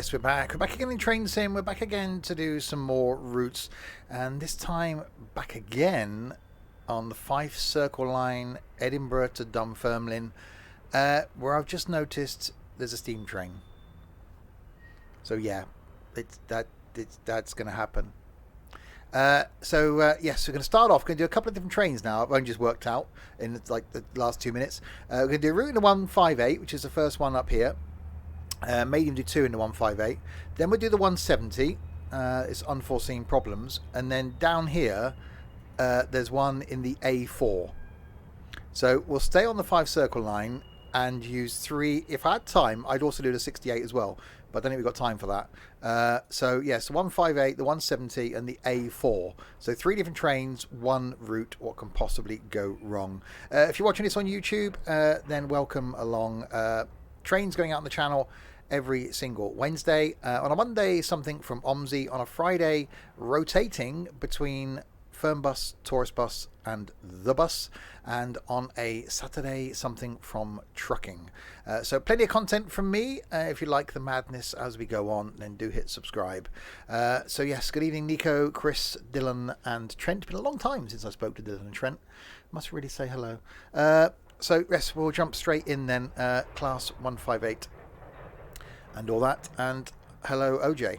Yes, we're back. We're back again in Train Sim. We're back again to do some more routes. And this time, back again on the Fife Circle Line, Edinburgh to Dunfermline, where I've just noticed there's a steam train. So yeah, that's going to happen. Yes, we're going to start off. We're going to do a couple of different trains now. I've only just worked out in like the last 2 minutes. We're going to do a route in the 158, which is the first one up here. Made him do 2 in the 158. Then we'll do the 170. It's unforeseen problems. And then down here, there's one in the A4. So we'll stay on the Fife Circle Line and use 3. If I had time, I'd also do the 68 as well. But I don't think we've got time for that. So yes, the 158, the 170 and the A4. So 3 different trains, 1 route. What can possibly go wrong? If you're watching this on YouTube, then welcome along. Trains going out on the channel every single Wednesday. On a Monday, something from OMSI. On a Friday, rotating between Fernbus, Tourist Bus and The Bus. And on a Saturday, something from Trucking. So plenty of content from me. If you like the madness as we go on, then do hit subscribe. So yes, good evening Nico, Chris, Dylan and Trent. Been a long time since I spoke to Dylan and Trent. Must really say hello. So yes, we'll jump straight in then. Class 158 and all that. And hello, OJ.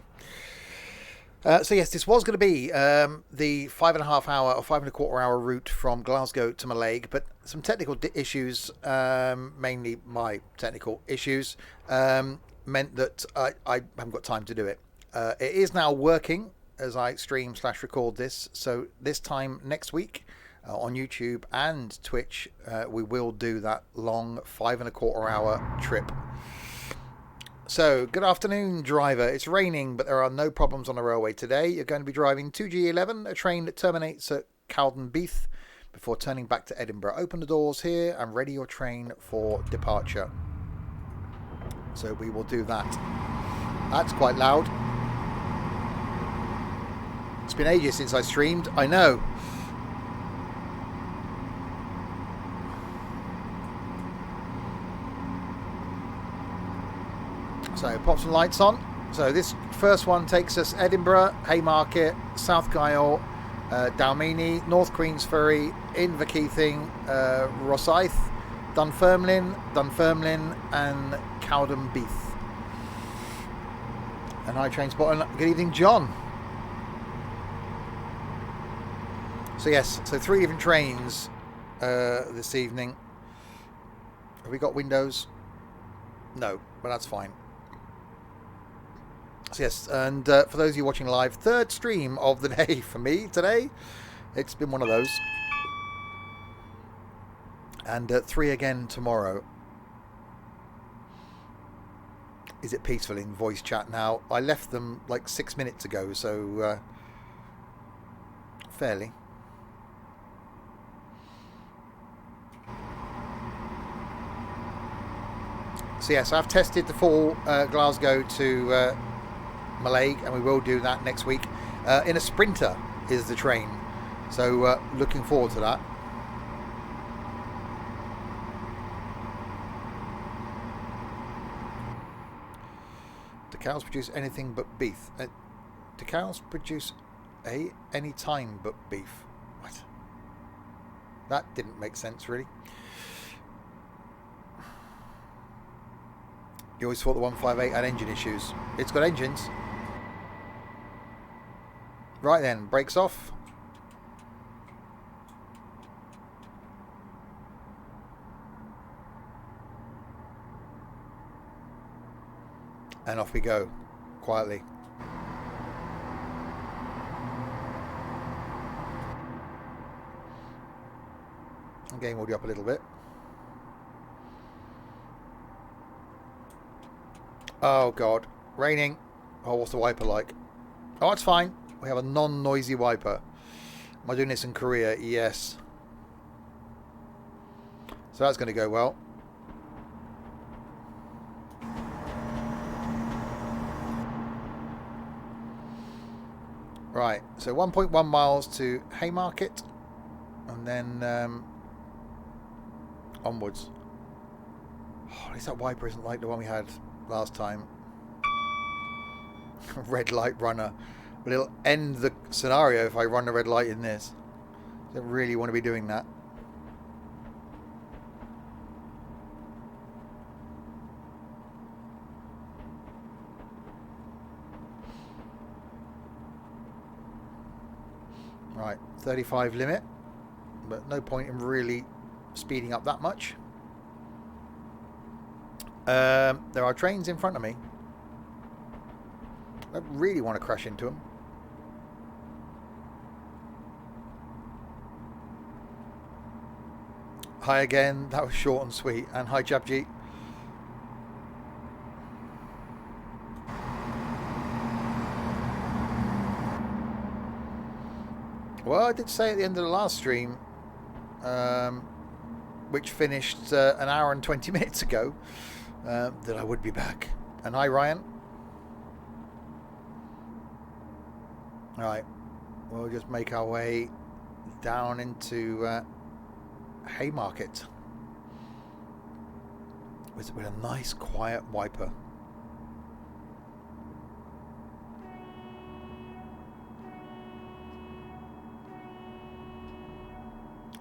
So yes, this was going to be the 5.5 hour or 5.25 hour route from Glasgow to Mallard, but some technical issues, mainly my technical issues, meant that I haven't got time to do it. It is now working as I stream/record this. So this time next week, on YouTube and Twitch, we will do that long 5.25 hour trip. So, good afternoon, driver. It's raining, but there are no problems on the railway today. You're going to be driving 2G11, a train that terminates at Cowdenbeath before turning back to Edinburgh. Open the doors here and ready your train for departure. So we will do that. That's quite loud. It's been ages since I streamed. I know. So pop some lights on. So this first one takes us Edinburgh, Haymarket, South Gyle, Dalmeny, North Queensferry, Inverkeithing, Rosyth, Dunfermline and Cowdenbeath. And hi train spot. Good evening, John. So yes, so 3 different trains this evening. Have we got windows? No, but that's fine. So yes, and for those of you watching live, 3rd stream of the day for me today. It's been one of those. And 3 again tomorrow. Is it peaceful in voice chat now? I left them like 6 minutes ago, so fairly. So yes, I've tested the full Glasgow to Mallard, and we will do that next week. In a Sprinter is the train, so looking forward to that. Do cows produce anything but beef? Do cows produce any time but beef? What? That didn't make sense, really. You always thought the 158 had engine issues. It's got engines. Right then, brakes off. And off we go, quietly. I'm getting audio up a little bit. Oh God, raining. Oh, what's the wiper like? Oh, it's fine. We have a non-noisy wiper. Am I doing this in Korea? Yes. So that's going to go well. Right, so 1.1 miles to Haymarket and then onwards. Oh, at least that wiper isn't like the one we had last time. red light runner. But it'll end the scenario if I run a red light in this. Don't really want to be doing that. Right, 35 limit, but no point in really speeding up that much. There are trains in front of me. I really want to crash into them. Hi again, that was short and sweet. And hi Jabjeet. Well, I did say at the end of the last stream, which finished an hour and 20 minutes ago, that I would be back. And hi Ryan. Alright, we'll just make our way down into Haymarket with a nice quiet wiper.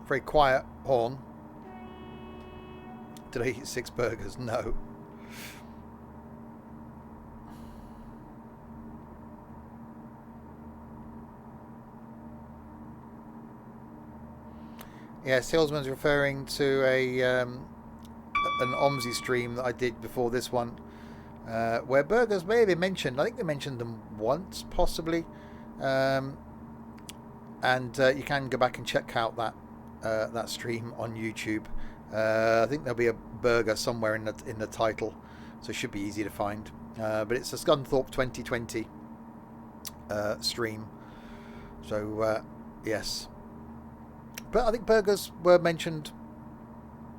Very quiet horn. Did I eat 6 burgers? No. Yeah, Salesman's referring to an OMSI stream that I did before this one, where burgers may have been mentioned. I think they mentioned them once, possibly, and you can go back and check out that stream on YouTube. I think there'll be a burger somewhere in the title, so it should be easy to find. But it's a Scunthorpe 2020 stream, so yes. But I think burgers were mentioned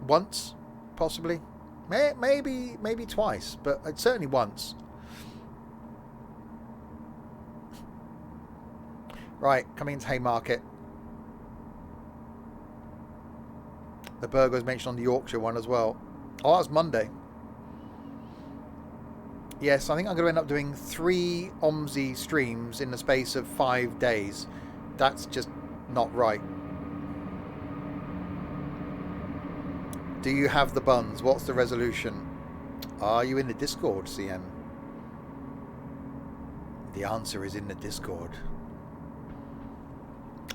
once, possibly, maybe twice, but certainly once. Right, coming into Haymarket. The burger was mentioned on the Yorkshire one as well. Oh, that was Monday. Yes, I think I'm going to end up doing 3 OMSI streams in the space of 5 days. That's just not right. Do you have the buns? What's the resolution? Are you in the Discord, CM? The answer is in the Discord.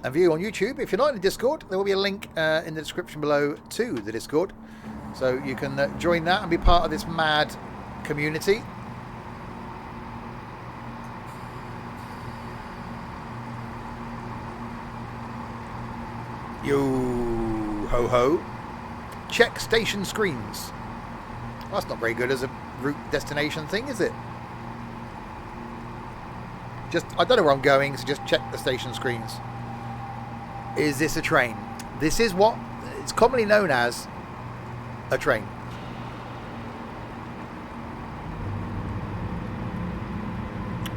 And view on YouTube. If you're not in the Discord, there will be a link in the description below to the Discord. So you can join that and be part of this mad community. Yo ho ho. Check station screens. Well, that's not very good as a route destination thing, is it? I don't know where I'm going, so just check the station screens. Is this a train? This is what it's commonly known as a train.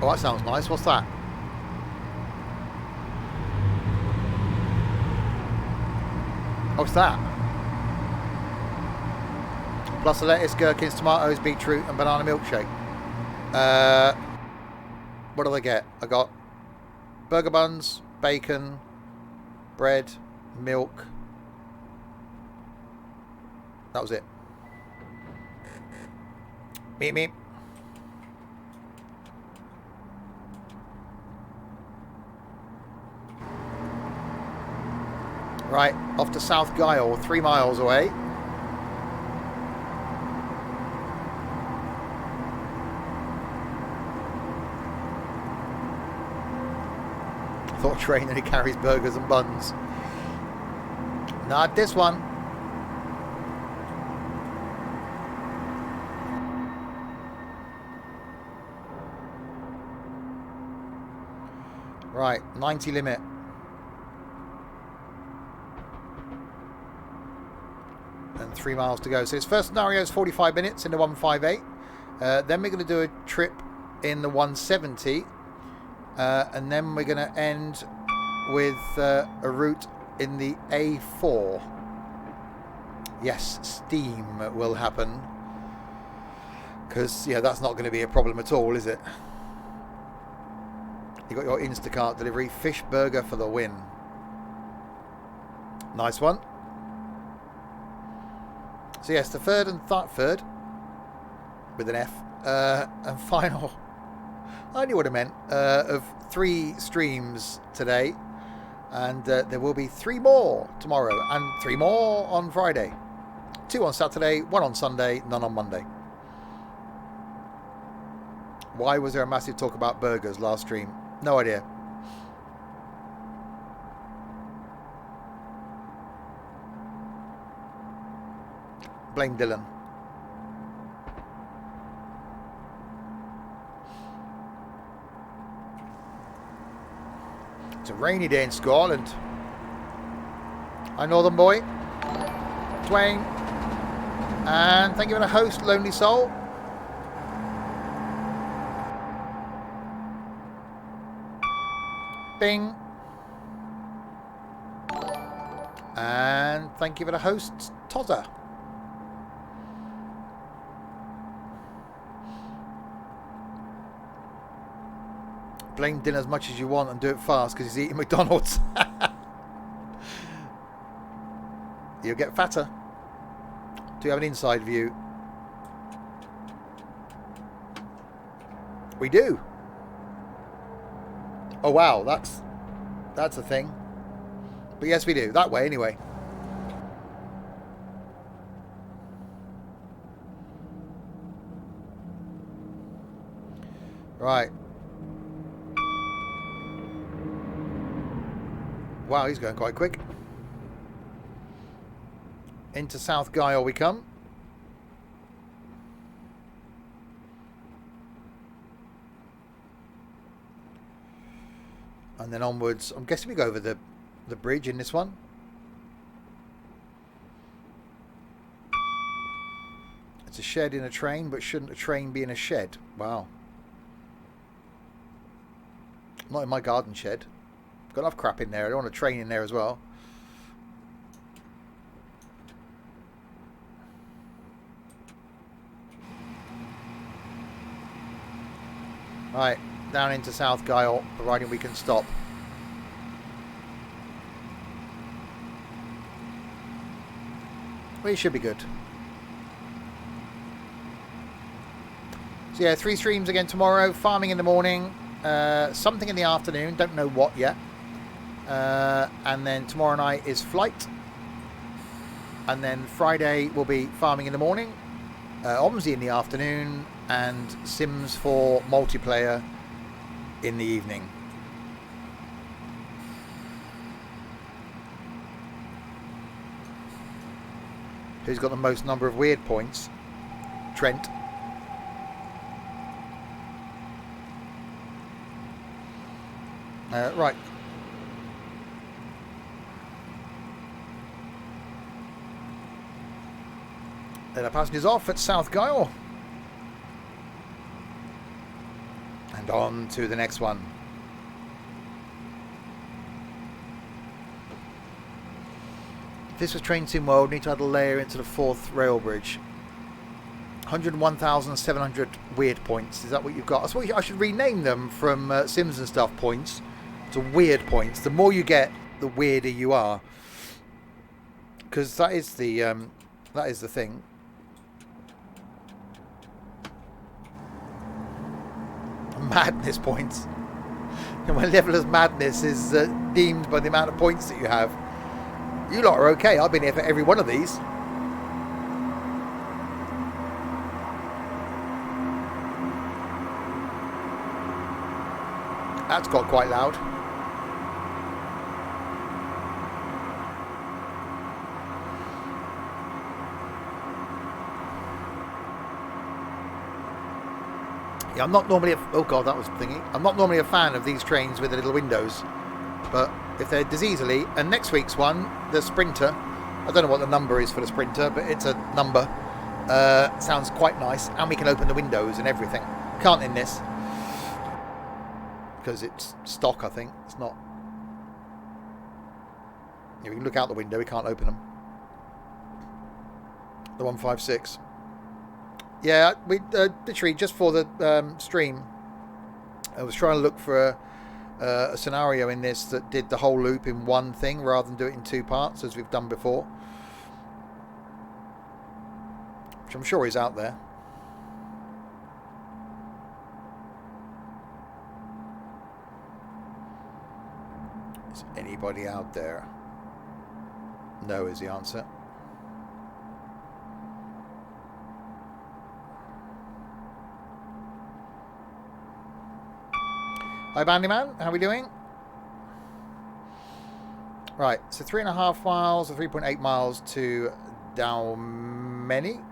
Oh, that sounds nice. What's that? What's that? Plus the lettuce, gherkins, tomatoes, beetroot and banana milkshake. What do I get? I got burger buns, bacon, bread, milk. That was it. Meep meep. Right, off to South Gyle, 3 miles away. Thought train only carries burgers and buns. Not this one. Right, 90 limit. And 3 miles to go. So his first scenario is 45 minutes in the 158. Then we're going to do a trip in the 170. And then we're going to end with a route in the A4. Yes, steam will happen. Because, yeah, that's not going to be a problem at all, is it? You got your Instacart delivery. Fish burger for the win. Nice one. So yes, the third with an F and final. I knew what I meant. Of 3 streams today, and there will be 3 more tomorrow and 3 more on Friday. 2 on Saturday, 1 on Sunday, none on Monday. Why was there a massive talk about burgers last stream? No idea. Blame Dylan. It's a rainy day in Scotland. Hi, Northern Boy. Twain. And thank you for the host, Lonely Soul. Bing. And thank you for the host, Tozza. Blame dinner as much as you want and do it fast because he's eating McDonald's. You'll get fatter. Do you have an inside view? We do. Oh wow, that's a thing. But yes, we do. That way anyway. Right. Wow, he's going quite quick. Into South Gyle we come. And then onwards, I'm guessing we go over the bridge in this one. It's a shed in a train, but shouldn't a train be in a shed? Wow. Not in my garden shed. Got enough crap in there. I don't want a train in there as well. Right, down into South Gyle, providing we can stop. We should be good. So yeah, 3 streams again tomorrow. Farming in the morning, something in the afternoon. Don't know what yet. And then tomorrow night is flight. And then Friday will be farming in the morning, OMSI in the afternoon, and Sims 4 multiplayer in the evening. Who's got the most number of weird points? Trent. Right. Then our passengers off at South Gyle. And on to the next one. If this was Train Sim World, we need to add a layer into the 4th rail bridge. 101,700 weird points. Is that what you've got? I suppose I should rename them from Sims and Stuff points to weird points. The more you get, the weirder you are. Because that is the thing. Madness points. And my level of madness is deemed by the amount of points that you have. You lot are okay. I've been here for every one of these. That's got quite loud. Yeah, I'm not normally oh god, that was thingy. I'm not normally a fan of these trains with the little windows, but if they're diseasily, and next week's one, the Sprinter, I don't know what the number is for the Sprinter, but it's a number. Sounds quite nice, and we can open the windows and everything. Can't in this because it's stock. I think it's not. Yeah, we can look out the window. We can't open them. The 156. Yeah, we literally just for the stream, I was trying to look for a scenario in this that did the whole loop in one thing rather than do it in two parts as we've done before, which I'm sure is out there. Is anybody out there? No is the answer. Hi Bandyman, how are we doing? Right, so 3.5 miles or 3.8 miles to Dalmeny.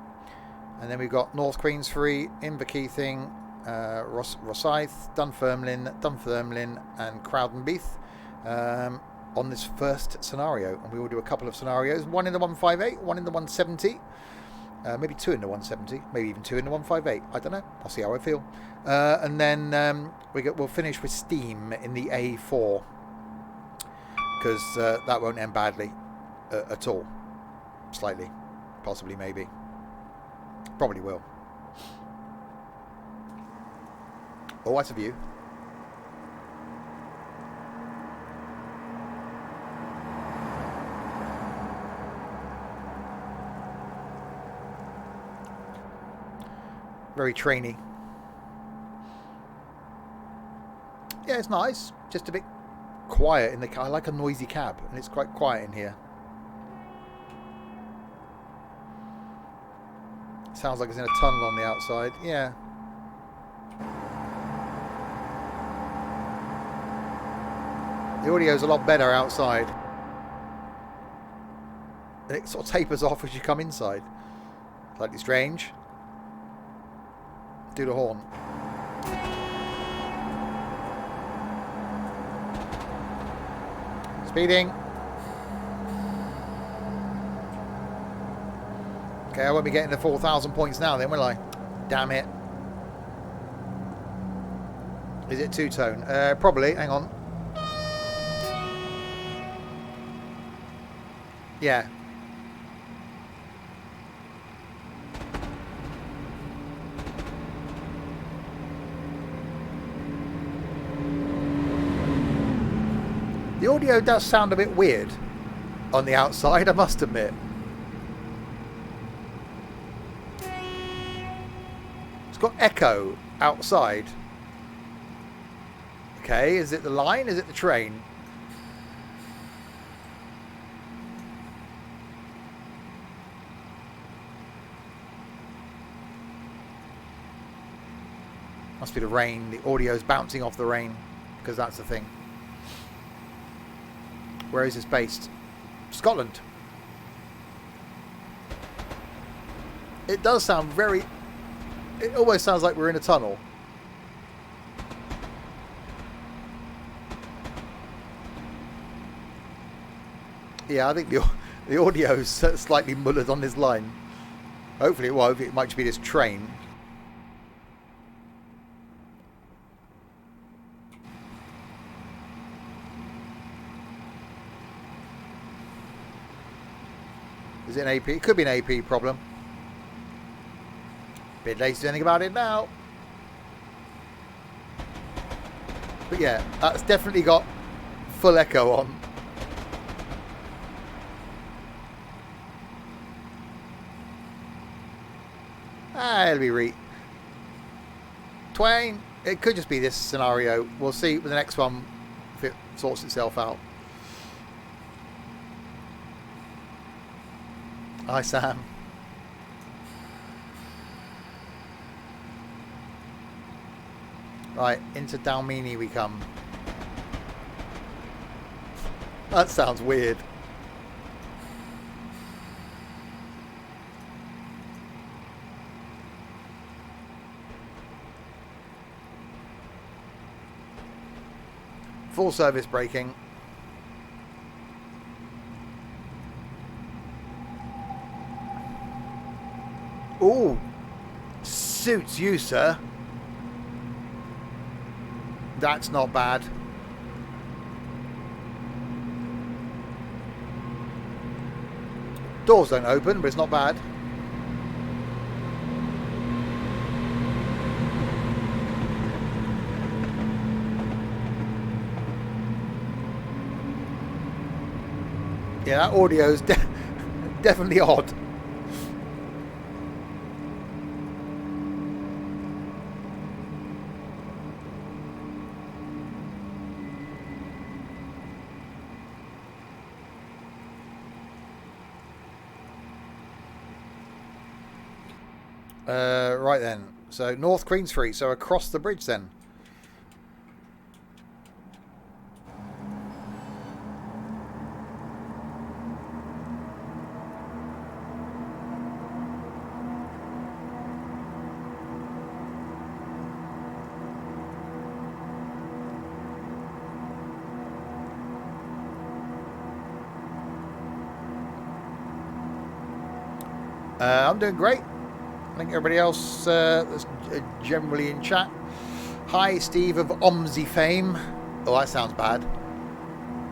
And then we've got North Queensferry, Inverkeithing, Rosyth, Dunfermline, and Crowdenbeath on this first scenario. And we will do a couple of scenarios, one in the 158, one in the 170. Maybe two in the 170, maybe even two in the 158. I don't know. I'll see how I feel. And then we'll finish with Steam in the A4 because that won't end badly at all. Slightly, possibly, maybe, probably will. Oh, that's a view. Very trainy. Yeah, it's nice. Just a bit quiet in the car. I like a noisy cab, and it's quite quiet in here. Sounds like it's in a tunnel on the outside. Yeah. The audio's a lot better outside. And it sort of tapers off as you come inside. Slightly strange. Do the horn. Speeding. Okay, I won't be getting the 4,000 points now then, will I? Damn it. Is it two-tone? Probably. Hang on. Yeah. The audio does sound a bit weird on the outside, I must admit. It's got echo outside. Okay, is it the line? Is it the train? Must be the rain. The audio's bouncing off the rain because that's the thing. Where is this based? Scotland. It does sound very... It almost sounds like we're in a tunnel. Yeah, I think the audio's slightly mullered on this line. Hopefully it won't. It might just be this train. Is it an AP? It could be an AP problem. Bit late to do anything about it now. But yeah, that's definitely got full echo on. It'll be re... Twain. It could just be this scenario. We'll see with the next one if it sorts itself out. Hi, Sam. Right, into Dalmeny we come. That sounds weird. Full service braking. Ooh, suits you, sir. That's not bad. Doors don't open, but it's not bad. Yeah, that audio is definitely odd. Right then, so North Queensferry, so across the bridge then. I'm doing great. I think everybody else that's generally in chat. Hi, Steve of OMSI fame. Oh, that sounds bad.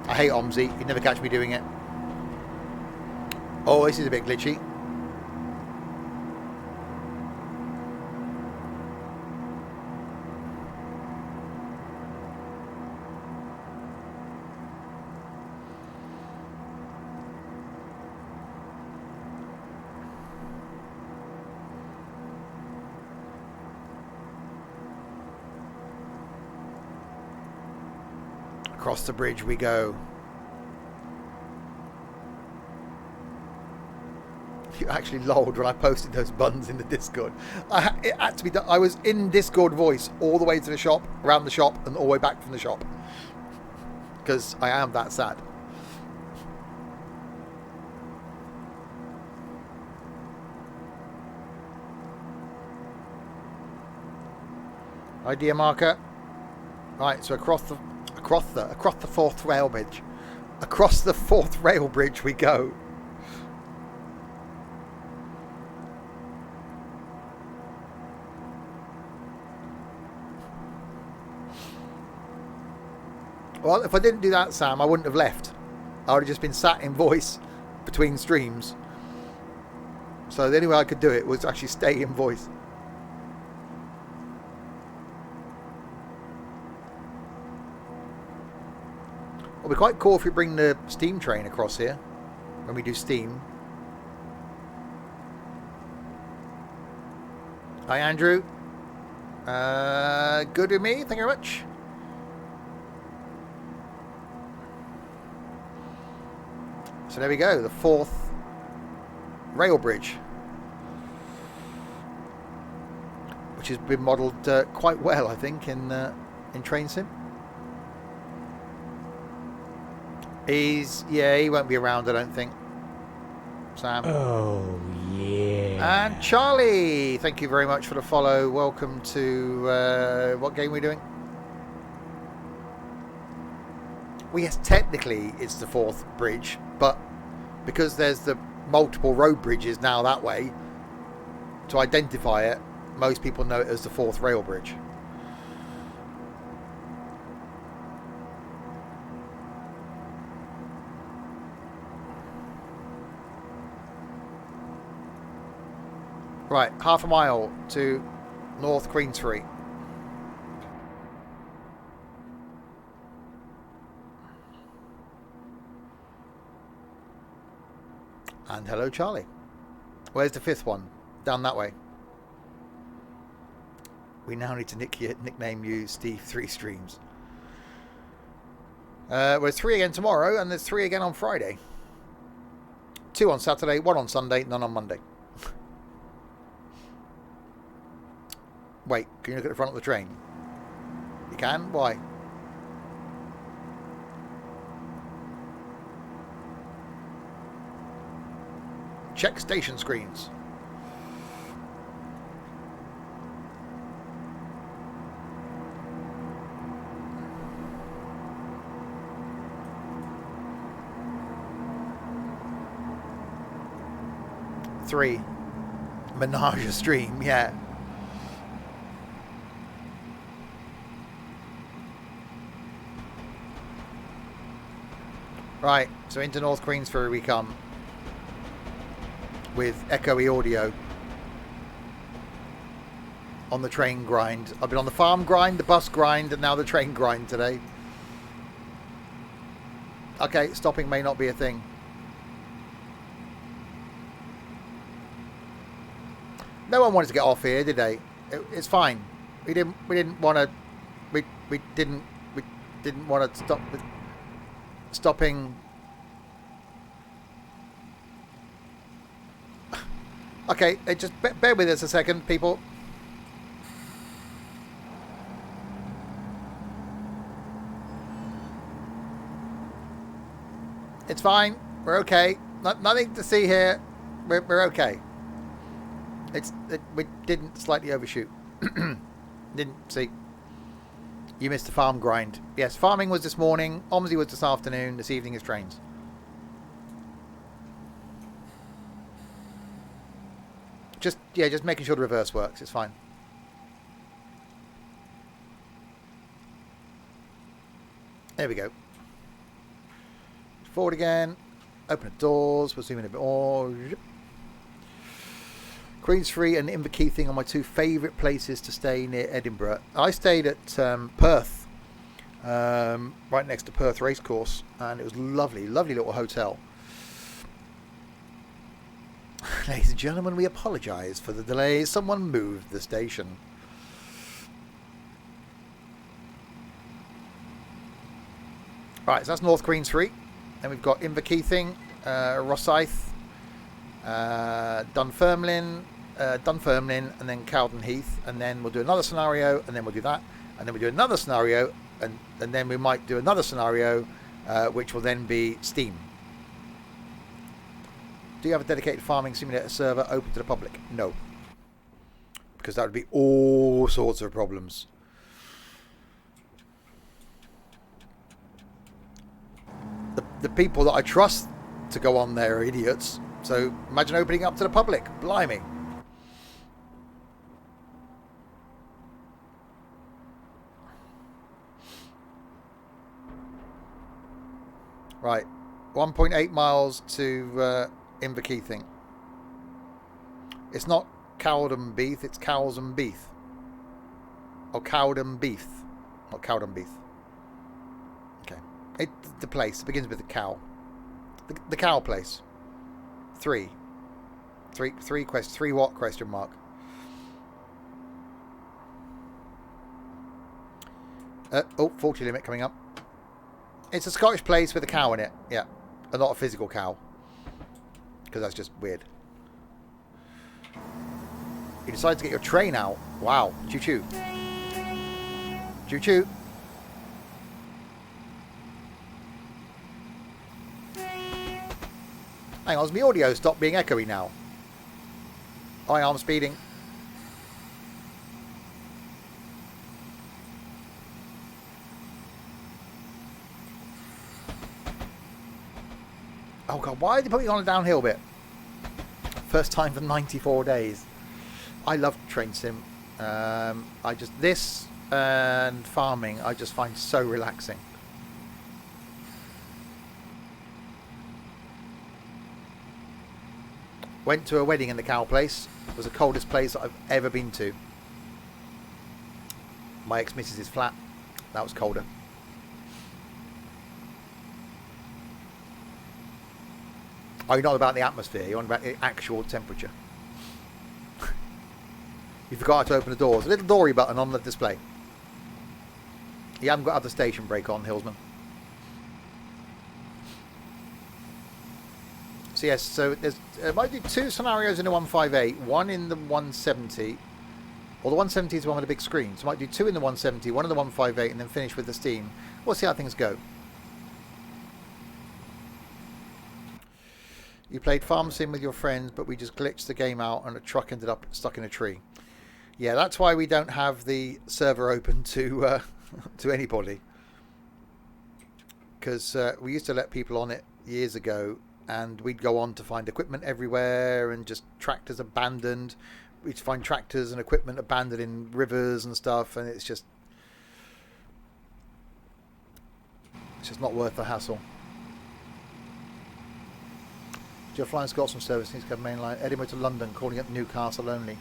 I hate OMSI. You'd never catch me doing it. Oh, this is a bit glitchy. Across the bridge we go. You actually lolled when I posted those buttons in the Discord. It had to be done. I was in Discord voice all the way to the shop, around the shop, and all the way back from the shop. Because I am that sad. Idea marker. Right, so across the fourth rail bridge. Across the fourth rail bridge we go. Well, if I didn't do that, Sam, I wouldn't have left. I would have just been sat in voice between streams. So the only way I could do it was actually stay in voice. It'll be quite cool if we bring the steam train across here when we do steam. Hi, Andrew. Good with me. Thank you very much. So there we go. The fourth rail bridge, which has been modelled quite well, I think, in Train Sim. He won't be around, I don't think. Sam. Oh, yeah. And Charlie, thank you very much for the follow. Welcome to, what game are we doing? Well, yes, technically it's the fourth bridge, but because there's the multiple road bridges now that way, to identify it, most people know it as the fourth rail bridge. Right, half a mile to North Queensferry. And hello, Charlie. Where's the fifth one? Down that way. We now need to nickname you Steve 3 Streams. There's 3 again tomorrow, and there's 3 again on Friday. 2 on Saturday, 1 on Sunday, none on Monday. Wait, can you look at the front of the train? You can? Why? Check station screens. Three. Menage a stream, yeah. Right, so into North Queensferry we come with echoey audio on the train grind. I've been on the farm grind, the bus grind, and now the train grind today. Okay, stopping may not be a thing. No one wanted to get off here, did they? It's fine. We didn't want to. We didn't want to stop stopping. Okay, just bear with us a second, people. It's fine. We're okay. Nothing to see here. We're okay. We didn't slightly overshoot. Didn't see. You missed the farm grind. Yes, farming was this morning. Omsey was this afternoon. This evening is trains. Just making sure the reverse works. It's fine. There we go. Forward again. Open the doors. We'll zoom in a bit more. Queensferry and Inverkeithing are my two favourite places to stay near Edinburgh. I stayed at Perth, right next to Perth Racecourse, and it was lovely, lovely little hotel. Ladies and gentlemen, we apologise for the delay. Someone moved the station. Right, so that's North Queensferry. Then we've got Inverkeithing, Rosyth, Dunfermline, and then Cowden Heath, and then we'll do another scenario, and then we'll do that, and then we'll do another scenario, and then we might do another scenario, which will then be Steam. Do you have a dedicated farming simulator server open to the public? No, because that would be all sorts of problems. The people that I trust to go on there are idiots. So imagine opening up to the public. Blimey. Right. 1.8 miles to Inverkeithing. It's not Cowden Beath, it's Cowden Beath. Or Cowden Beath. Not Cowden Beath. Okay. The place begins with the cow. The cow place. Three what question mark? Oh, 40 limit coming up. It's a Scottish place with a cow in it. Yeah. And not a physical cow. Because that's just weird. You decide to get your train out. Wow. Choo choo. Choo choo. Hang on, has my audio stopped being echoey now? Oh, hang on, I'm speeding. Oh god, why did they put me on a downhill bit? First time for 94 days. I love train sim. This and farming I just find so relaxing. Went to a wedding in the cow place. It was the coldest place I've ever been to. My ex-missus' flat. That was colder. Oh, you're not about the atmosphere. You're on about the actual temperature. You forgot to open the doors. A little doory button on the display. You haven't got to have the station brake on, Hillsman. So yes, so there's might do two scenarios in the 158, one in the 170. Well, the 170 is the one with a big screen. So I might do two in the 170, one in the 158, and then finish with the Steam. We'll see how things go. You played Farm Sim with your friends, but we just glitched the game out and a truck ended up stuck in a tree. Yeah, that's why we don't have the server open to to anybody. Because we used to let people on it years ago, and we'd go on to find equipment everywhere and just tractors abandoned. We'd find tractors and equipment abandoned in rivers and stuff, and it's just not worth the hassle. Your Flying Scotsman service needs to go mainline Edinburgh to London, calling up Newcastle only.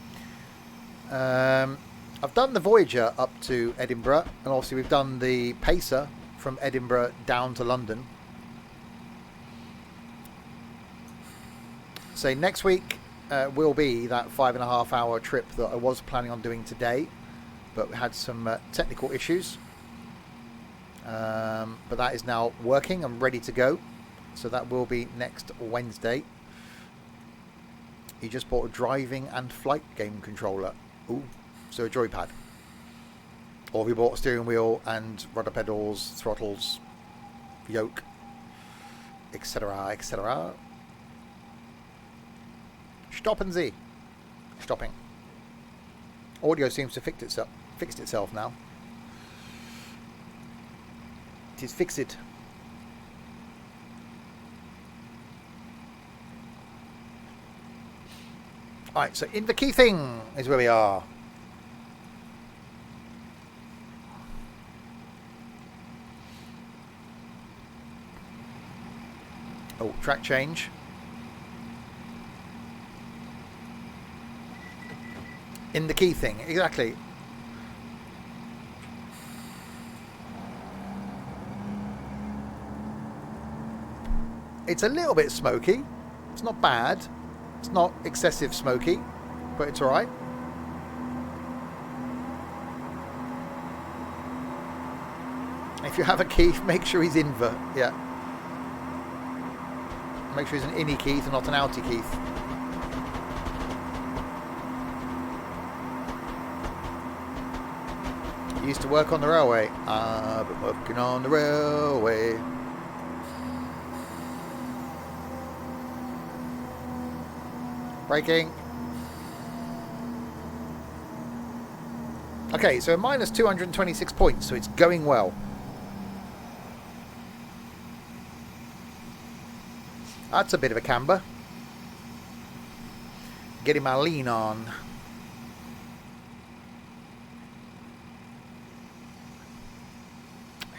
I've done the Voyager up to Edinburgh, and obviously we've done the Pacer from Edinburgh down to London. So next week will be that 5.5 hour trip that I was planning on doing today, but we had some technical issues. But that is now working and ready to go. So that will be next Wednesday. He just bought a driving and flight game controller. Ooh, so a joypad. Or we bought a steering wheel and rudder pedals, throttles, yoke, etc., etc. Stoppen Sie. Stopping. Audio seems to fixed itself now. It is fixed. Alright, so in the key thing is where we are. Oh, track change. In the key thing, exactly. It's a little bit smoky. It's not bad. It's not excessive smoky, but it's alright. If you have a Keith, make sure he's invert. Yeah. Make sure he's an innie Keith and not an outie Keith. He used to work on the railway. I've been working on the railway. Braking. Okay, so minus 226 points, so it's going well. That's a bit of a camber. Getting my lean on.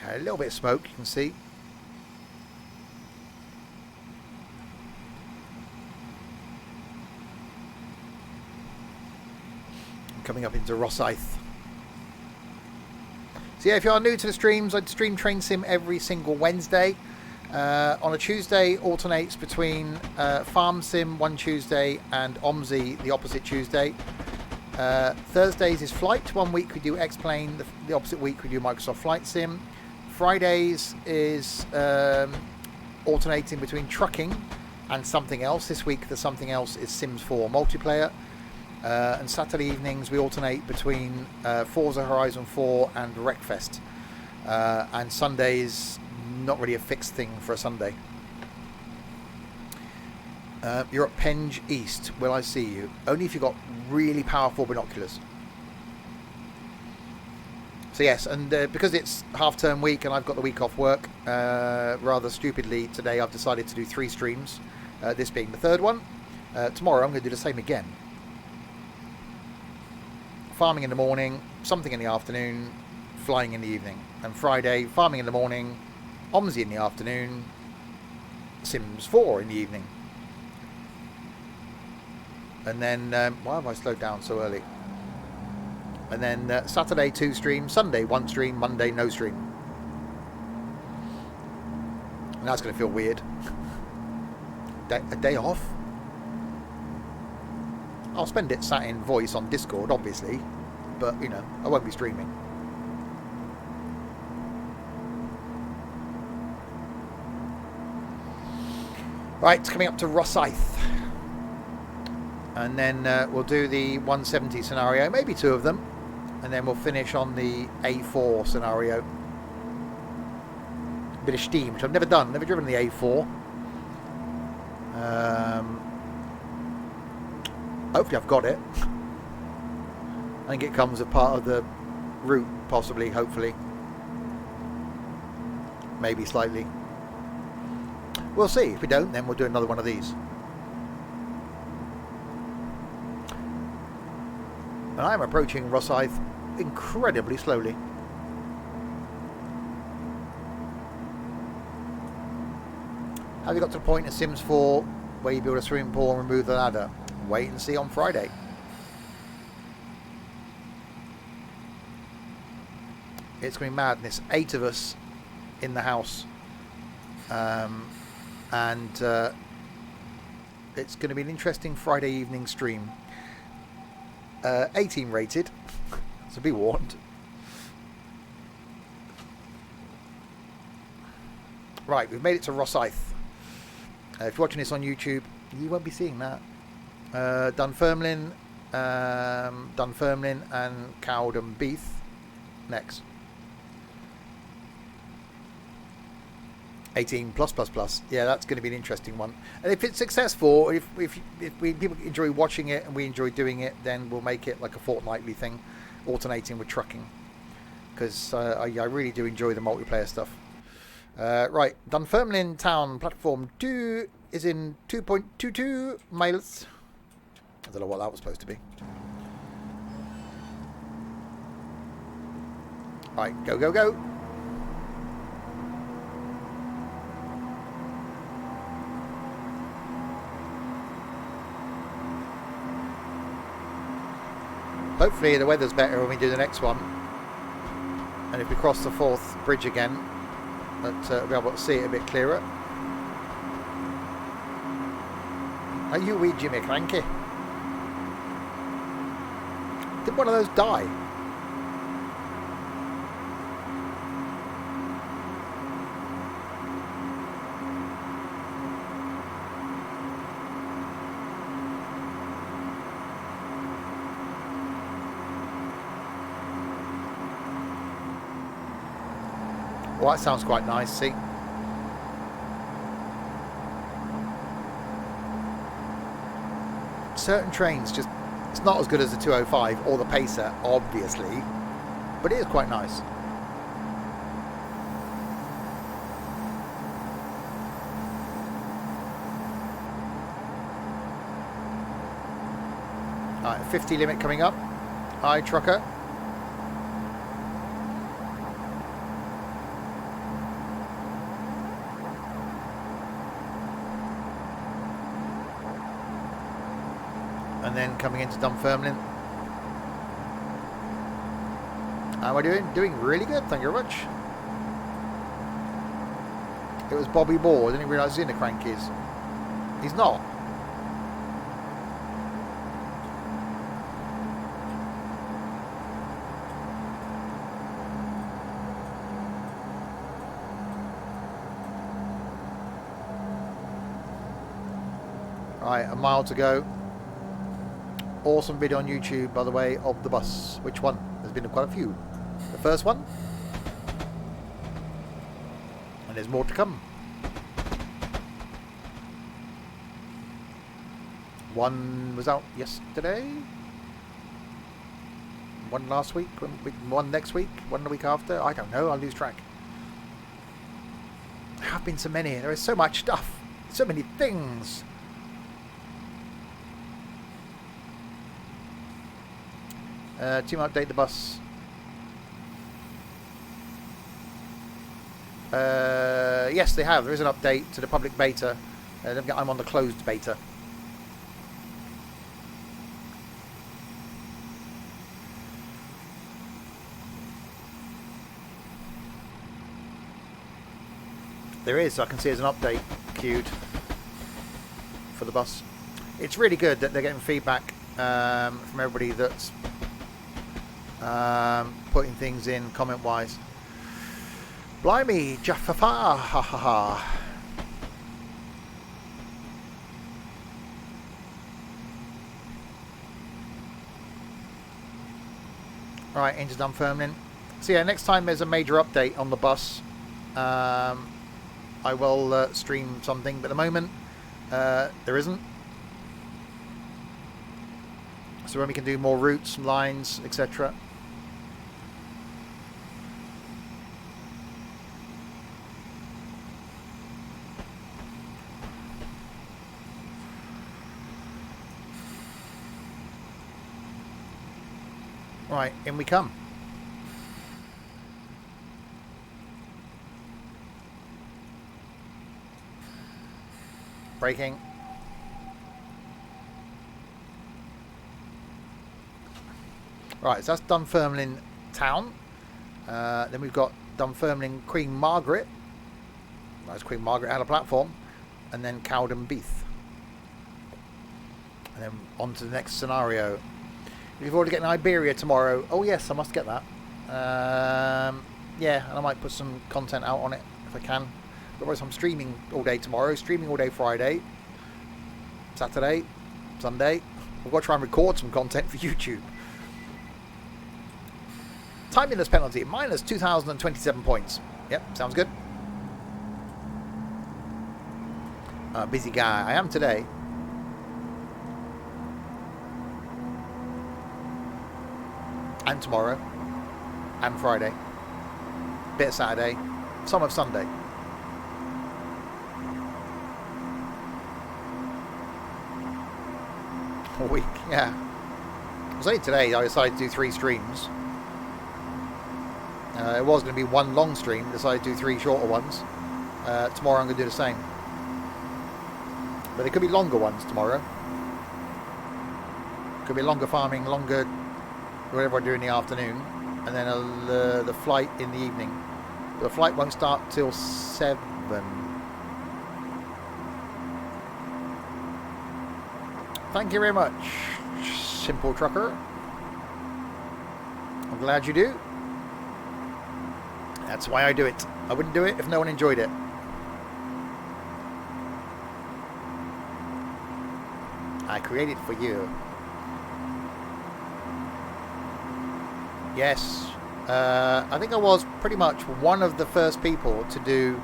A little bit of smoke, you can see. Coming up into Rosyth. So yeah, if you are new to the streams, I stream Train Sim every single Wednesday. On a Tuesday alternates between Farm Sim one Tuesday and OMSI the opposite Tuesday. Thursdays is Flight. One week we do X-Plane, the opposite week we do Microsoft Flight Sim. Fridays is alternating between Trucking and Something Else. This week the Something Else is Sims 4 multiplayer. And Saturday evenings we alternate between Forza Horizon 4 and Wreckfest. And Sundays, not really a fixed thing for a Sunday. You're at Penge East. Will I see you? Only if you've got really powerful binoculars. So yes, and because it's half-term week and I've got the week off work, rather stupidly today I've decided to do 3 streams, this being the 3rd one. Tomorrow I'm going to do the same again. Farming in the morning, something in the afternoon, flying in the evening. And Friday, farming in the morning, OMSI in the afternoon, Sims 4 in the evening. And then, why have I slowed down so early? And then Saturday 2 streams, Sunday 1 stream, Monday no stream. And that's going to feel weird. A day off? I'll spend it sat in voice on Discord, obviously, but, you know, I won't be streaming. Right, coming up to Rosyth. And then we'll do the 170 scenario, maybe 2 of them. And then we'll finish on the A4 scenario. Bit of steam, which I've never done, never driven the A4. Hopefully I've got it. I think it comes as part of the route, possibly, hopefully. Maybe slightly. We'll see. If we don't, then we'll do another one of these. And I'm approaching Rosyth incredibly slowly. Have you got to the point in Sims 4 where you build a swimming pool and remove the ladder? Wait and see on Friday. It's going to be madness. 8 of us in the house. And It's going to be an interesting Friday evening stream. 18 rated, so be warned. Right, we've made it to Rosyth. If you're watching this on YouTube, you won't be seeing that. Dunfermline and Cowden Beath next. 18 plus. Yeah, that's going to be an interesting one. And if it's successful, if people enjoy watching it and we enjoy doing it, then we'll make it like a fortnightly thing, alternating with trucking. Because I really do enjoy the multiplayer stuff. Right, Dunfermline Town platform 2 is in 2.22 miles. I don't know what that was supposed to be. Right, go. Hopefully the weather's better when we do the next one. And if we cross the Forth Bridge again, that we'll be able to see it a bit clearer. Are you wee Jimmy Cranky? Did one of those die? Well, that sounds quite nice, see? Certain trains just... It's not as good as the 205 or the Pacer, obviously. But it is quite nice. Alright, 50 limit coming up. Hi, trucker. And then coming into Dunfermline. How am I doing? Doing really good, thank you very much. It was Bobby Moore, I didn't realise he was in the Crankies. He's not. Right, a mile to go. Awesome video on YouTube, by the way, of the bus. Which one? There's been quite a few. The first one. And there's more to come. One was out yesterday. One last week. One next week. One the week after. I don't know. I'll lose track. There have been so many. There is so much stuff. So many things. Team update the bus. Yes, they have. There is an update to the public beta. I'm on the closed beta. There is. I can see there's an update queued for the bus. It's really good that they're getting feedback from everybody that's putting things in comment wise. Blimey, Jaffafa, ha ha ha. Right, into Dunfermline. So yeah, next time there's a major update on the bus, I will stream something, but at the moment there isn't. So when we can do more routes, lines, etc. Right, in we come. Braking. Right, so that's Dunfermline Town. Then we've got Dunfermline Queen Margaret. That's Queen Margaret out of platform. And then Cowden Beath. And then on to the next scenario. We've already getting Iberia tomorrow. Oh yes, I must get that. Yeah, and I might put some content out on it if I can. Otherwise I'm streaming all day tomorrow, streaming all day Friday, Saturday, Sunday. I've got to try and record some content for YouTube. Timeliness penalty, minus 2,027 points. Yep, sounds good. Busy guy. I am today. And tomorrow. And Friday. Bit of Saturday. Some of Sunday. A week, yeah. It was only today I decided to do 3 streams. It was going to be one long stream. Decided to do 3 shorter ones. Tomorrow I'm going to do the same. But there could be longer ones tomorrow. Could be longer farming, longer whatever I do in the afternoon. And then the flight in the evening. But the flight won't start till 7. Thank you very much, Simple Trucker. I'm glad you do. That's why I do it. I wouldn't do it if no one enjoyed it. I created it for you. Yes. I think I was pretty much one of the first people to do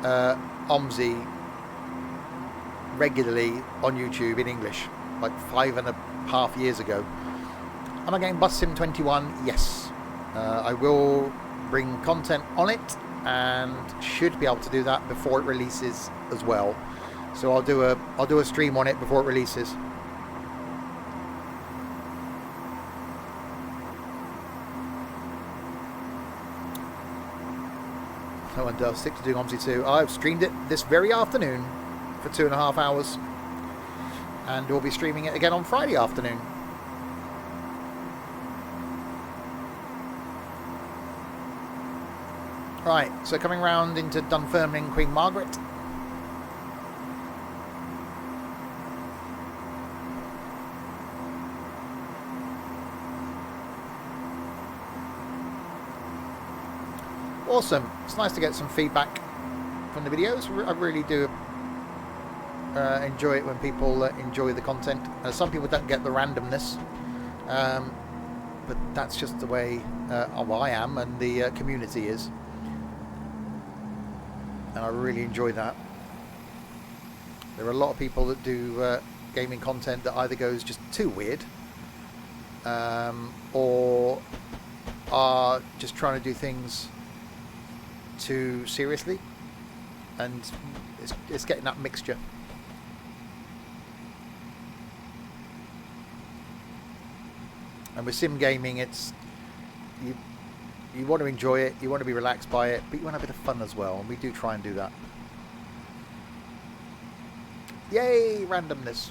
OMSI regularly on YouTube in English, like 5.5 years ago. Am I getting Bus Sim 21? Yes. I will bring content on it and should be able to do that before it releases as well. So I'll do a stream on it before it releases. No one does. Stick to doing OMSI 2. I've streamed it this very afternoon for 2.5 hours, and we'll be streaming it again on Friday afternoon. Right, so coming round into Dunfermline, Queen Margaret. Awesome. It's nice to get some feedback from the videos. I really do enjoy it when people enjoy the content. Some people don't get the randomness, but that's just the way I am and the community is, and I really enjoy that. There are a lot of people that do gaming content that either goes just too weird, or are just trying to do things too seriously, and it's getting that mixture. And with sim gaming, it's you want to enjoy it, you want to be relaxed by it, but you want a bit of fun as well, and we do try and do that. Yay, randomness.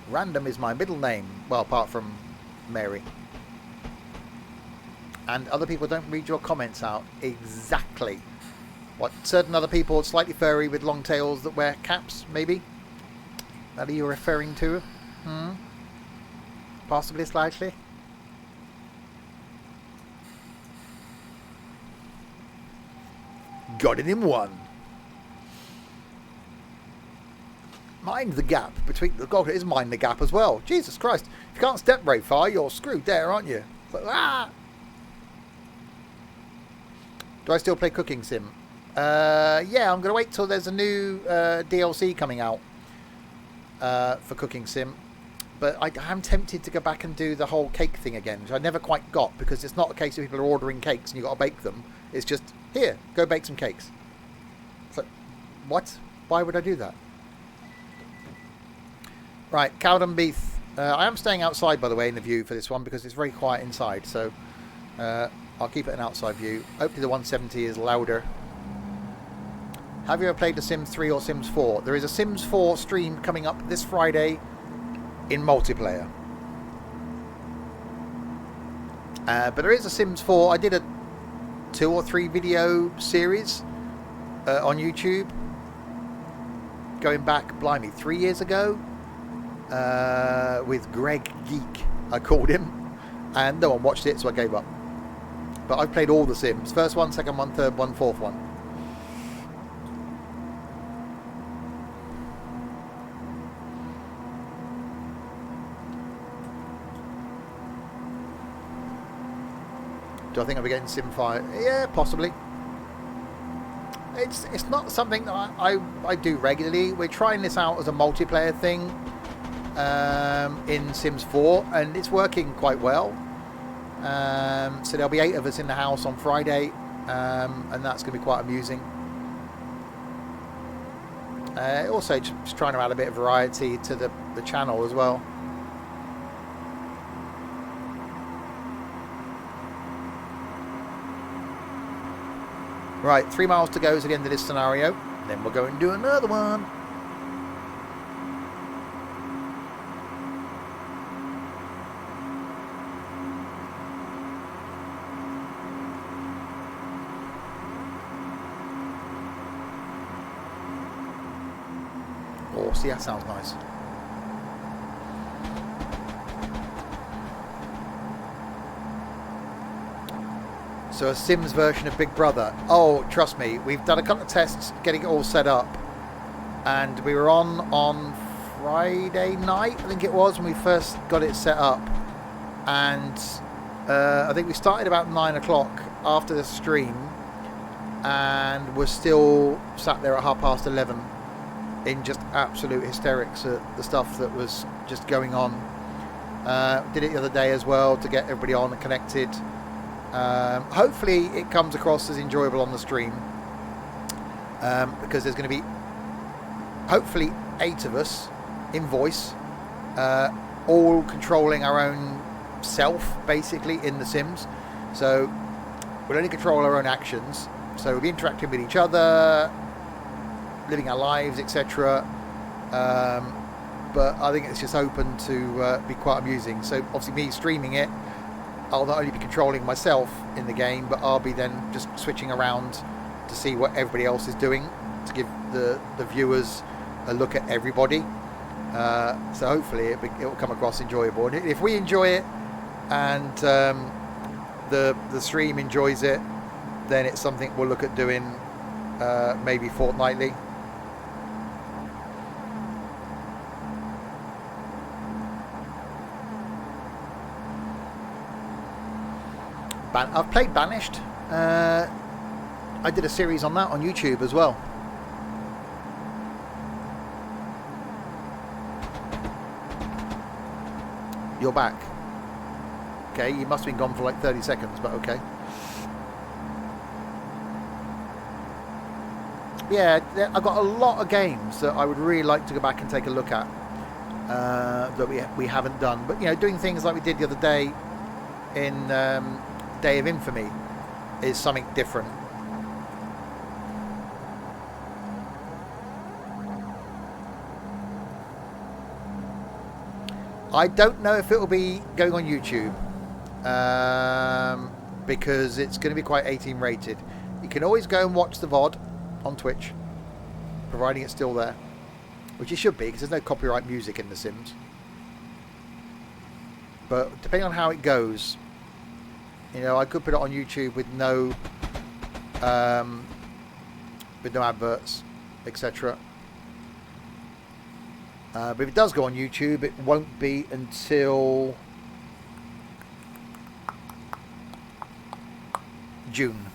Random is my middle name, well, apart from Mary. And other people don't read your comments out. Exactly. What, certain other people, slightly furry with long tails that wear caps, maybe? That are you referring to? Possibly, slightly? Got it in one. Mind the gap between the God, it is mind the gap as well. Jesus Christ! If you can't step very far, you're screwed there, aren't you? But, do I still play Cooking Sim? Yeah, I'm going to wait till there's a new DLC coming out for Cooking Sim. But I am tempted to go back and do the whole cake thing again, which I never quite got, because it's not a case of people are ordering cakes and you've got to bake them. It's just, here, go bake some cakes. It's like, what? Why would I do that? Right, Cowden Beath. I am staying outside, by the way, in the view for this one, because it's very quiet inside, so I'll keep it an outside view. Hopefully the 170 is louder. Have you ever played The Sims 3 or Sims 4? There is a Sims 4 stream coming up this Friday in multiplayer. But there is a Sims 4. I did a 2 or 3 video series on YouTube going back, blimey, 3 years ago. with Greg Geek, I called him, and no one watched it, so I gave up. But I've played all the Sims. First one, second one, third one, fourth one. Do I think I'll be getting Sim 5? Yeah, possibly. It's not something that I do regularly. We're trying this out as a multiplayer thing in Sims 4, and it's working quite well. So there'll be 8 of us in the house on Friday, and that's going to be quite amusing. Also just trying to add a bit of variety to the channel as well. Right, 3 miles to go to the end of this scenario. Then we'll go and do another one. Oh, see, that sounds nice. So a Sims version of Big Brother. Oh, trust me, we've done a couple of tests getting it all set up, and we were on Friday night, I think it was, when we first got it set up, and I think we started about 9 o'clock after the stream, and we're still sat there at 11:30 in just absolute hysterics at the stuff that was just going on. Did it the other day as well to get everybody on and connected. Hopefully it comes across as enjoyable on the stream, because there's going to be hopefully 8 of us in voice, all controlling our own self basically in the Sims. So we'll only control our own actions, so we'll be interacting with each other, living our lives, etc. But I think it's just open to be quite amusing. So obviously me streaming it, I'll not only be controlling myself in the game, but I'll be then just switching around to see what everybody else is doing, to give the viewers a look at everybody. So hopefully it will come across enjoyable. And if we enjoy it and the stream enjoys it, then it's something we'll look at doing maybe fortnightly. I've played Banished. I did a series on that on YouTube as well. You're back. Okay, you must have been gone for like 30 seconds, but okay. Yeah, I've got a lot of games that I would really like to go back and take a look at that we haven't done. But, you know, doing things like we did the other day in Day of Infamy is something different. I don't know if it will be going on YouTube, because it's going to be quite 18 rated. You can always go and watch the VOD on Twitch, providing it's still there, which it should be, because there's no copyright music in The Sims. But depending on how it goes, you know, I could put it on YouTube with no adverts, etc. But if it does go on YouTube, it won't be until June.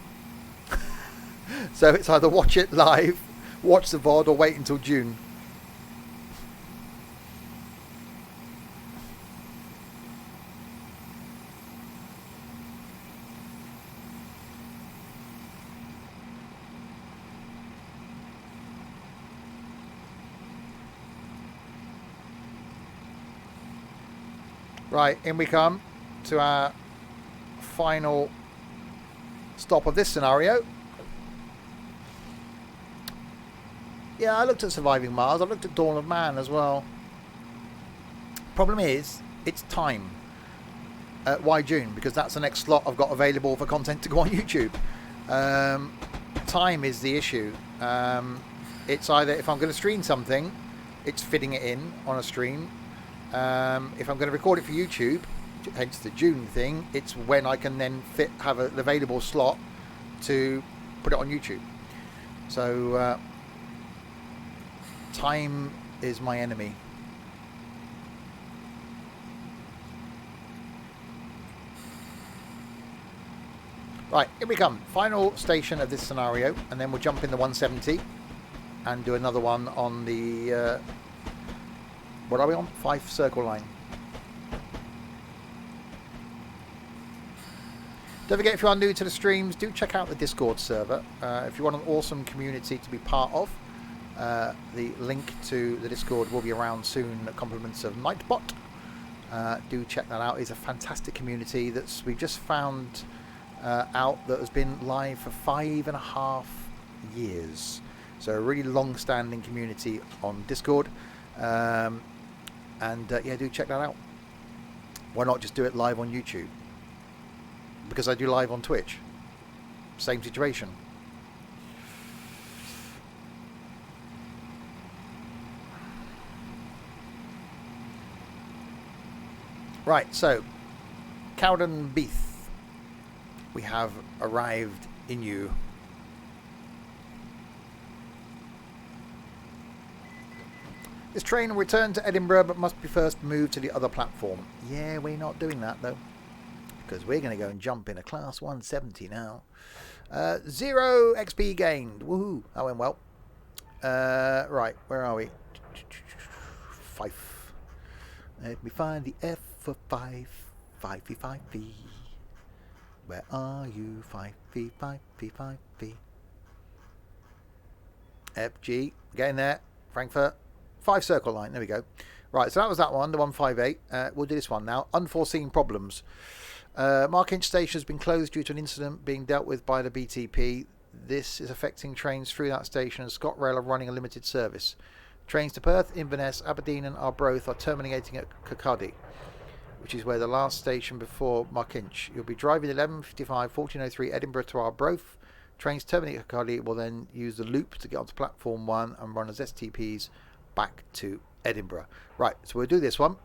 So it's either watch it live, watch the VOD, or wait until June. Right, in we come to our final stop of this scenario. Yeah, I looked at Surviving Mars. I looked at Dawn of Man as well. Problem is, it's time. Why June? Because that's the next slot I've got available for content to go on YouTube. Time is the issue. It's either, if I'm going to stream something, it's fitting it in on a stream, If I'm going to record it for YouTube, hence the June thing, it's when I can then have an available slot to put it on YouTube. So time is my enemy. Right, here we come. Final station of this scenario, and then we'll jump in the 170 and do another one on the what are we on? Fife Circle Line. Don't forget, if you are new to the streams, do check out the Discord server. If you want an awesome community to be part of, the link to the Discord will be around soon at compliments of Nightbot. Do check that out. It's a fantastic community we've just found out that has been live for 5.5 years. So a really long-standing community on Discord. Yeah, do check that out. Why not just do it live on YouTube? Because I do live on Twitch. Same situation. Right, so Cowden Beath, we have arrived in you. This train will return to Edinburgh, but must be first moved to the other platform. Yeah, we're not doing that though, because we're going to go and jump in a class 170 now. 0 XP gained. Woohoo! That went well. Right, where are we? Fife. Let me find the F for Fife. Fifey, Fifey. Where are you? Fifey, Fifey, Fifey. FG. Getting there. Frankfurt. Fife Circle Line. There we go. Right, so that was that one, the 158. We'll do this one now. Unforeseen problems. Markinch Station has been closed due to an incident being dealt with by the BTP. This is affecting trains through that station, and ScotRail are running a limited service. Trains to Perth, Inverness, Aberdeen and Arbroath are terminating at Kirkcaldy, which is where the last station before Markinch. You'll be driving 11:55, 1403 Edinburgh to Arbroath. Trains terminate at Kirkcaldy will then use the loop to get onto platform 1 and run as STPs back to Edinburgh. Right, so we'll do this one,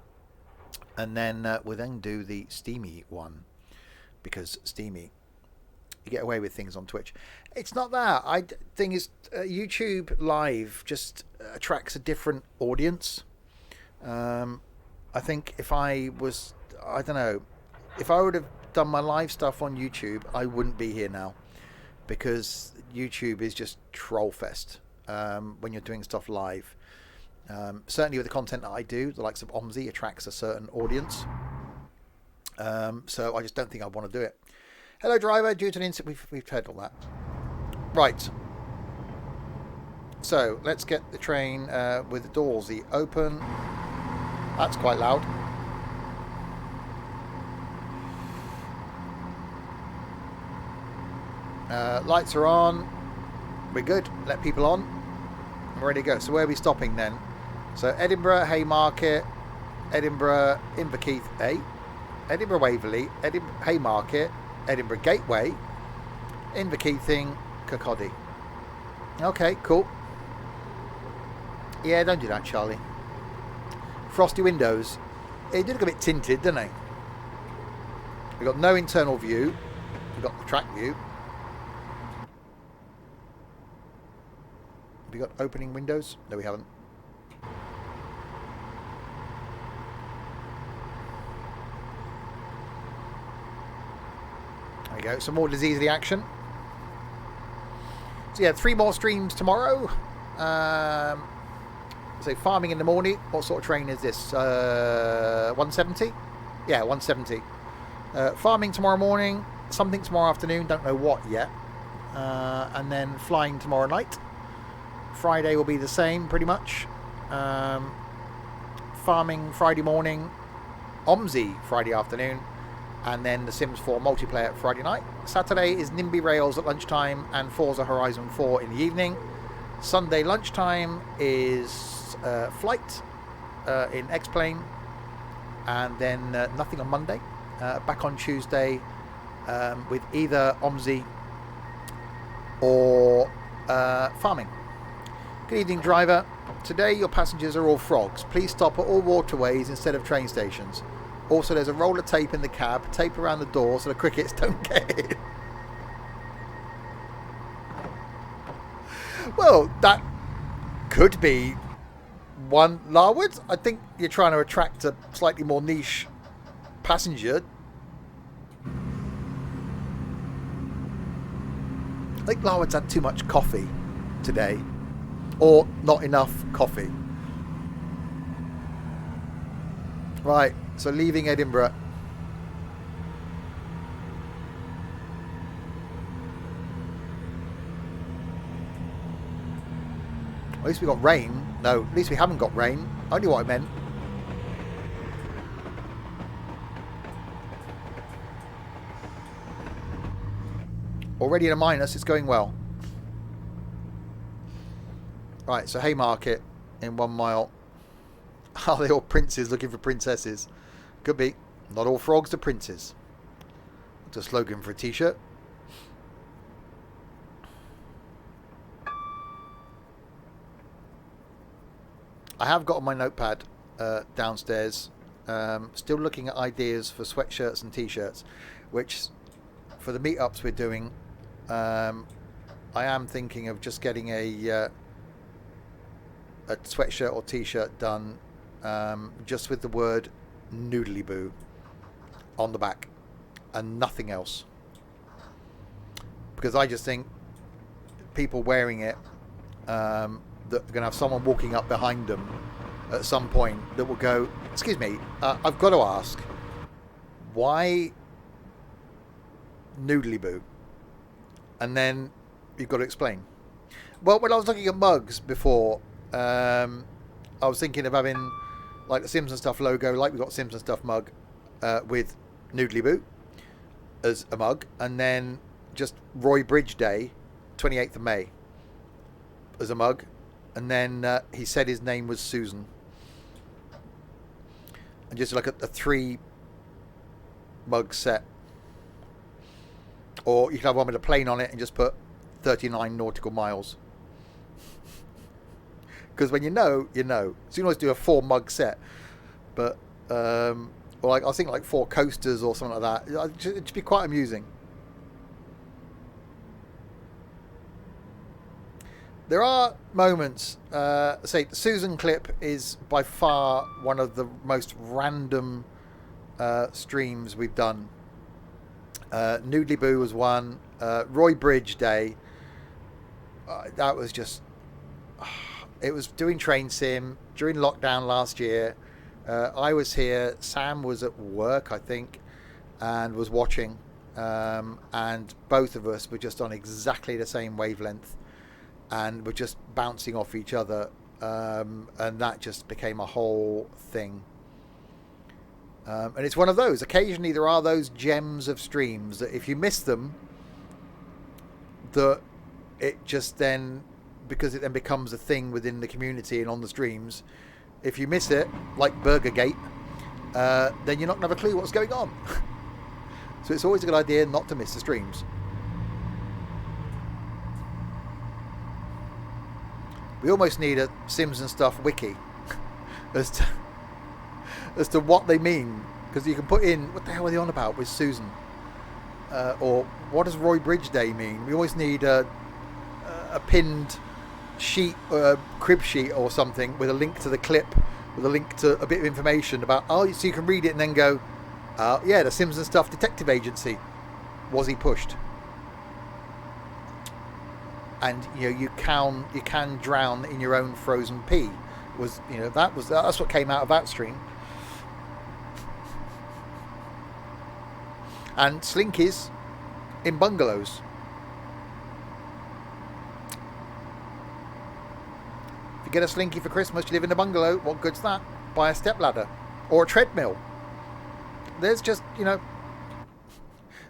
and then we'll then do the Steamy one, because Steamy, you get away with things on Twitch. It's not that. Thing is, YouTube Live just attracts a different audience. I think if I was, I don't know, if I would have done my live stuff on YouTube, I wouldn't be here now, because YouTube is just troll fest when you're doing stuff live. Certainly with the content that I do, the likes of OMSI attracts a certain audience. So I just don't think I want to do it. Hello, driver. Due to an incident, we've heard all that. Right. So let's get the train with the doors open. That's quite loud. Lights are on. We're good. Let people on. I'm ready to go. So where are we stopping then? So Edinburgh, Haymarket, Edinburgh, Inverkeith, Edinburgh Waverley, Edinburgh Haymarket, Edinburgh Gateway, Inverkeithing, Kirkcaldy. Okay, cool. Yeah, don't do that, Charlie. Frosty windows. They do look a bit tinted, don't they? We've got no internal view. We've got the track view. Have we got opening windows? No, we haven't. There we go. Some more Diseasely action. So yeah, 3 more streams tomorrow. So farming in the morning. What sort of train is this? 170? Yeah, 170. Farming tomorrow morning. Something tomorrow afternoon. Don't know what yet. And then flying tomorrow night. Friday will be the same, pretty much. Farming Friday morning. OMSI Friday afternoon. And then the Sims 4 multiplayer Friday night. Saturday is NIMBY Rails at lunchtime and Forza Horizon 4 in the evening. Sunday lunchtime is Flight in X-Plane. And then nothing on Monday. Back on Tuesday with either OMSI or farming. Good evening, driver. Today your passengers are all frogs. Please stop at all waterways instead of train stations. Also, there's a roll of tape in the cab. Tape around the door so the crickets don't get in. Well, that could be one Larwood. I think you're trying to attract a slightly more niche passenger. I think Larwood's had too much coffee today, or not enough coffee. Right, so leaving Edinburgh. At least we got rain. No, at least we haven't got rain. I knew what I meant. Already in a minus, it's going well. Right, so Haymarket in 1 mile. Are they all princes looking for princesses? Could be. Not all frogs are princes. It's a slogan for a t-shirt. I have got on my notepad downstairs, still looking at ideas for sweatshirts and t-shirts, which for the meetups we're doing, I am thinking of just getting a sweatshirt or t-shirt done just with the word noodly boo on the back and nothing else, because I just think people wearing it, that are going to have someone walking up behind them at some point that will go, excuse me, I've got to ask, why noodly boo? And then you've got to explain. Well, when I was looking at mugs before, I was thinking of having like the Simpson Stuff logo, like we got Simpson Stuff mug with noodly boo as a mug, and then just Roy Bridge Day 28th of May as a mug. And then he said his name was Susan. And just like a 3 mug set. Or you could have one with a plane on it and just put 39 nautical miles. Because when you know, you know. So you can always do a 4 mug set. But, or like, I was thinking like 4 coasters or something like that. It'd be quite amusing. There are moments, say the Susan clip is by far one of the most random streams we've done. Noodly Boo was one. Roy Bridge Day, that was just, it was doing train sim during lockdown last year. I was here, Sam was at work I think and was watching, and both of us were just on exactly the same wavelength. And we're just bouncing off each other, and that just became a whole thing. And it's one of those. Occasionally there are those gems of streams that if you miss them, that it just then, because it then becomes a thing within the community and on the streams, if you miss it, like Burger Gate, then you're not going to have a clue what's going on. So it's always a good idea not to miss the streams. We almost need a Sims and Stuff wiki as to what they mean, because you can put in what the hell are they on about with Susan, or what does Roy Bridge Day mean. We always need a pinned sheet, crib sheet or something with a link to the clip, with a link to a bit of information about, so you can read it and then go, yeah, the Sims and Stuff detective agency, was he pushed? And you can drown in your own frozen pee. That's what came out of that stream. And slinkies in bungalows. If you get a slinky for Christmas, you live in a bungalow. What good's that? Buy a stepladder or a treadmill. There's just I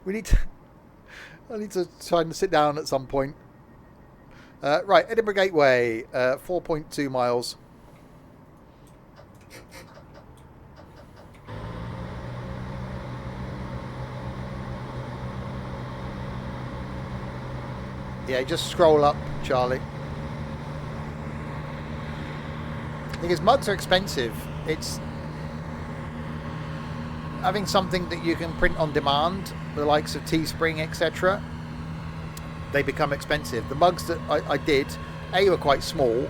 need to try and sit down at some point. Right, Edinburgh Gateway, 4.2 miles. Yeah, just scroll up, Charlie. Because mugs are expensive. It's having something that you can print on demand, the likes of Teespring, etc. They become expensive. The mugs that I did, were quite small,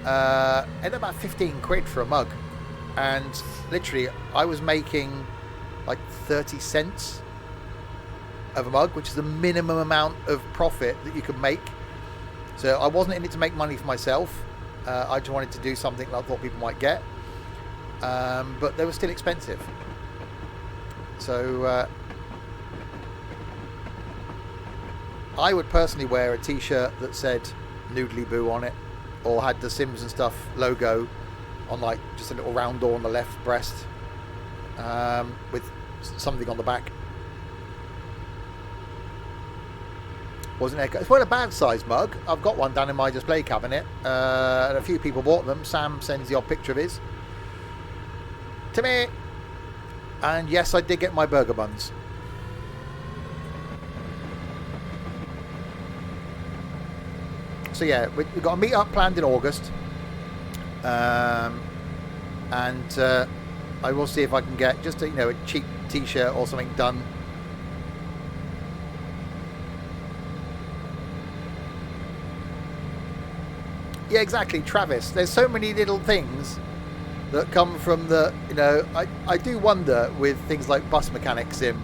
and about 15 quid for a mug, and literally I was making like 30 cents of a mug, which is the minimum amount of profit that you can make. So I wasn't in it to make money for myself. I just wanted to do something that I thought people might get, but they were still expensive. So I would personally wear a t-shirt that said Noodly Boo on it, or had the Sims and Stuff logo on, like just a little round door on the left breast, with something on the back. Wasn't it? It's quite a bad size mug. I've got one down in my display cabinet, and a few people bought them. Sam sends the odd picture of his to me, and yes, I did get my burger buns. So yeah, we've got a meet up planned in August, and I will see if I can get just a cheap t-shirt or something done. Yeah, exactly, Travis. There's so many little things that come from the, I do wonder with things like Bus Mechanic Sim,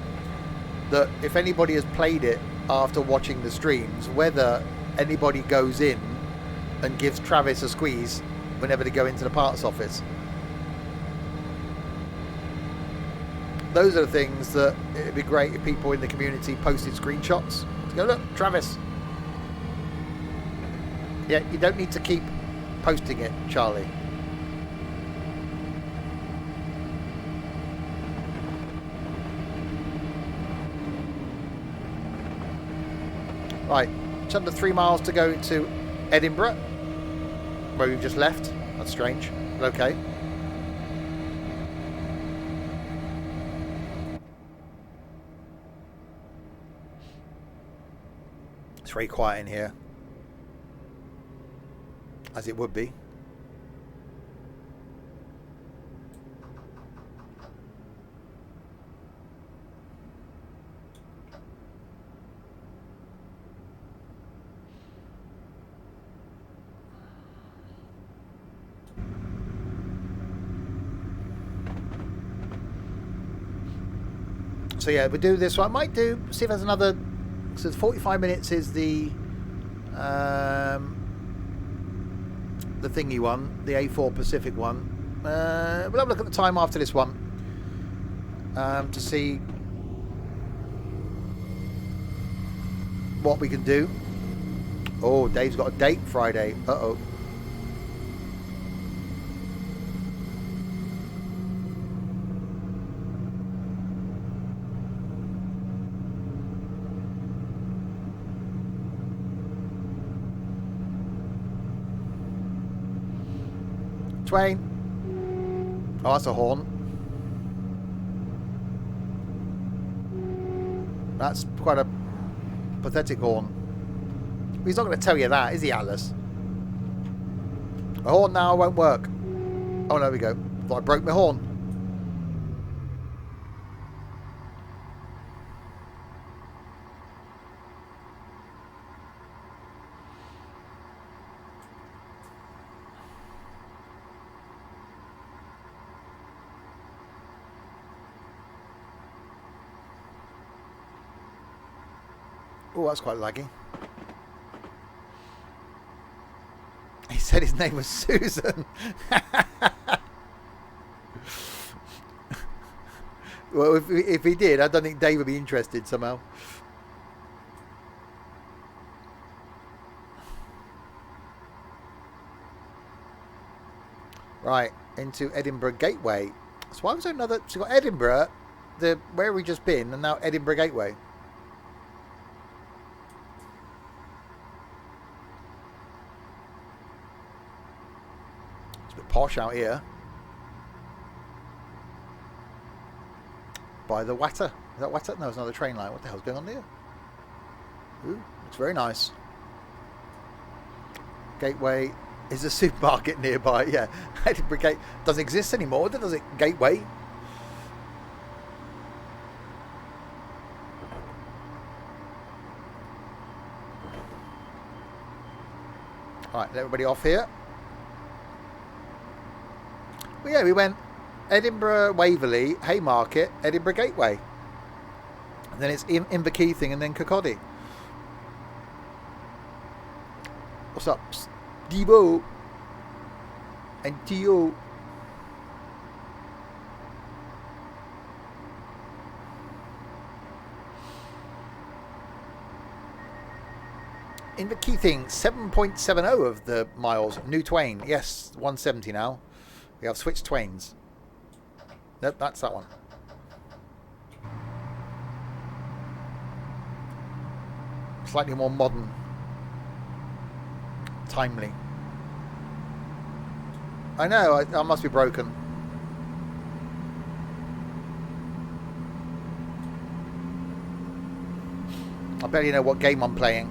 that if anybody has played it after watching the streams, whether anybody goes in and gives Travis a squeeze whenever they go into the parts office. Those are the things that it'd be great if people in the community posted screenshots to go, look, Travis. Yeah, you don't need to keep posting it, Charlie. Right, it's under 3 miles to go to Edinburgh, where we've just left. That's strange, but okay. It's very quiet in here, as it would be. So yeah, we do this one. I might see if there's another. So 45 minutes is the thingy one, the A4 Pacific one. We'll have a look at the time after this one, to see what we can do. Oh, Dave's got a date Friday. Uh-oh. Twain. Oh, that's a horn. That's quite a pathetic horn. He's not going to tell you that, is he, Alice? A horn now won't work. Oh, there we go. Thought I broke my horn. Oh, that's quite laggy. He said his name was Susan. Well, if he did, I don't think Dave would be interested somehow. Right, into Edinburgh Gateway. So why was there another? So you got Edinburgh, where we just been, and now Edinburgh Gateway. Posh out here by the Watter. Is that Watter? No, it's another train line. What the hell's going on there? Ooh, it's very nice. Gateway Is a supermarket nearby? Yeah. Edinburgh Gate doesn't exist anymore, does it? Gateway. Alright, everybody off here. Well, yeah, we went Edinburgh, Waverley, Haymarket, Edinburgh Gateway. And then it's Inverkeithing and then Kirkcaldy. What's up, Debo and Tio? Inverkeithing, 7.70 of the miles. New Twain, yes, 170 now. We have switched Twains. Nope, that's that one. Slightly more modern. Timely. I know, I must be broken. I barely know what game I'm playing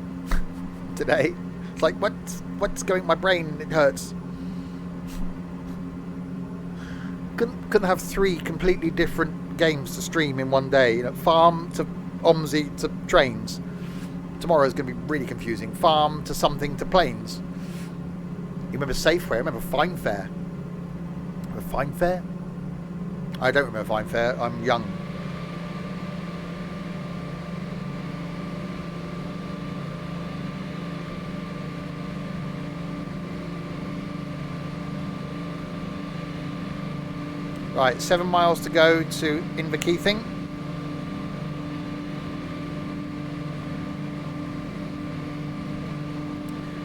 today. It's like, what's going, my brain, it hurts. Couldn't have 3 completely different games to stream in one day. You know, Farm to OMSI to Trains. Tomorrow's going to be really confusing. Farm to something to Planes. You remember Safeway? I remember Fine Fair. Remember Fine Fair? I don't remember Fine Fair. I'm young. Right, 7 miles to go to Inverkeithing.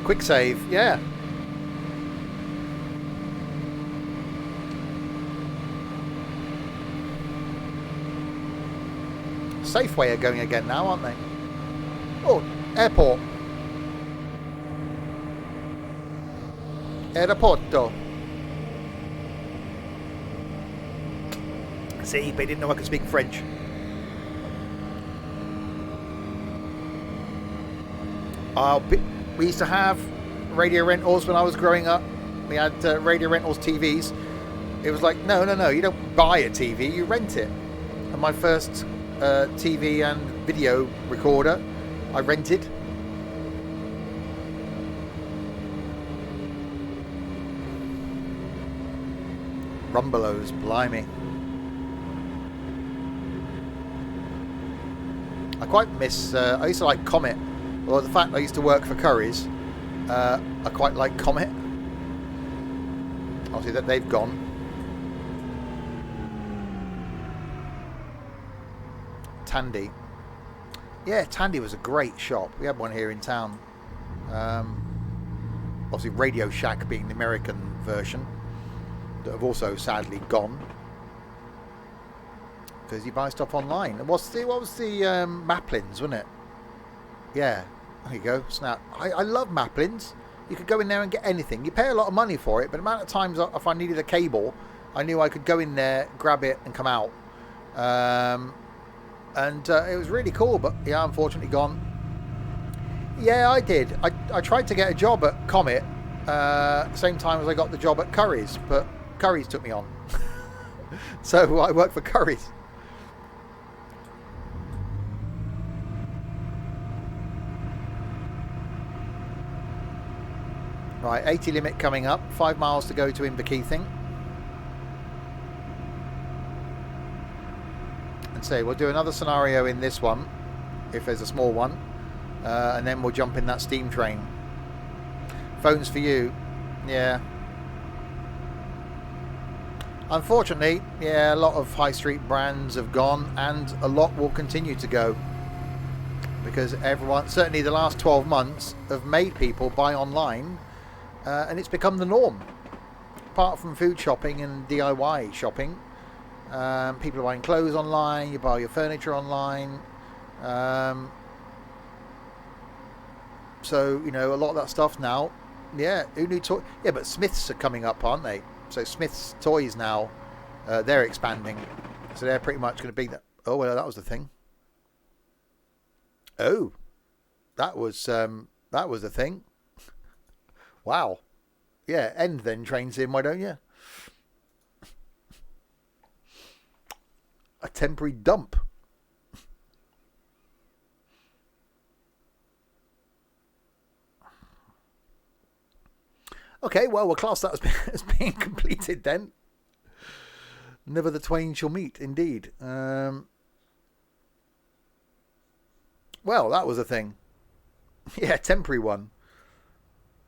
Quick save, yeah. Safeway are going again now, aren't they? Oh, airport. Aeroporto. See, they didn't know I could speak French. We used to have radio rentals when I was growing up. We had radio rentals TVs. It was like, no, you don't buy a TV, you rent it. And my first TV and video recorder, I rented. Rumbelows, blimey. I quite miss, I used to like Comet. Well, the fact I used to work for Curry's, I quite like Comet. Obviously that they've gone. Tandy. Yeah, Tandy was a great shop. We had one here in town. Obviously Radio Shack being the American version, that have also sadly gone. Because you buy stuff online. And what was the Maplins, wasn't it? Yeah, there you go. Snap. I love Maplins. You could go in there and get anything. You pay a lot of money for it, but the amount of times if I needed a cable, I knew I could go in there, grab it, and come out. And it was really cool, but yeah, unfortunately gone. Yeah, I did. I tried to get a job at Comet, same time as I got the job at Curry's, but Curry's took me on. So I worked for Curry's. Right, 80 limit coming up, 5 miles to go to Inverkeithing. And so we'll do another scenario in this one, if there's a small one, and then we'll jump in that steam train. Phones for you. Yeah. Unfortunately, yeah, a lot of high street brands have gone, and a lot will continue to go. Because everyone, certainly the last 12 months, have made people buy online. And it's become the norm. Apart from food shopping and DIY shopping, people are buying clothes online, you buy your furniture online. So, you know, a lot of that stuff now, yeah, who knew yeah, but Smiths are coming up, aren't they? So Smiths Toys now, they're expanding. So they're pretty much going to be that. Oh, well, that was the thing. Oh, that was the thing. Wow. Yeah, end then train sim, why don't you? A temporary dump. Okay, well, we'll class that as being completed then. Never the twain shall meet, indeed. Well, that was a thing. Yeah, temporary one.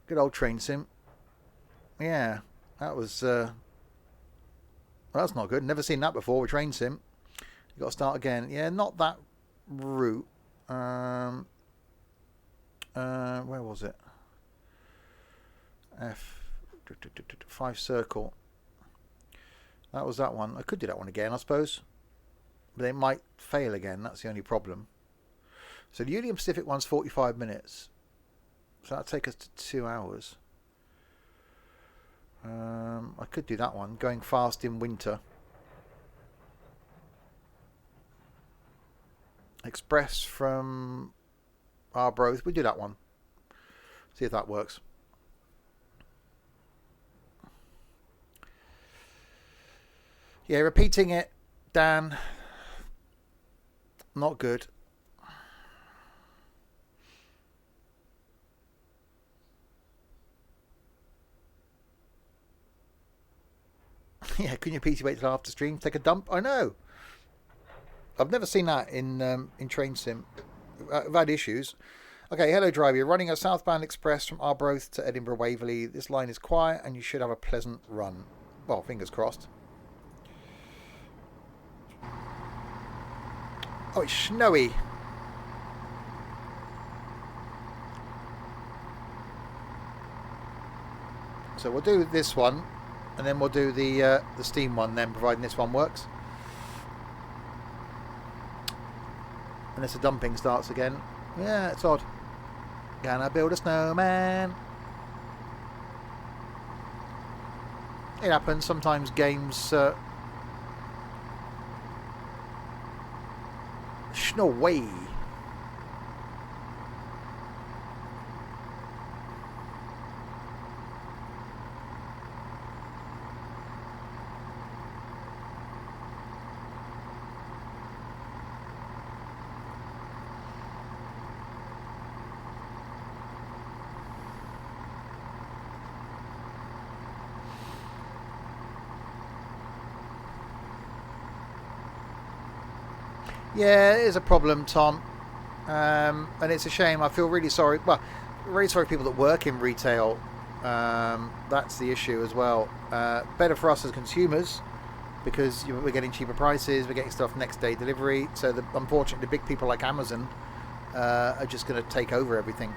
Good old train sim. Yeah, that was... well, that's not good. Never seen that before with train sim. You got to start again. Yeah, not that route. Where was it? Fife Circle. That was that one. I could do that one again, I suppose. But it might fail again. That's the only problem. So the Union Pacific one's 45 minutes. So that'll take us to 2 hours. I could do that one. Going fast in winter. Express from Arbroath. We do that one. See if that works. Yeah, repeating it, Dan. Not good. Yeah, couldn't you PT wait till after stream? Take a dump? I know. I've never seen that in train sim. I've had issues. Okay, hello driver. You're running a Southbound Express from Arbroath to Edinburgh Waverley. This line is quiet and you should have a pleasant run. Well, fingers crossed. Oh, it's snowy. So we'll do this one, and then we'll do the steam one then, providing this one works. Unless the dumping starts again. Yeah, it's odd. Can I build a snowman? It happens. Sometimes games... Snowy. Yeah, it is a problem, Tom, and it's a shame. I feel really sorry. Well, really sorry for people that work in retail. That's the issue as well. Better for us as consumers because we're getting cheaper prices. We're getting stuff next day delivery. So unfortunately, the big people like Amazon are just going to take over everything.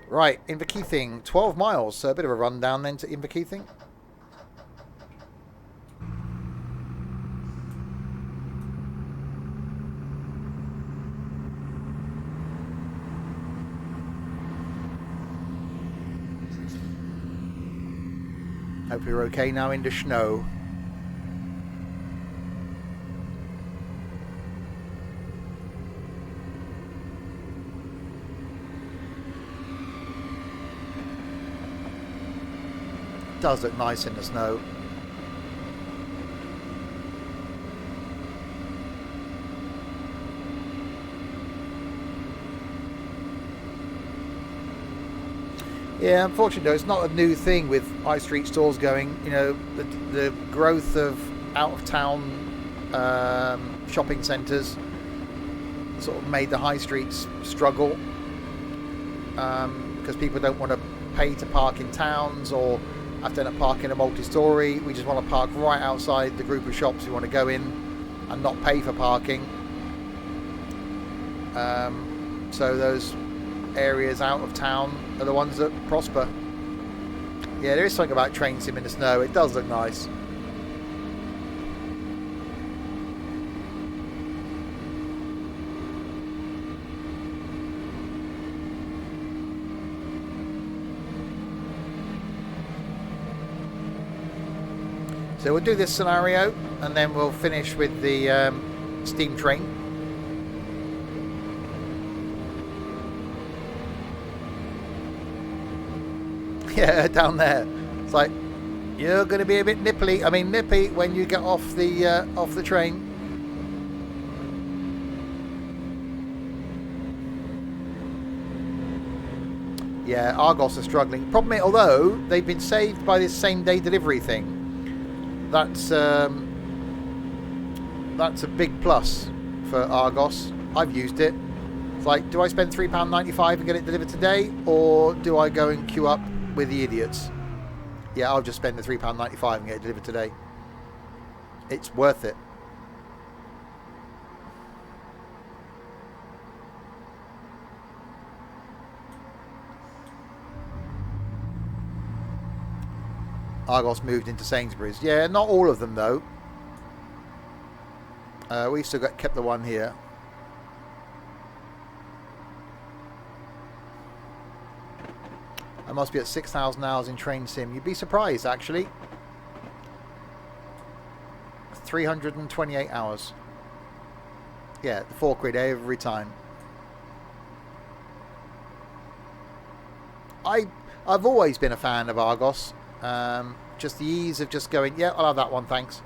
Right, Inverkeithing, 12 miles. So a bit of a rundown then to Inverkeithing. Hope you're okay now in the snow. It does look nice in the snow. Yeah, unfortunately though, it's not a new thing with high street stores going. You know, the growth of out-of-town shopping centres sort of made the high streets struggle because people don't want to pay to park in towns or have to end up parking a multi-storey. We just want to park right outside the group of shops we want to go in and not pay for parking. So those areas out of town are the ones that prosper. Yeah, there is something about train sim in the snow. It does look nice. So we'll do this scenario and then we'll finish with the steam train. Yeah, down there. It's like, you're going to be a bit nippy. I mean, nippy when you get off the train. Yeah, Argos are struggling. Problem is, although they've been saved by this same-day delivery thing, that's a big plus for Argos. I've used it. It's like, do I spend £3.95 and get it delivered today, or do I go and queue up with the idiots? Yeah, I'll just spend the £3.95 and get it delivered today. It's worth it. Argos moved into Sainsbury's. Yeah, not all of them though. We still kept the one here. I must be at 6,000 hours in train sim. You'd be surprised, actually. 328 hours. Yeah, the £4 every time. I've always been a fan of Argos. Just the ease of just going, yeah, I'll have that one, thanks.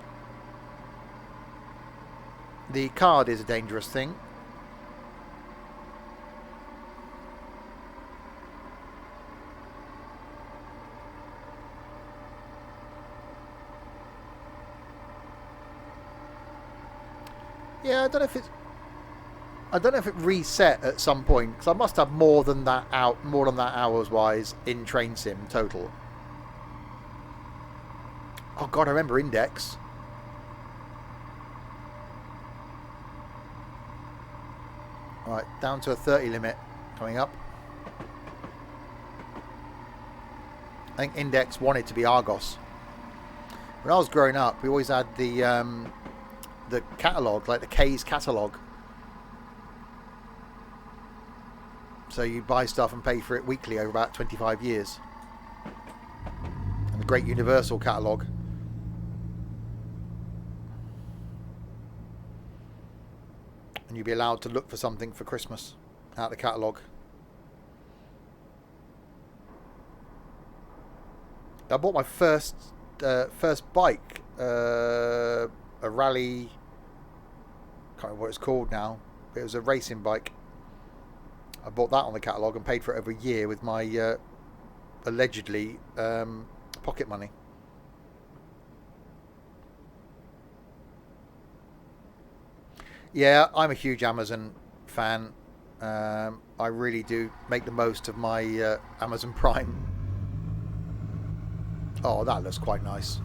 The card is a dangerous thing. Yeah, I don't know if it reset at some point, because I must have more than that hours wise in train sim total. Oh god, I remember Index. Right, down to a 30 limit coming up. I think Index wanted to be Argos. When I was growing up, we always had the catalogue, like the K's catalogue. So you buy stuff and pay for it weekly over about 25 years. And the Great Universal catalogue. And you'd be allowed to look for something for Christmas out of the catalogue. I bought my first bike, a rally. Can't remember what it's called now. But it was a racing bike. I bought that on the catalogue and paid for it every year with my allegedly pocket money. Yeah, I'm a huge Amazon fan. I really do make the most of my Amazon Prime. Oh, that looks quite nice.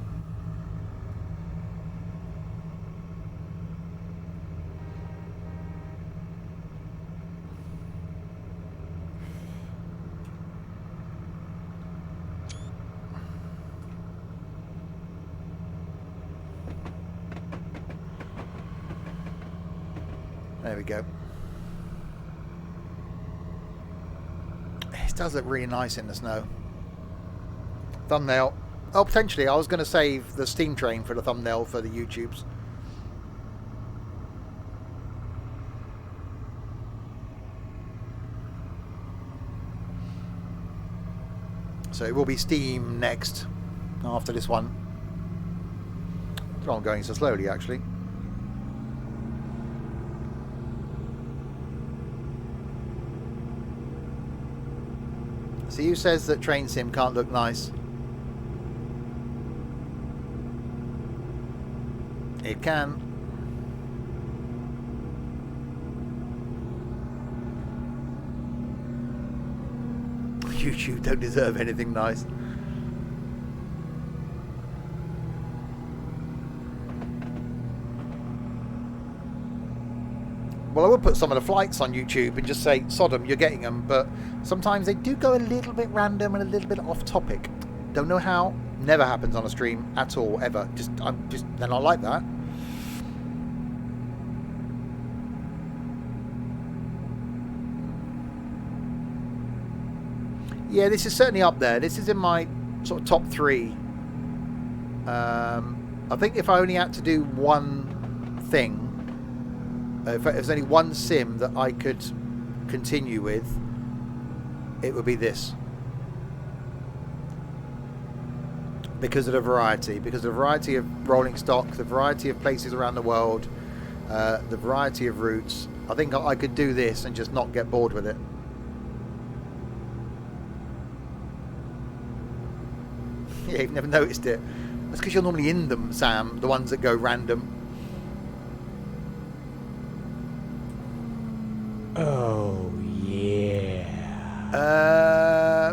There we go. It does look really nice in the snow. Thumbnail. Oh, potentially. I was going to save the steam train for the thumbnail for the YouTubes. So it will be steam next after this one. I'm going so slowly, actually. See, who says that train sim can't look nice? It can. YouTube don't deserve anything nice. Well, I would put some of the flights on YouTube and just say, Sodom, you're getting them, but sometimes they do go a little bit random and a little bit off topic. Don't know how. Never happens on a stream at all, ever. They're not like that. Yeah, this is certainly up there. This is in my sort of top 3. I think if I only had to do one thing, if there's only one sim that I could continue with, it would be this. because of the variety of rolling stock, the variety of places around the world, the variety of routes. I think I could do this and just not get bored with it. Yeah, you've never noticed it. That's because you're normally in them, Sam, the ones that go random. Oh, yeah.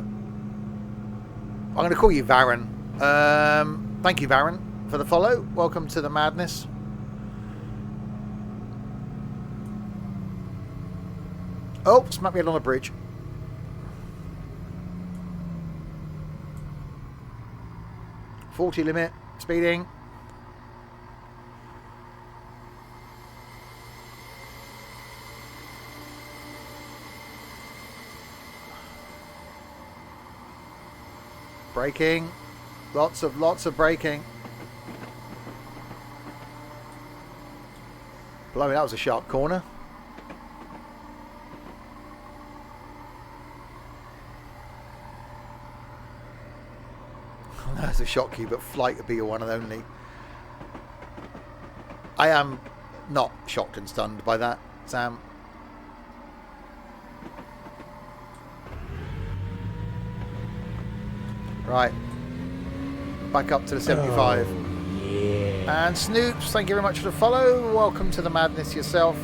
I'm going to call you Varren. Thank you, Varren, for the follow. Welcome to the madness. Oh, smack me head on a bridge. .40 limit, speeding. Braking. Lots of braking. Blimey, that was a sharp corner. That's a shock you, but flight would be your one and only. I am not shocked and stunned by that, Sam. Right. Back up to the 75. Oh, yeah. And Snoops, thank you very much for the follow. Welcome to the madness yourself.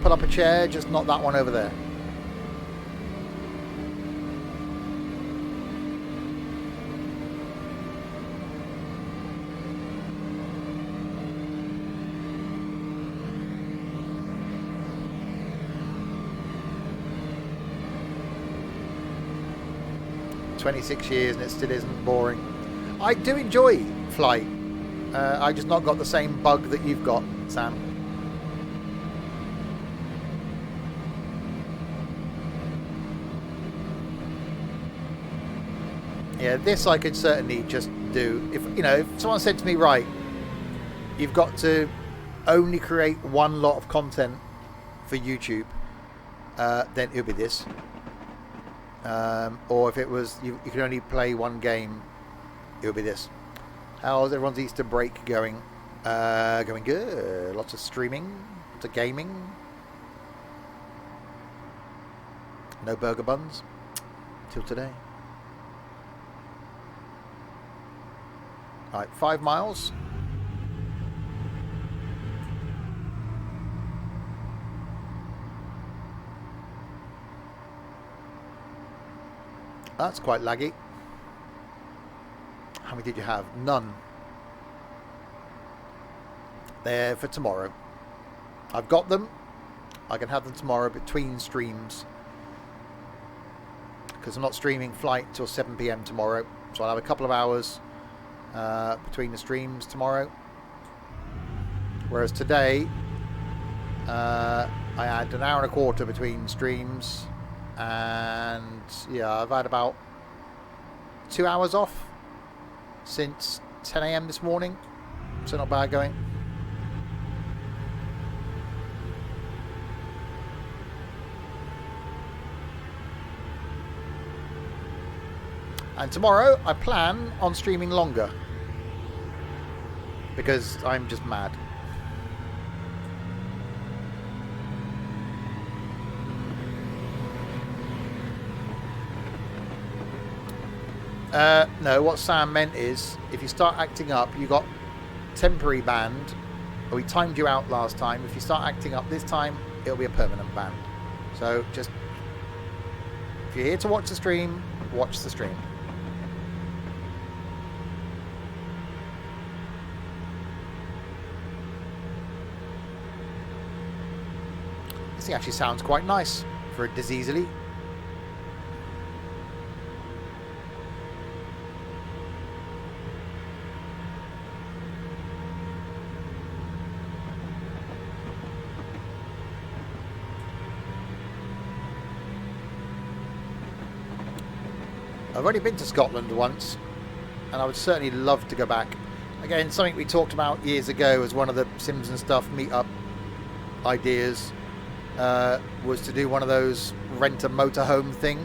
Put up a chair, just not that one over there. ...26 years and it still isn't boring. I do enjoy flight. I just not got the same bug that you've got, Sam. Yeah, this I could certainly just do. If someone said to me, right, you've got to only create one lot of content for YouTube, then it would be this. Or if it was you can only play one game, it would be this. How's everyone's Easter break going? Going good. Lots of streaming, lots of gaming. No burger buns till today. Right, 5 miles. That's quite laggy. How many did you have? None. They're for tomorrow. I've got them. I can have them tomorrow between streams. Because I'm not streaming flight till 7 PM tomorrow. So I'll have a couple of hours between the streams tomorrow. Whereas today, I had an hour and a quarter between streams. And yeah, I've had about 2 hours off since 10 AM this morning, so not bad going. And tomorrow I plan on streaming longer because I'm just mad. No, what Sam meant is if you start acting up, you got temporary banned, or we timed you out last time. If you start acting up this time, it'll be a permanent ban. So just, if you're here to watch the stream, watch the stream. This thing actually sounds quite nice for a diseasely. I've only been to Scotland once, and I would certainly love to go back. Again, something we talked about years ago as one of the Sims and Stuff meet-up ideas was to do one of those rent a motorhome thing.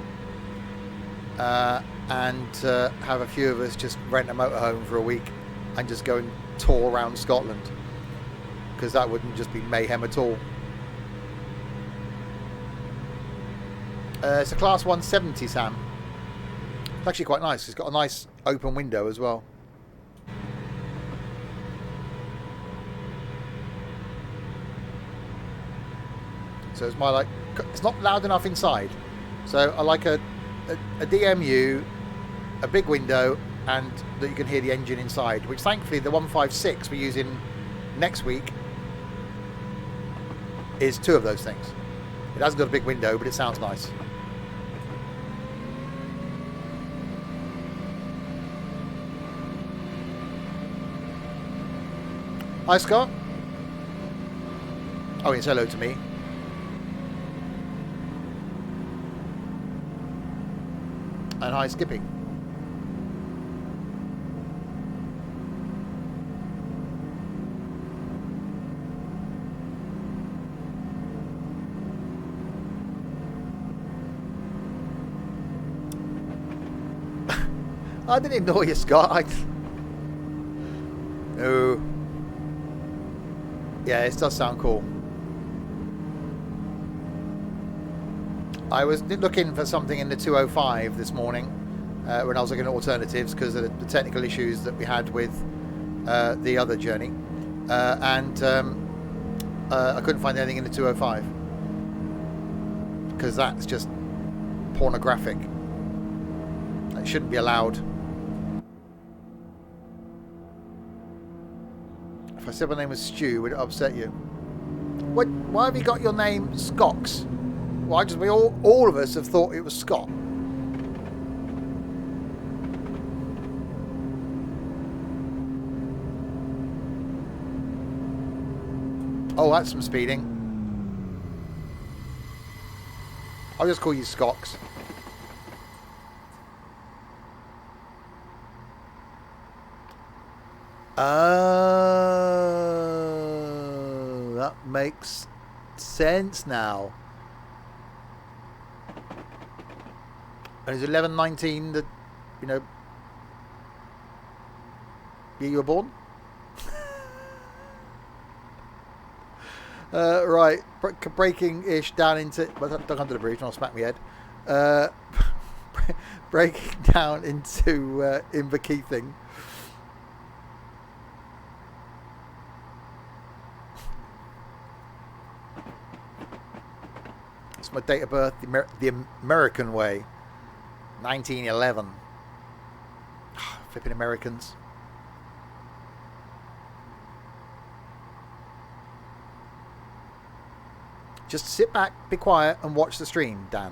and have a few of us just rent a motorhome for a week and just go and tour around Scotland, because that wouldn't just be mayhem at all. It's a Class 170, Sam. It's actually quite nice. It's got a nice open window as well. So it's my it's not loud enough inside. So I like a DMU, a big window, and that you can hear the engine inside, which thankfully the 156 we're using next week is two of those things. It hasn't got a big window, but it sounds nice. Hi, Scott. Oh, it's hello to me. And hi, Skippy. I didn't ignore you, Scott. No. Yeah, it does sound cool. I was looking for something in the 205 this morning when I was looking at alternatives because of the technical issues that we had with the other journey. And I couldn't find anything in the 205 because that's just pornographic. It shouldn't be allowed. If I said my name was Stu, would it upset you? What? Why have you got your name Scocks? Well, all of us have thought it was Scott. Oh, that's some speeding. I'll just call you Scocks. Oh, that makes sense now. And is 11/19 the, year you were born? Right, breaking-ish down into... Well, don't under the bridge, I'll smack my head. Breaking down into Inverkeithing. It's my date of birth, the American way. 1911. Flipping Americans. Just sit back, be quiet, and watch the stream, Dan.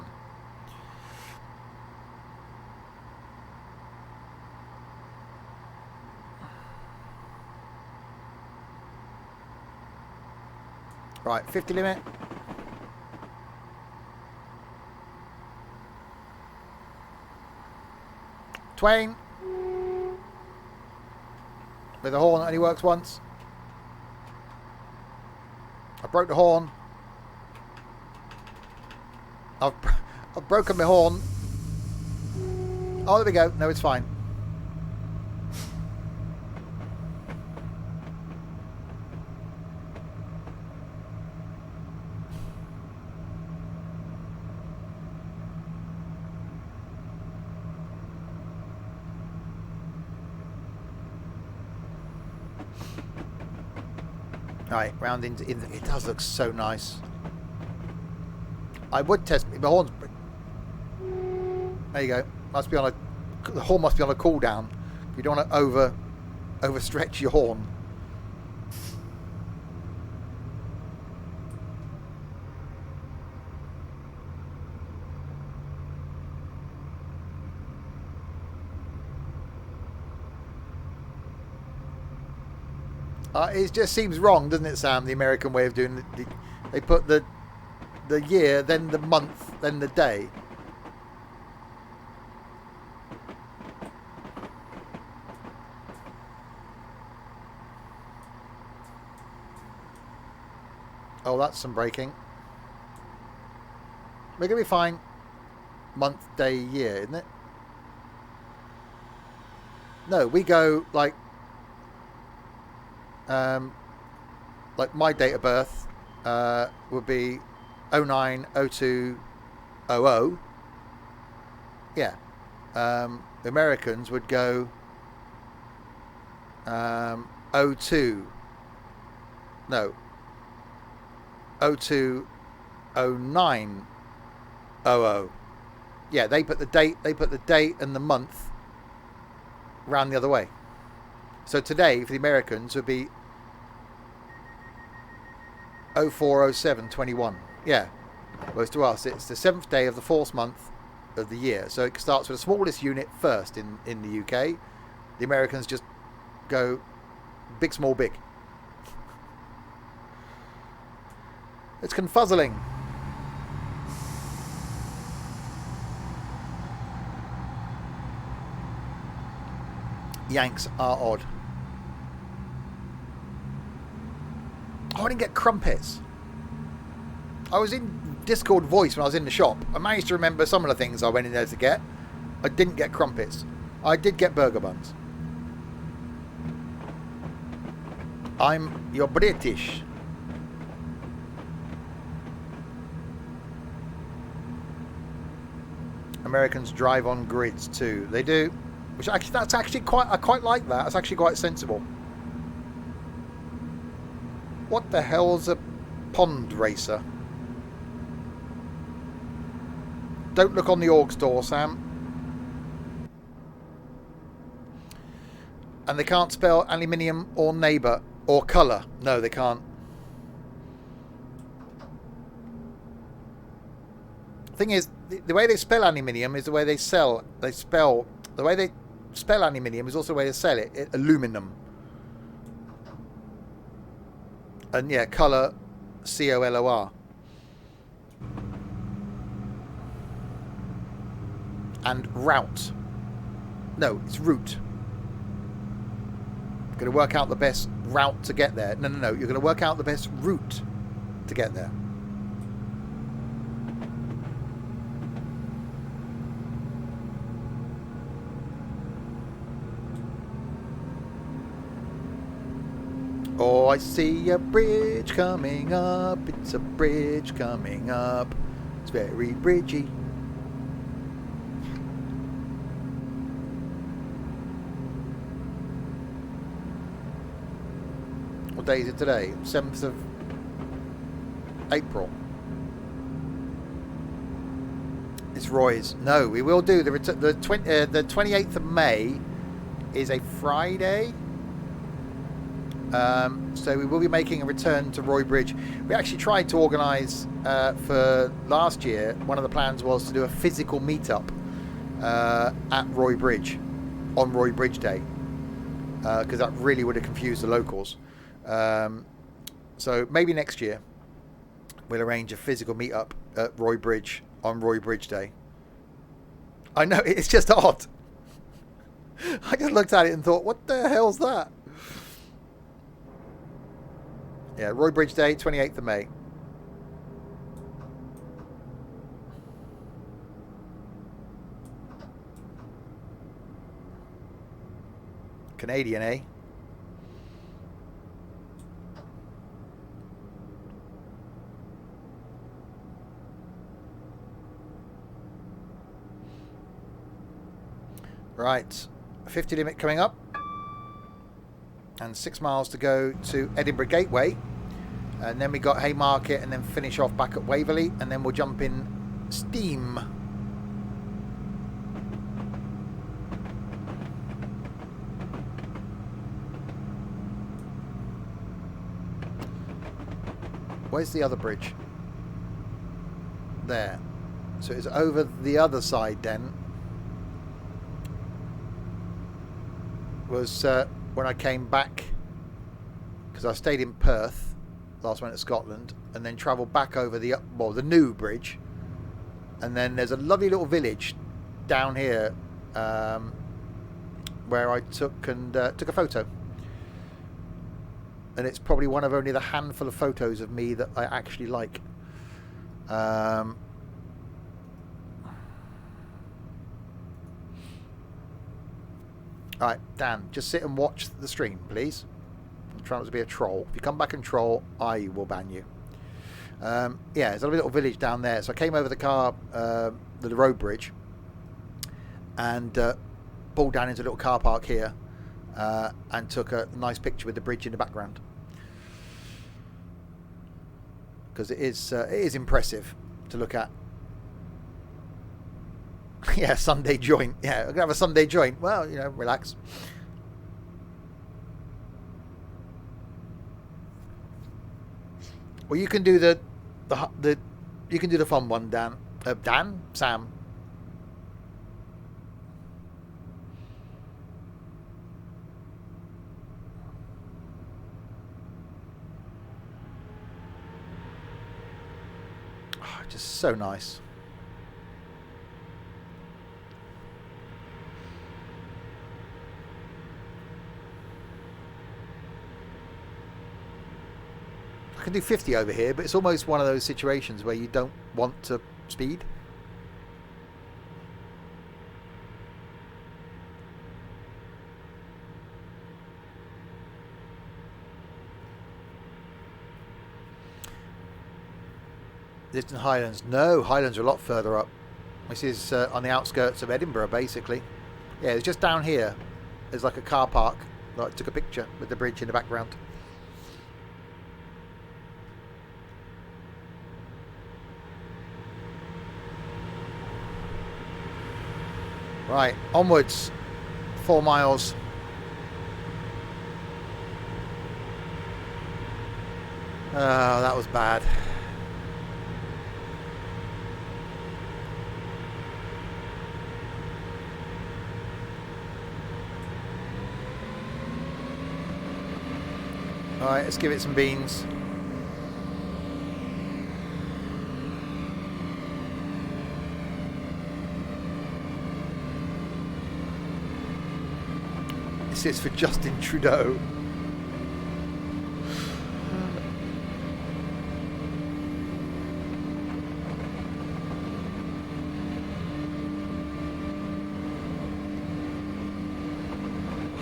Right, 50 limit. Twain. With the horn that only works once. I broke the horn. I've broken my horn. Oh, there we go. No, it's fine. Right, round into... It does look so nice. I would test my horns. There you go. Must be on a... The horn must be on a cool down. You don't want to overstretch your horn. It just seems wrong, doesn't it, Sam? The American way of doing it. They put the year, then the month, then the day. Oh, that's some braking. We're going to be fine. Month, day, year, isn't it? No, we go like my date of birth would be 090200. Yeah. The Americans would go 02. No. 020900. Yeah, they put the date and the month round the other way. So today for the Americans would be 040721. Yeah. Whereas to us it's the 7th day of the 4th month of the year. So it starts with the smallest unit first in the UK. The Americans just go big, small, big. It's confuzzling. Yanks are odd. Oh, I didn't get crumpets. I was in Discord voice when I was in the shop. I managed to remember some of the things I went in there to get. I didn't get crumpets. I did get burger buns. You're British. Americans drive on grids too. They do. Which actually, I quite like that. That's actually quite sensible. What the hell's a pond racer? Don't look on the org store, Sam. And they can't spell aluminium or neighbour or colour. No, they can't. Thing is, the way they spell aluminium is the way they spell aluminium is also the way they sell it. Aluminum. And yeah, colour, COLOR. And route. No, it's route. You're going to work out the best route to get there. No. You're going to work out the best route to get there. Oh, I see a bridge coming up. It's a bridge coming up. It's very bridgy. What day is it today? 7th of April. It's Roy's. No, we will do the 28th of May is a Friday. So we will be making a return to Roy Bridge. We actually tried to organise for last year. One of the plans was to do a physical meetup at Roy Bridge on Roy Bridge Day, because that really would have confused the locals. So maybe next year we'll arrange a physical meetup at Roy Bridge on Roy Bridge Day. I know, it's just odd. I just looked at it and thought, what the hell's that? Yeah, Roy Bridge Day, 28th of May. Canadian, eh? Right, 50 limit coming up. And 6 miles to go to Edinburgh Gateway, and then we got Haymarket, and then finish off back at Waverley, and then we'll jump in Steam. Where's the other bridge? There. So it's over the other side then. Was when I came back, because I stayed in Perth, last one at Scotland, and then travelled back over the new bridge, and then there's a lovely little village down here where I took a photo, and it's probably one of only the handful of photos of me that I actually like. Alright, Dan, just sit and watch the stream, please. I'm trying not to be a troll. If you come back and troll, I will ban you. Yeah, there's a little village down there. So I came over the road bridge, and pulled down into a little car park here, and took a nice picture with the bridge in the background. Because it is impressive to look at. Yeah, Sunday joint. Yeah, I'm going to have a Sunday joint. Well, you know, relax. Well, you can do the fun one, Dan. Sam. Oh, just so nice. I can do 50 over here, but it's almost one of those situations where you don't want to speed. Distant Highlands. No, Highlands are a lot further up. This is on the outskirts of Edinburgh, basically. Yeah, it's just down here. There's like a car park. I took a picture with the bridge in the background. Right, onwards. 4 miles. Oh, that was bad. Alright, let's give it some beans. This is for Justin Trudeau.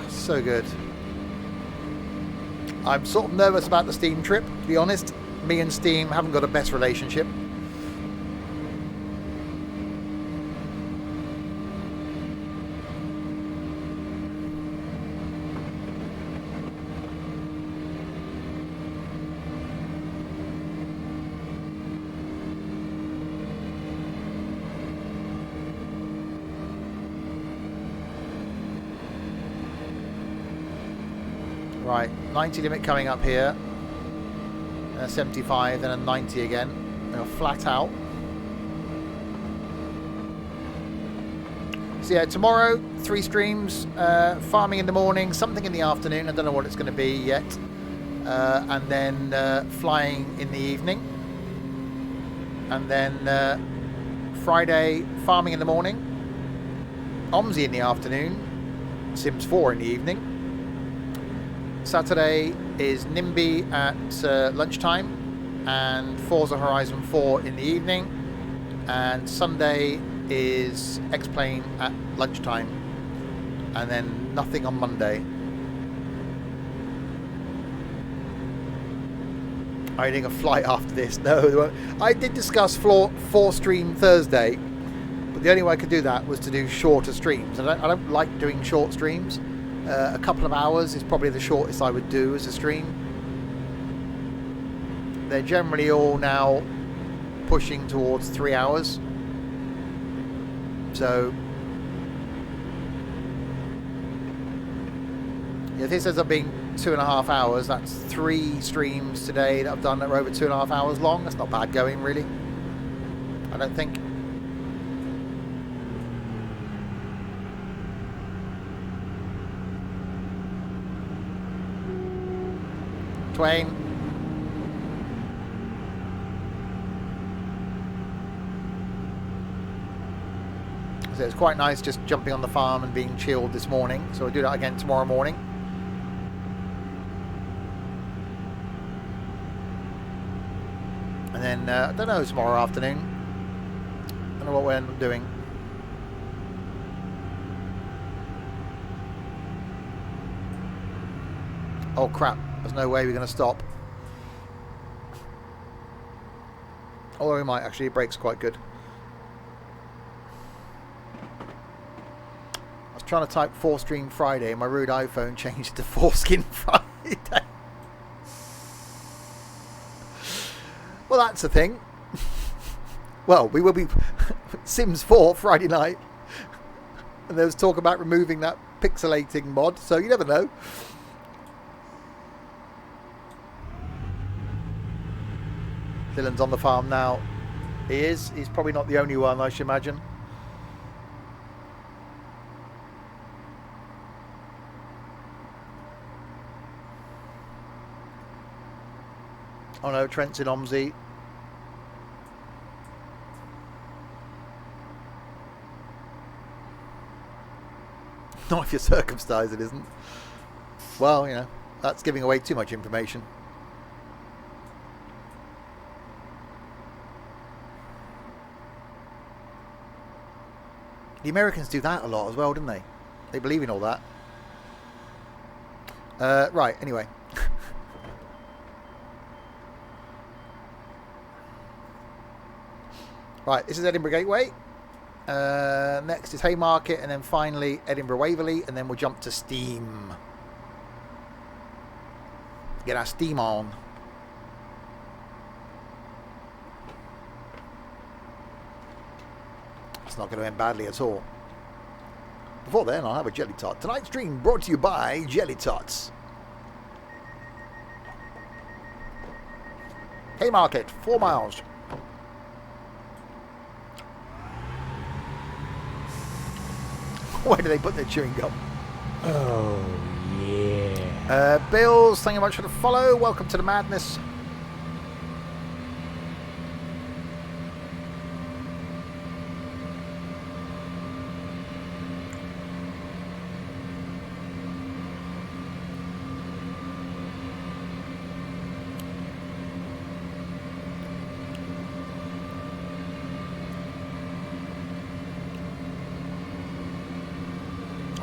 So good. I'm sort of nervous about the Steam trip, to be honest. Me and Steam haven't got a best relationship. Right, 90 limit coming up here, 75, then a 90 again, and a flat out. So yeah, tomorrow, 3 streams, farming in the morning, something in the afternoon, I don't know what it's going to be yet, and then flying in the evening, and then Friday, farming in the morning, OMSI in the afternoon, Sims 4 in the evening. Saturday is NIMBY at lunchtime and Forza Horizon 4 in the evening, and Sunday is X-Plane at lunchtime, and then nothing on Monday. I'm doing a flight after this. No, I did discuss 4 stream Thursday, but the only way I could do that was to do shorter streams. I don't like doing short streams. A couple of hours is probably the shortest I would do as a stream. They're generally all now pushing towards 3 hours. So yeah, this ends up being 2.5 hours. That's 3 streams today that I've done that are over 2.5 hours long. That's not bad going, really. I don't think. Twain. So it's quite nice just jumping on the farm and being chilled this morning. So I'll do that again tomorrow morning. And then, I don't know, tomorrow afternoon. I don't know what we'll end up doing. Oh crap, there's no way we're going to stop. Although we might actually, it brakes quite good. I was trying to type Foreskin Friday and my rude iPhone changed it to Foreskin Friday. Well, that's a thing. Well, we will be Sims 4 Friday night. And there was talk about removing that pixelating mod, so you never know. Dylan's on the farm now. He is. He's probably not the only one, I should imagine. Oh no, Trent's in Omsey. Not if you're circumcised, it isn't. Well, you know, that's giving away too much information. The Americans do that a lot as well, don't they? They believe in all that. Right, anyway. Right, this is Edinburgh Gateway. Next is Haymarket, and then finally Edinburgh Waverley, and then we'll jump to Steam. Get our steam on. It's not going to end badly at all. Before then, I'll have a jelly tot. Tonight's stream brought to you by Jelly Tots. Haymarket, 4 miles. Where do they put their chewing gum? Oh, yeah. Bills, thank you much for the follow. Welcome to the madness.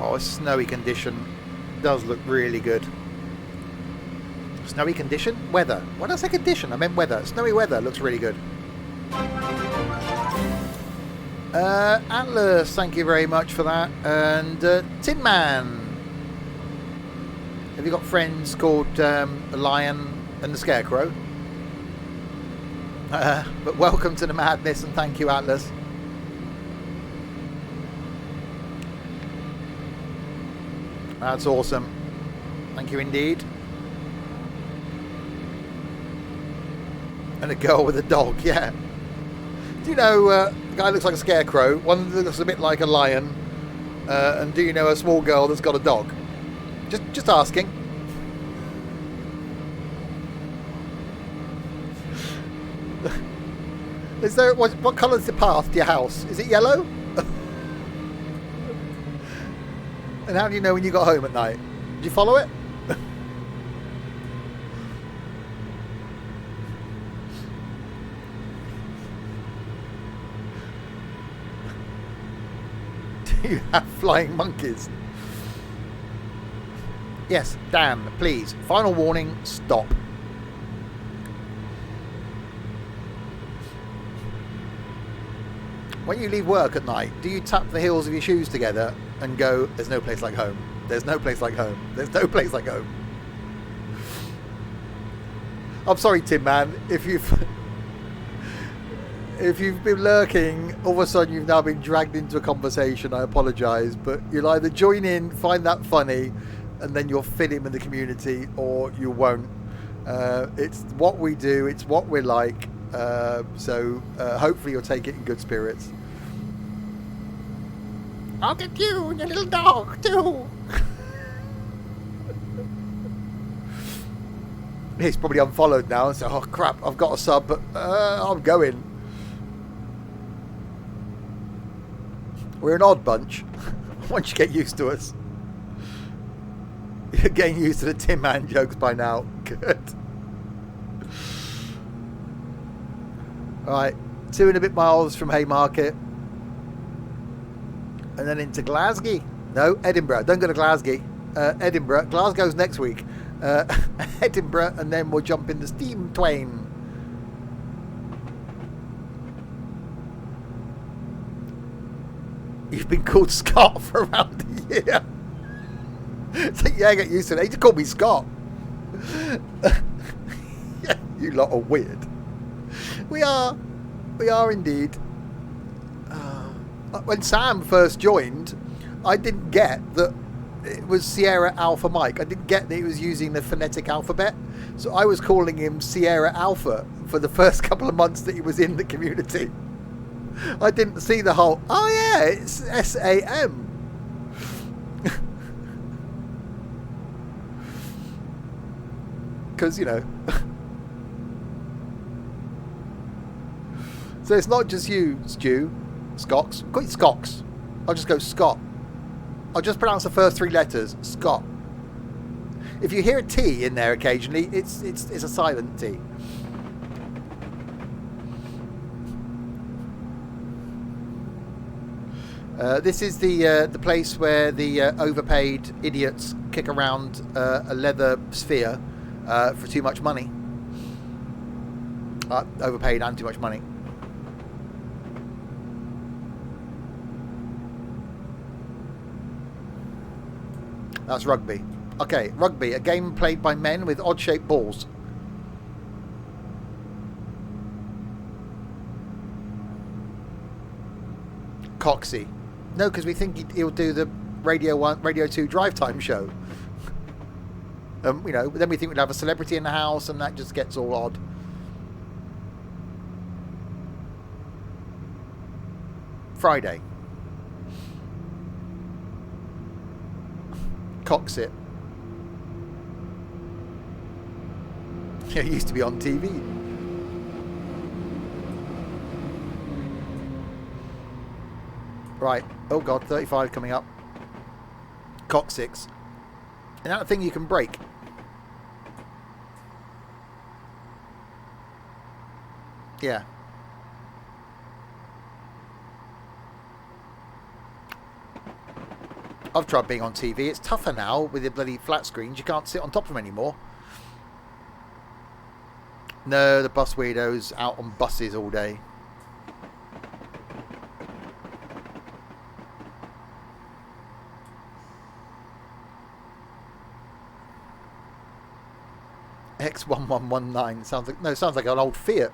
Oh, a snowy condition does look really good. Snowy condition? Weather. What did I say condition? I meant weather. Snowy weather looks really good. Atlas, thank you very much for that. And Tin Man. Have you got friends called the Lion and the Scarecrow? But welcome to the madness and thank you, Atlas. That's awesome. Thank you indeed. And a girl with a dog, yeah. Do you know a guy looks like a scarecrow, one that looks a bit like a lion, and do you know a small girl that's got a dog? Just asking. Is there what colour is the path to your house? Is it yellow? And how do you know when you got home at night? Did you follow it? Do you have flying monkeys? Yes, Dan, please. Final warning, stop. When you leave work at night, do you tap the heels of your shoes together and go, there's no place like home. There's no place like home. There's no place like home. I'm sorry, Tim Man, if you've been lurking, all of a sudden you've now been dragged into a conversation. I apologise, but you'll either join in, find that funny, and then you'll fit in with the community, or you won't. It's what we do. It's what we're like. So hopefully you'll take it in good spirits. I'll get you and your little dog too. He's probably unfollowed now and said, oh crap, I've got a sub, but I'm going. We're an odd bunch. Once you get used to us. You're getting used to the Tin Man jokes by now. Good. Alright, 2 and a bit miles from Haymarket. And then into Glasgow. No, Edinburgh. Don't go to Glasgow. Edinburgh. Glasgow's next week. Edinburgh, and then we'll jump in the steam train. You've been called Scott for around a year. It's like, yeah, get used to it. He just called me Scott. Yeah, you lot are weird. We are indeed. When Sam first joined, I didn't get that it was Sierra Alpha Mike. I didn't get that he was using the phonetic alphabet. So I was calling him Sierra Alpha for the first couple of months that he was in the community. I didn't see the whole, oh yeah, it's SAM. Because, you know. So it's not just you, Stu. Scots. Call it Scots. I'll just go Scott. I'll just pronounce the first three letters. Scott. If you hear a T in there occasionally, it's a silent T. This is the place where the overpaid idiots kick around a leather sphere for too much money. Overpaid and too much money. That's rugby. Okay, rugby, a game played by men with odd-shaped balls. Coxie. No, because we think he'll do the Radio 1, Radio 2 drive time show. You know, then we think we'd have a celebrity in the house, and that just gets all odd. Friday. Coxit. Yeah, it used to be on TV. Right. Oh god, 35 coming up. Coccyx. And that thing you can break. Yeah. I've tried being on TV. It's tougher now with the bloody flat screens. You can't sit on top of them anymore. No, the bus weirdos out on buses all day. X1119 sounds like an old Fiat.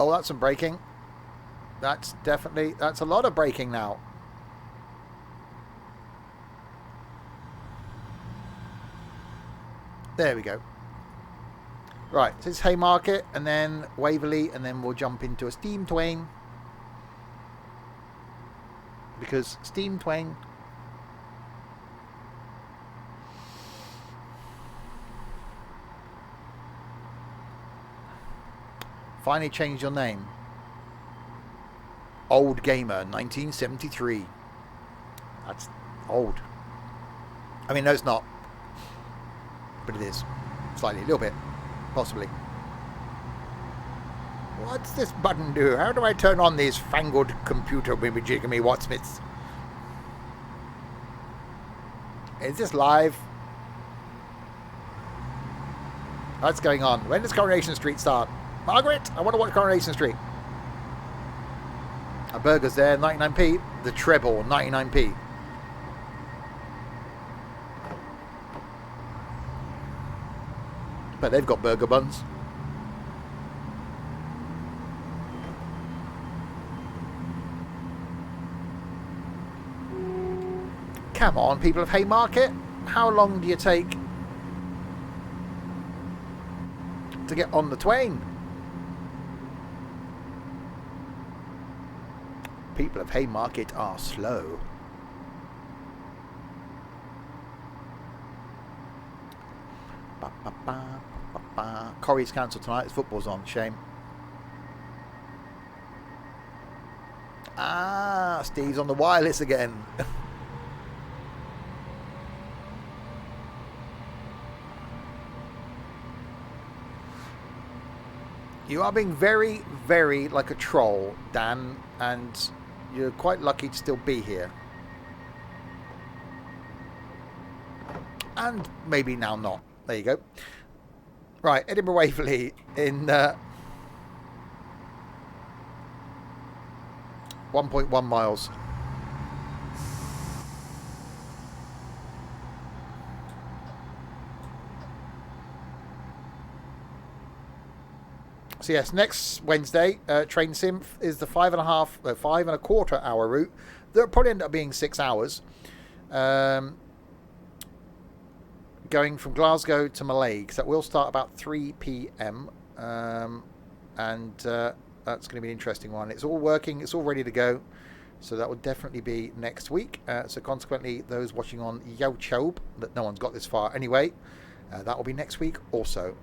Oh, that's some braking. That's a lot of braking now. There we go. Right, so it's Haymarket and then Waverley, and then we'll jump into a steam train. Because steam train. Finally changed your name. Old Gamer, 1973. That's old. I mean, no, it's not. But it is. Slightly, a little bit. Possibly. What's this button do? How do I turn on these fangled computer wimmy-jigamy Wattsmiths? Is this live? What's going on? When does Coronation Street start? Margaret, I want to watch Coronation Street. A burger's there, 99p. The treble, 99p. But they've got burger buns. Come on, people of Haymarket. How long do you take to get on the train? People of Haymarket are slow. Corrie's cancelled tonight. His football's on. Shame. Ah, Steve's on the wireless again. You are being very, very like a troll, Dan, and you're quite lucky to still be here. And maybe now not. There you go. Right, Edinburgh Waverley in 1.1 miles. So yes, next Wednesday, Train Sim is the 5.25 hour route. That'll probably end up being 6 hours. Going from Glasgow to Mallard, because that will start about 3 p.m. And that's going to be an interesting one. It's all working. It's all ready to go. So that will definitely be next week. So consequently, those watching on YouTube, that no one's got this far anyway, that will be next week also.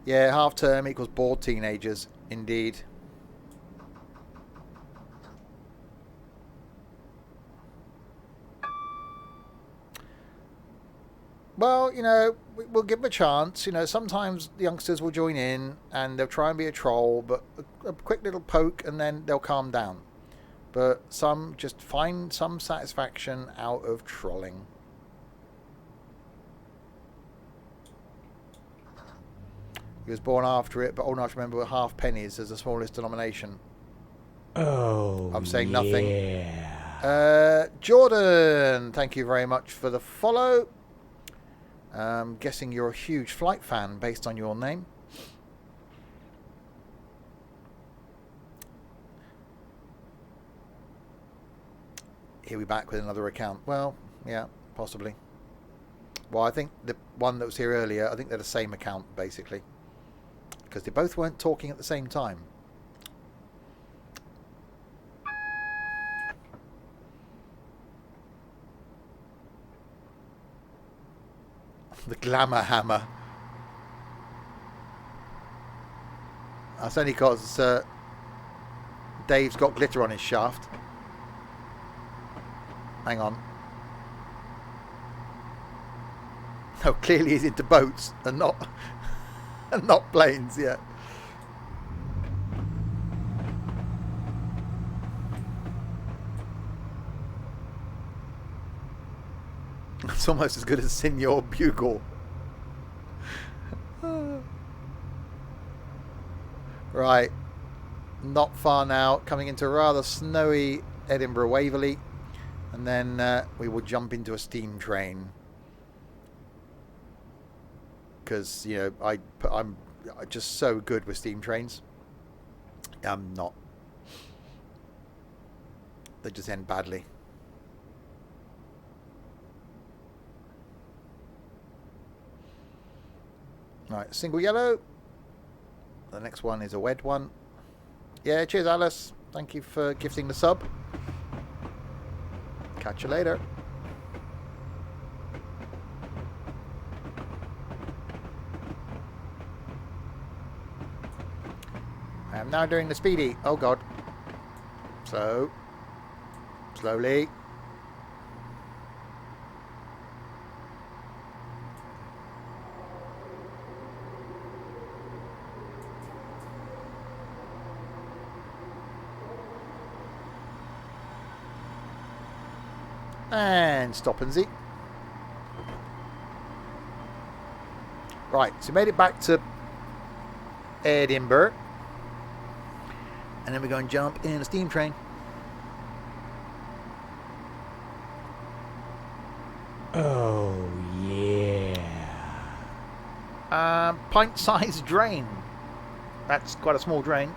Yeah, half term equals bored teenagers, indeed. Well, you know, we'll give them a chance. You know, sometimes the youngsters will join in and they'll try and be a troll, but a quick little poke and then they'll calm down. But some just find some satisfaction out of trolling. He was born after it, but old enough to remember half pennies as the smallest denomination. Oh, I'm saying nothing. Yeah. Jordan, thank you very much for the follow. I'm guessing you're a huge flight fan based on your name. He'll be back with another account. Well, yeah, possibly. Well, I think the one that was here earlier, I think they're the same account, basically. Because they both weren't talking at the same time. The glamour hammer. That's only because Dave's got glitter on his shaft. Hang on. No, clearly he's into boats and not and not planes yet. It's almost as good as Senor Bugle. Right. Not far now. Coming into a rather snowy Edinburgh Waverley. And then we will jump into a steam train. Because, you know, I'm just so good with steam trains. I'm not. They just end badly. Right, single yellow. The next one is a wed one. Yeah, cheers, Alice. Thank you for gifting the sub. Catch you later. I am now doing the speedy. Oh, God. Slow. Slowly. And stop and Z. Right, so we made it back to Edinburgh. And then we're going to jump in a steam train. Oh, yeah. Pint-sized drain. That's quite a small drain.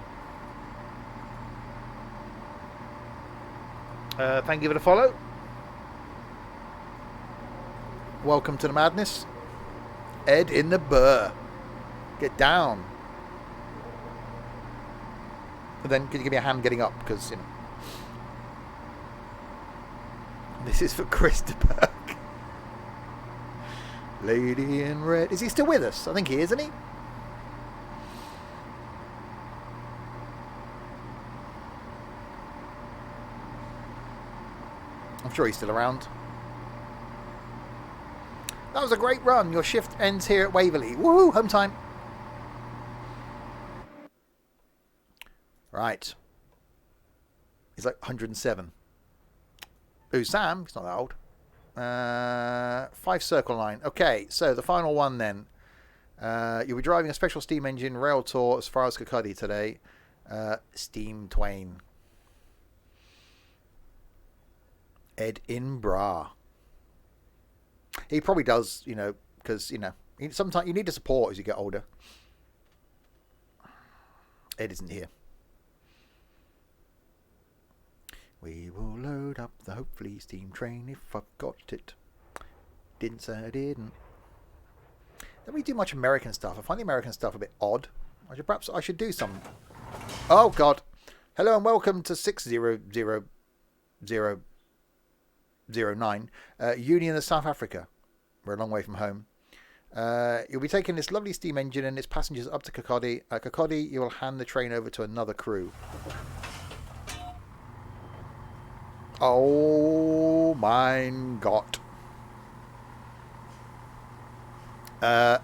Thank you for the follow. Welcome to the madness. Ed in the burr. Get down. And then can you give me a hand getting up? Because, you know. This is for Christopher. Lady in red. Is he still with us? I think he is, isn't he? I'm sure he's still around. That was a great run. Your shift ends here at Waverley. Woohoo, home time. Right. He's like 107. Ooh, Sam. He's not that old. Fife Circle Line. Okay, so the final one then. You'll be driving a special steam engine rail tour as far as Kirkcaldy today. Steam Twain. Edinburgh. He probably does, you know, because, you know, sometimes you need the support as you get older. Ed isn't here. We will load up the hopefully steam train if I've got it. Didn't say I didn't. Don't we do much American stuff? I find the American stuff a bit odd. Perhaps I should do some. Oh God! Hello and welcome to 60009 Union of South Africa. We're a long way from home. You'll be taking this lovely steam engine and its passengers up to Kirkcaldy. At Kirkcaldy, you will hand the train over to another crew. Oh mein Gott. Okay,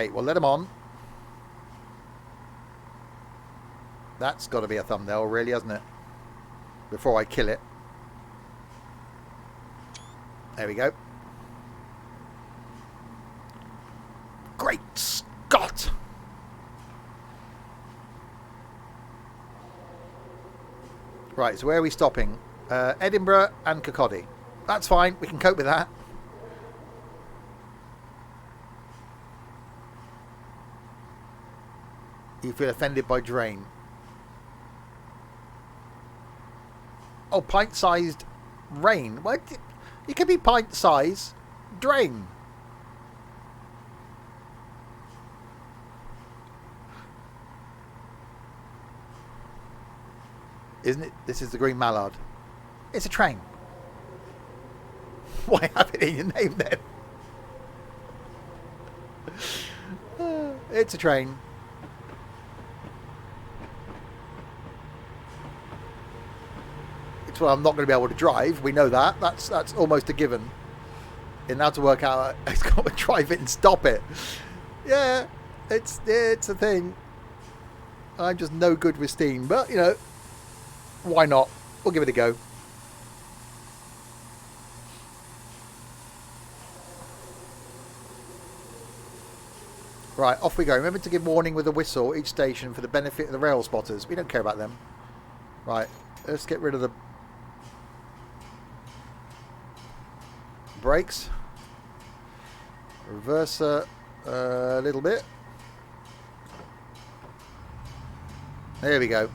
well, let him on. That's got to be a thumbnail, really, hasn't it? Before I kill it. There we go. Great Scott! Right, so where are we stopping? Edinburgh and Kirkcaldy. That's fine, we can cope with that. You feel offended by drain. Oh, pint-sized rain. What? It could be pint-sized drain. Isn't it? This is the Green Mallard. It's a train. Why have it in your name then? It's a train. It's what I'm not going to be able to drive. We know that. That's almost a given. And now to work out, it's got to drive it and stop it. Yeah, it's a thing. I'm just no good with steam, but you know, why not? We'll give it a go. Right, off we go. Remember to give warning with a whistle each station for the benefit of the rail spotters. We don't care about them. Right, let's get rid of the brakes. Reverser a little bit. There we go.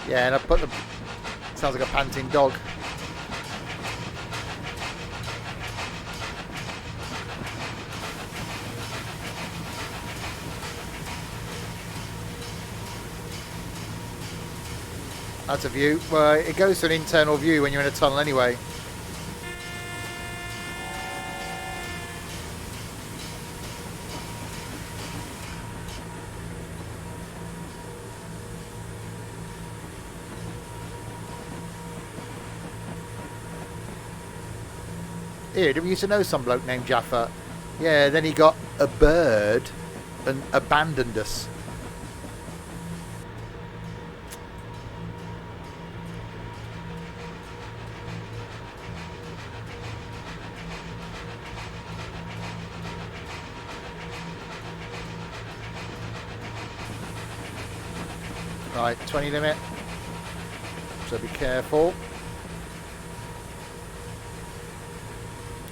Yeah, and I put the... Sounds like a panting dog. That's a view. Well, it goes to an internal view when you're in a tunnel anyway. Here, did we used to know some bloke named Jaffa? Yeah, then he got a bird and abandoned us. Right, 20 limit. So be careful.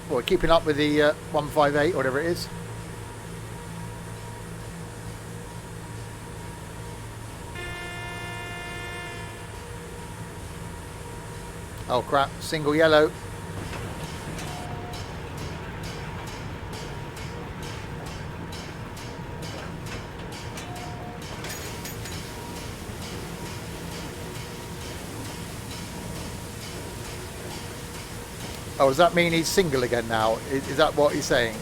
Well, we're keeping up with the 158, whatever it is. Oh crap, single yellow. Oh, does that mean he's single again now? Is that what he's saying?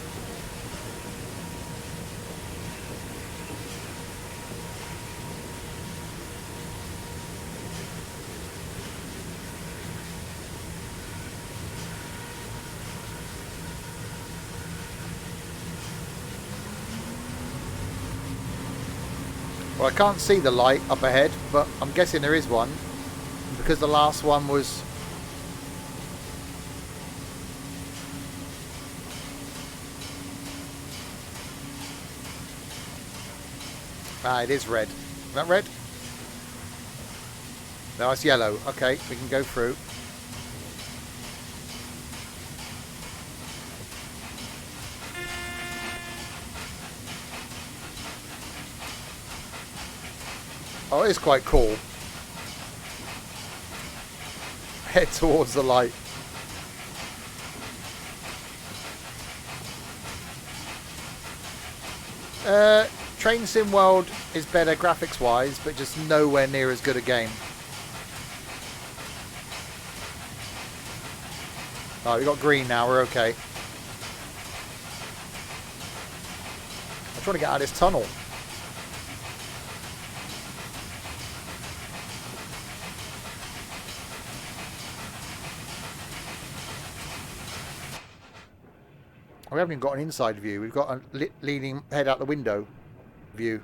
Well, I can't see the light up ahead, but I'm guessing there is one, because the last one was... Ah, it is red. Is that red? No, it's yellow. Okay, we can go through. Oh, it is quite cool. Head towards the light. Train Sim World is better graphics wise, but just nowhere near as good a game. Alright, we got green now, we're okay. I'm trying to get out of this tunnel. We haven't even got an inside view. We've got a leaning head out the window view.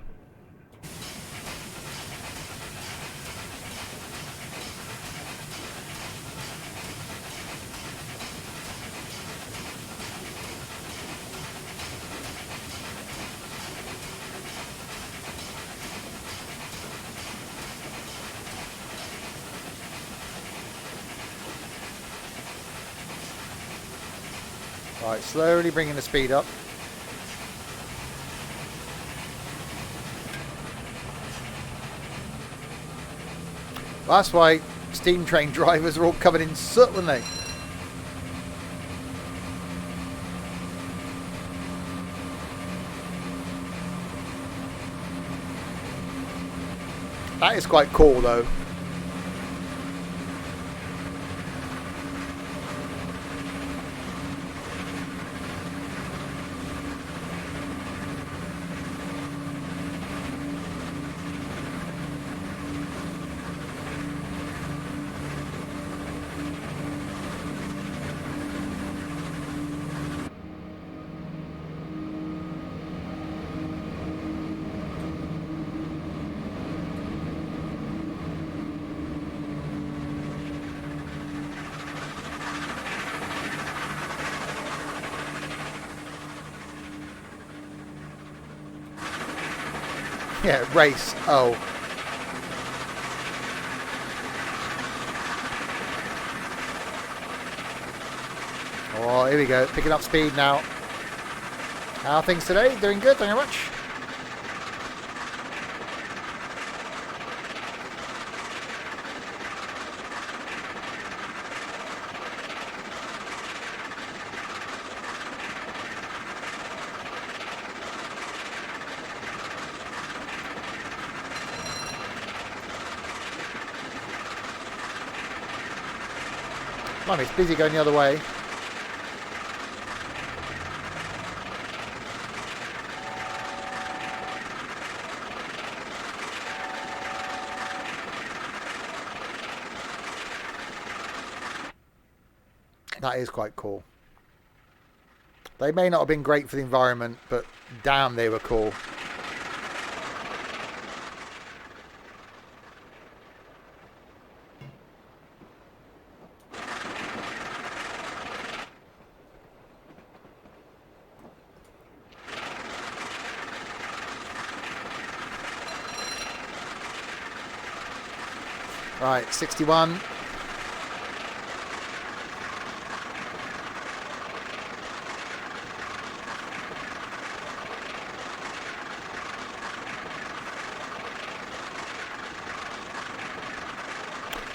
Right, slowly bringing the speed up. That's why steam train drivers are all covered in soot, aren't they? That is quite cool, though. Yeah, race. Oh. Oh, here we go. Picking up speed now. How are things today? Doing good, thank you very much. Mum, it's busy going the other way. That is quite cool. They may not have been great for the environment, but damn, they were cool. Right, 61.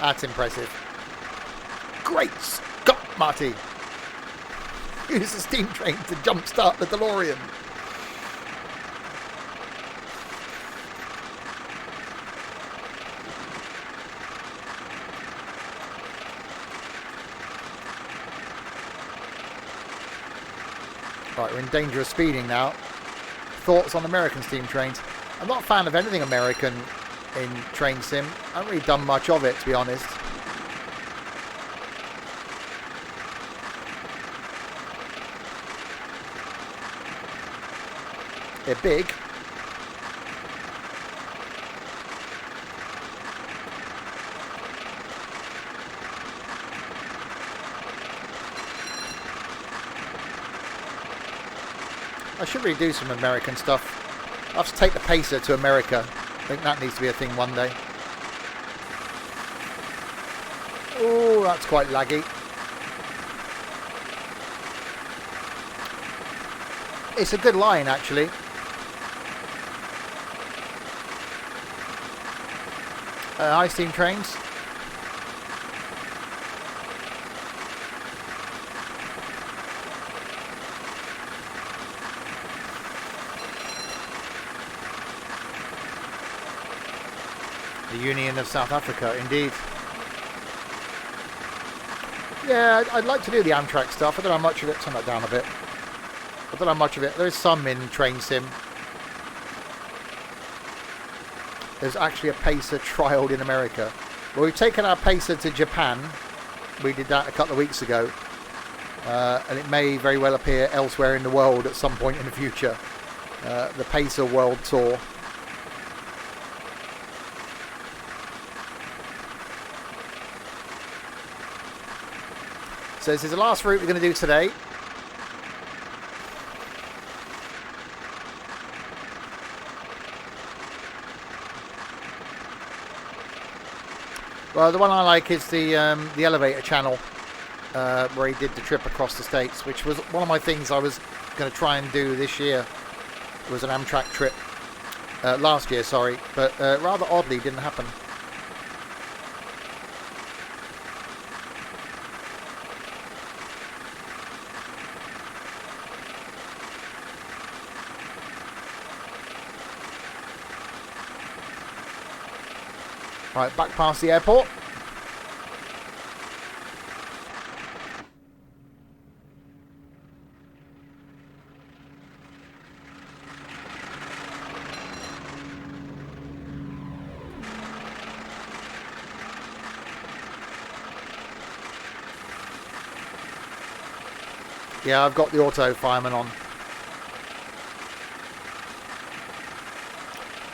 That's impressive. Great Scott, Marty! Use the steam train to jumpstart the DeLorean. Right, we're in danger of speeding now. Thoughts on American steam trains? I'm not a fan of anything American in train sim. I haven't really done much of it, to be honest. They're big. I should really do some American stuff. I'll have to take the Pacer to America. I think that needs to be a thing one day. Oh, that's quite laggy. It's a good line, actually. High steam trains. The Union of South Africa, indeed. Yeah, I'd like to do the Amtrak stuff. I don't know how much of it. Turn that down a bit. I don't know how much of it. There is some in Train Sim. There's actually a Pacer trialled in America. Well, we've taken our Pacer to Japan. We did that a couple of weeks ago. And it may very well appear elsewhere in the world at some point in the future. The Pacer World Tour. So this is the last route we're going to do today. Well, the one I like is the elevator channel, where he did the trip across the states, which was one of my things I was going to try and do this year. It was an Amtrak trip last year, sorry, but rather oddly didn't happen. Right, back past the airport. Yeah, I've got the auto fireman on.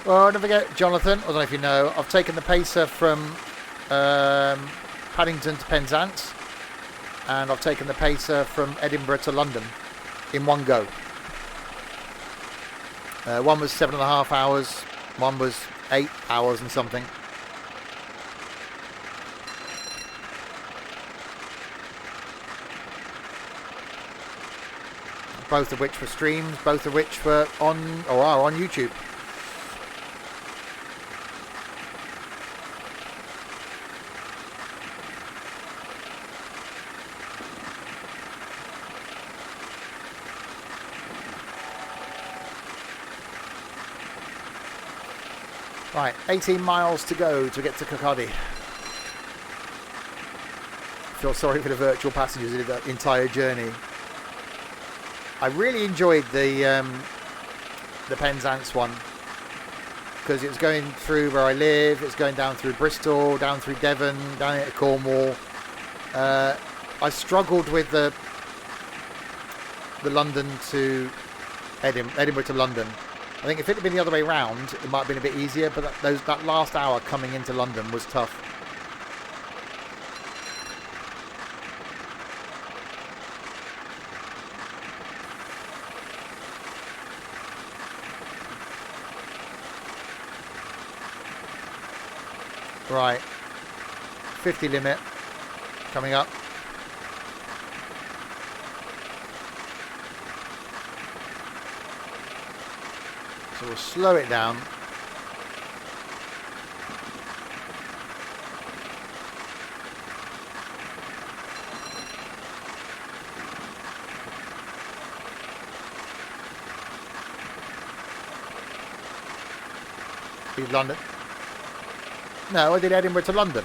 Well, don't forget, Jonathan, I don't know if you know, I've taken the Pacer from Paddington to Penzance, and I've taken the Pacer from Edinburgh to London in one go. One was 7.5 hours, one was 8 hours and something. Both of which were streams, both of which were on, or are on YouTube. Right, 18 miles to go to get to Kirkcaldy. Feel sorry for the virtual passengers who did that entire journey. I really enjoyed the Penzance one because it was going through where I live. It's going down through Bristol, down through Devon, down into Cornwall. I struggled with the London to Edinburgh to London. I think if it had been the other way round, it might have been a bit easier, but that last hour coming into London was tough. Right, 50 limit coming up. So we'll slow it down. Leave London. No, I did Edinburgh to London.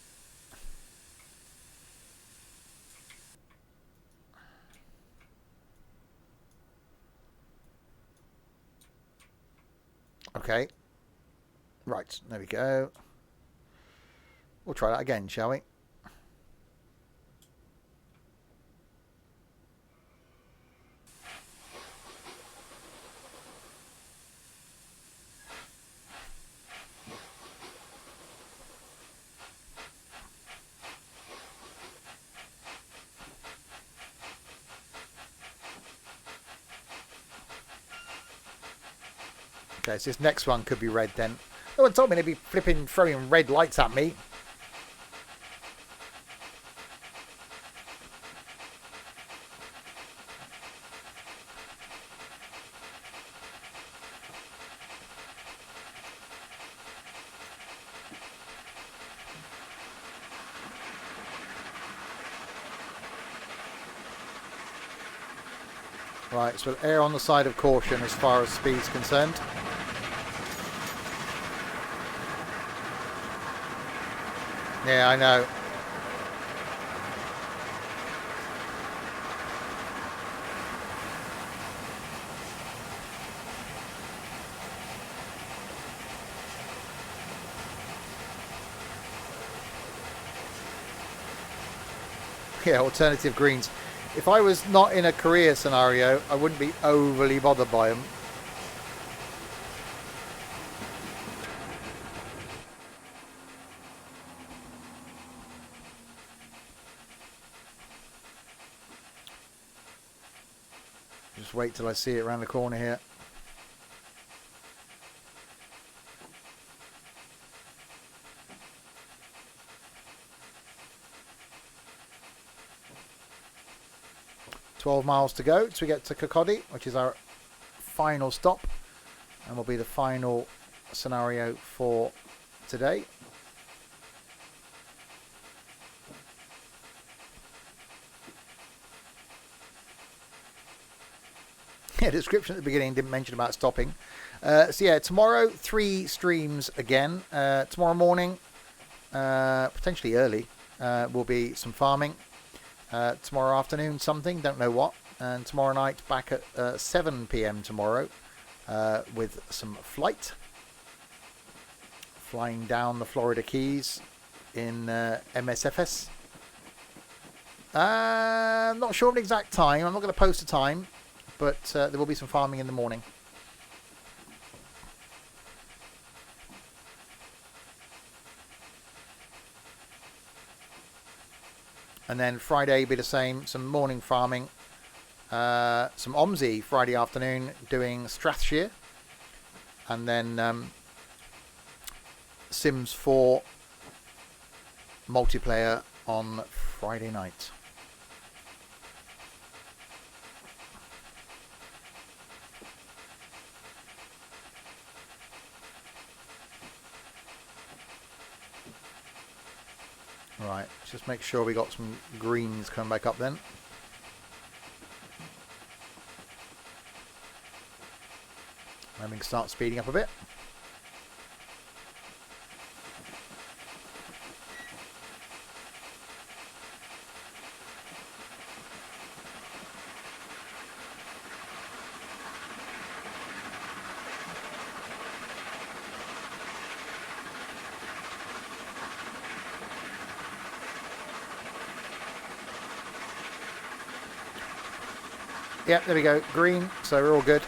Okay. Right, there we go. We'll try that again, shall we? Okay, so this next one could be red then. No one told me they'd be flipping, throwing red lights at me. Right, so err on the side of caution as far as speed's concerned. Yeah, I know. Yeah, alternative greens. If I was not in a career scenario, I wouldn't be overly bothered by them. Just wait till I see it around the corner here. $12 miles to go till we get to Kirkcaldy, which is our final stop, and will be the final scenario for today. Yeah, description at the beginning didn't mention about stopping. So yeah, tomorrow 3 streams again. Tomorrow morning, potentially early, will be some farming. Tomorrow afternoon something, don't know what. And tomorrow night back at 7 p.m. tomorrow with some flight. Flying down the Florida Keys in MSFS. I'm not sure of an exact time. I'm not going to post a time. But there will be some farming in the morning. And then Friday be the same, some morning farming. Some OMSI Friday afternoon doing Strathshire. And then Sims 4 multiplayer on Friday night. Right, just make sure we got some greens coming back up then. And we can start speeding up a bit. Yep, there we go. Green, so we're all good.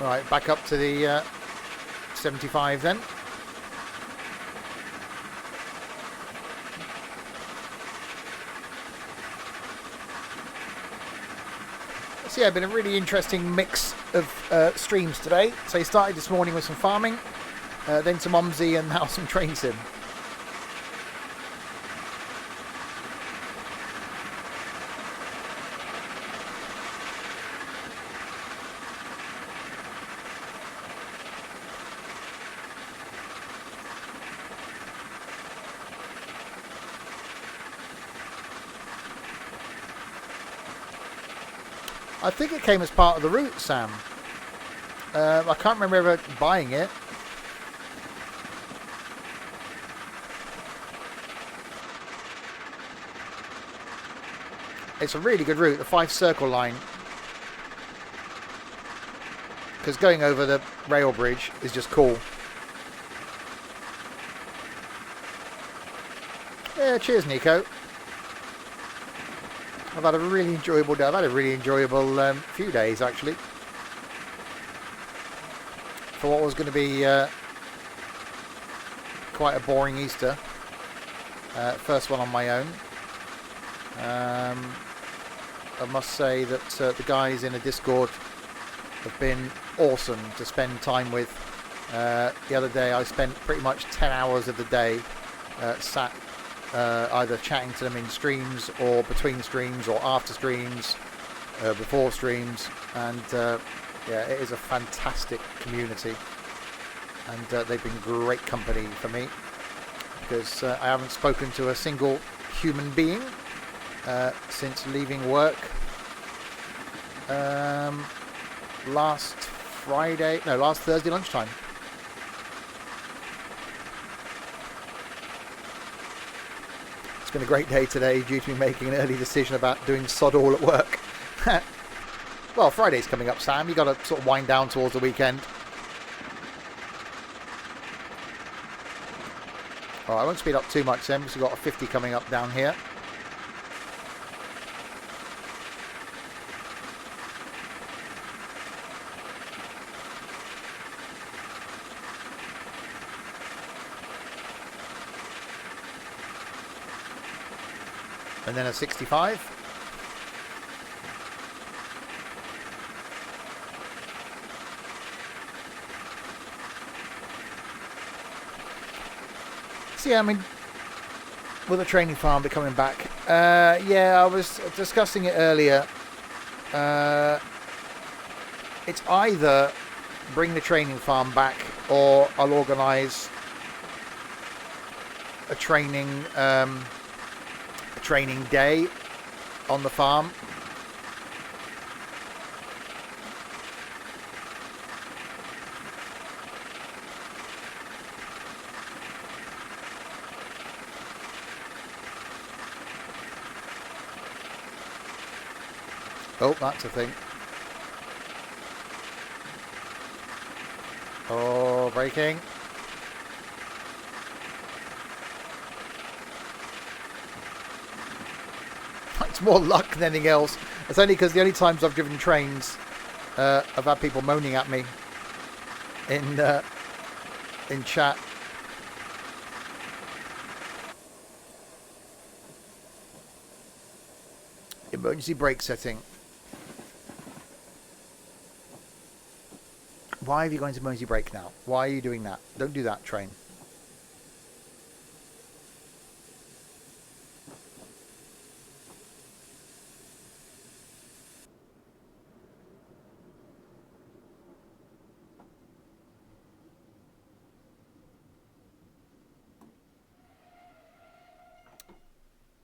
Right, back up to the 75 then. So yeah, been a really interesting mix of streams today. So you started this morning with some farming, then some OMSI, and now some train sim. I think it came as part of the route, Sam. I can't remember ever buying it. it's a really good route, the Fife Circle Line. Because going over the rail bridge is just cool. Yeah, cheers, Nico. I've had a really enjoyable day. I've had a really enjoyable few days, actually. For what was going to be quite a boring Easter. First one on my own. I must say that the guys in the Discord have been awesome to spend time with. The other day I spent pretty much 10 hours of the day sat either chatting to them in streams or between streams or after streams, before streams, and yeah, it is a fantastic community, and they've been great company for me, because I haven't spoken to a single human being since leaving work last Thursday lunchtime. It's been a great day today due to me making an early decision about doing sod all at work. Well, Friday's coming up, Sam. You got to sort of wind down towards the weekend. All right, I won't speed up too much then, because we've got a 50 coming up down here. And then a 65. So yeah, I mean, with the training farm be coming back, yeah, I was discussing it earlier. It's either bring the training farm back, or I'll organise a training day on the farm. Oh, that's a thing. Oh, braking. It's more luck than anything else. It's only because the only times I've driven trains, I've had people moaning at me in chat. Emergency brake setting. Why have you gone to emergency brake now? Why are you doing that? Don't do that, train.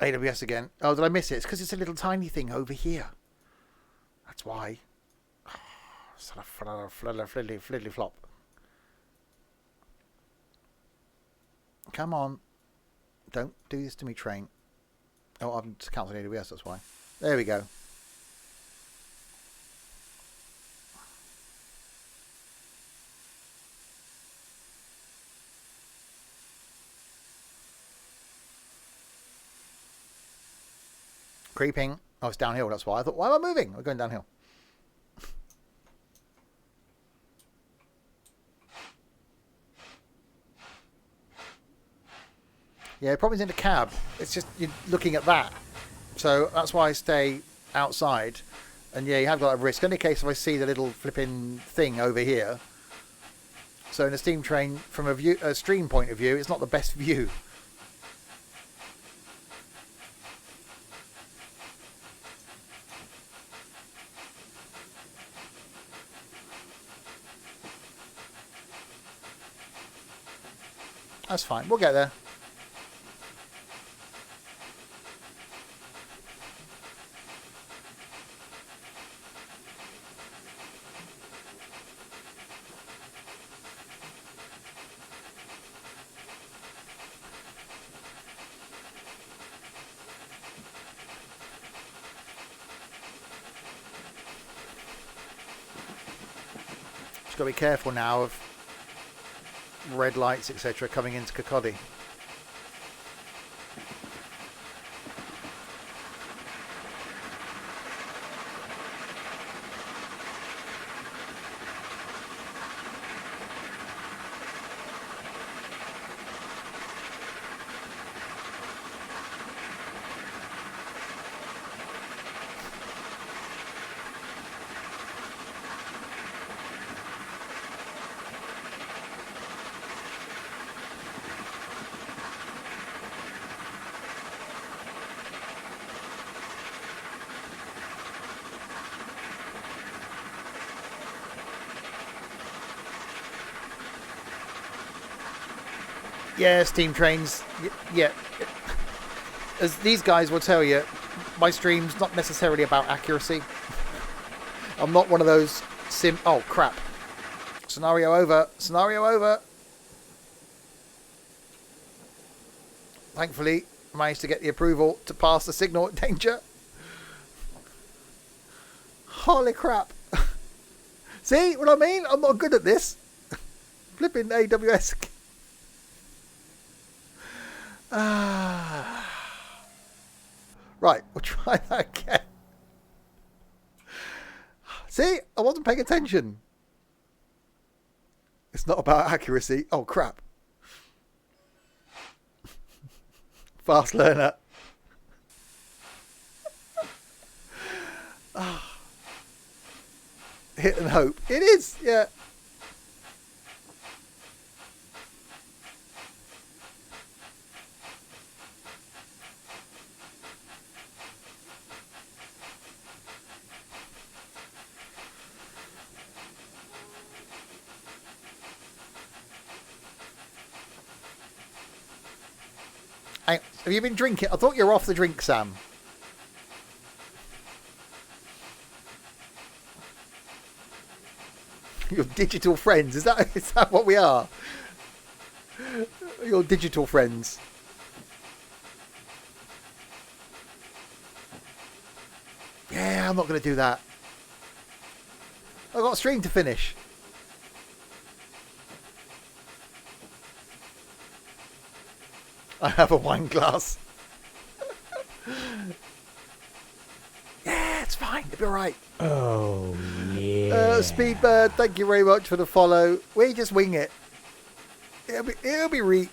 AWS again. Oh, did I miss it? It's because it's a little tiny thing over here. That's why. Sort of fliddly flop. Come on. Don't do this to me, train. Oh, I'm just counting AWS, that's why. There we go. Creeping. Oh, it's downhill, that's why. I thought, why am I moving? We're going downhill. Yeah, the problem is in the cab. It's just you're looking at that. So that's why I stay outside. And yeah, you have got a risk. Only in case if I see the little flipping thing over here. So in a steam train, from a stream point of view, it's not the best view. That's fine. We'll get there. Just got to be careful now of red lights, etc., coming into Kirkcaldy. Yeah, steam trains. Yeah. As these guys will tell you, my stream's not necessarily about accuracy. I'm not one of those Oh, crap. Scenario over. Scenario over. Thankfully, I managed to get the approval to pass the signal at danger. Holy crap. See what I mean? I'm not good at this. Flipping AWS. Right, we'll try that again. See, I wasn't paying attention. It's not about accuracy. Oh, crap. Fast learner. Hit and hope. It is, yeah. Have you been drinking? I thought you were off the drink, Sam. Your digital friends. Is that what we are? Your digital friends. Yeah, I'm not going to do that. I've got a stream to finish. I have a wine glass. Yeah, it's fine. It'll be alright. Oh, yeah. Speedbird, thank you very much for the follow. We just wing it. It'll be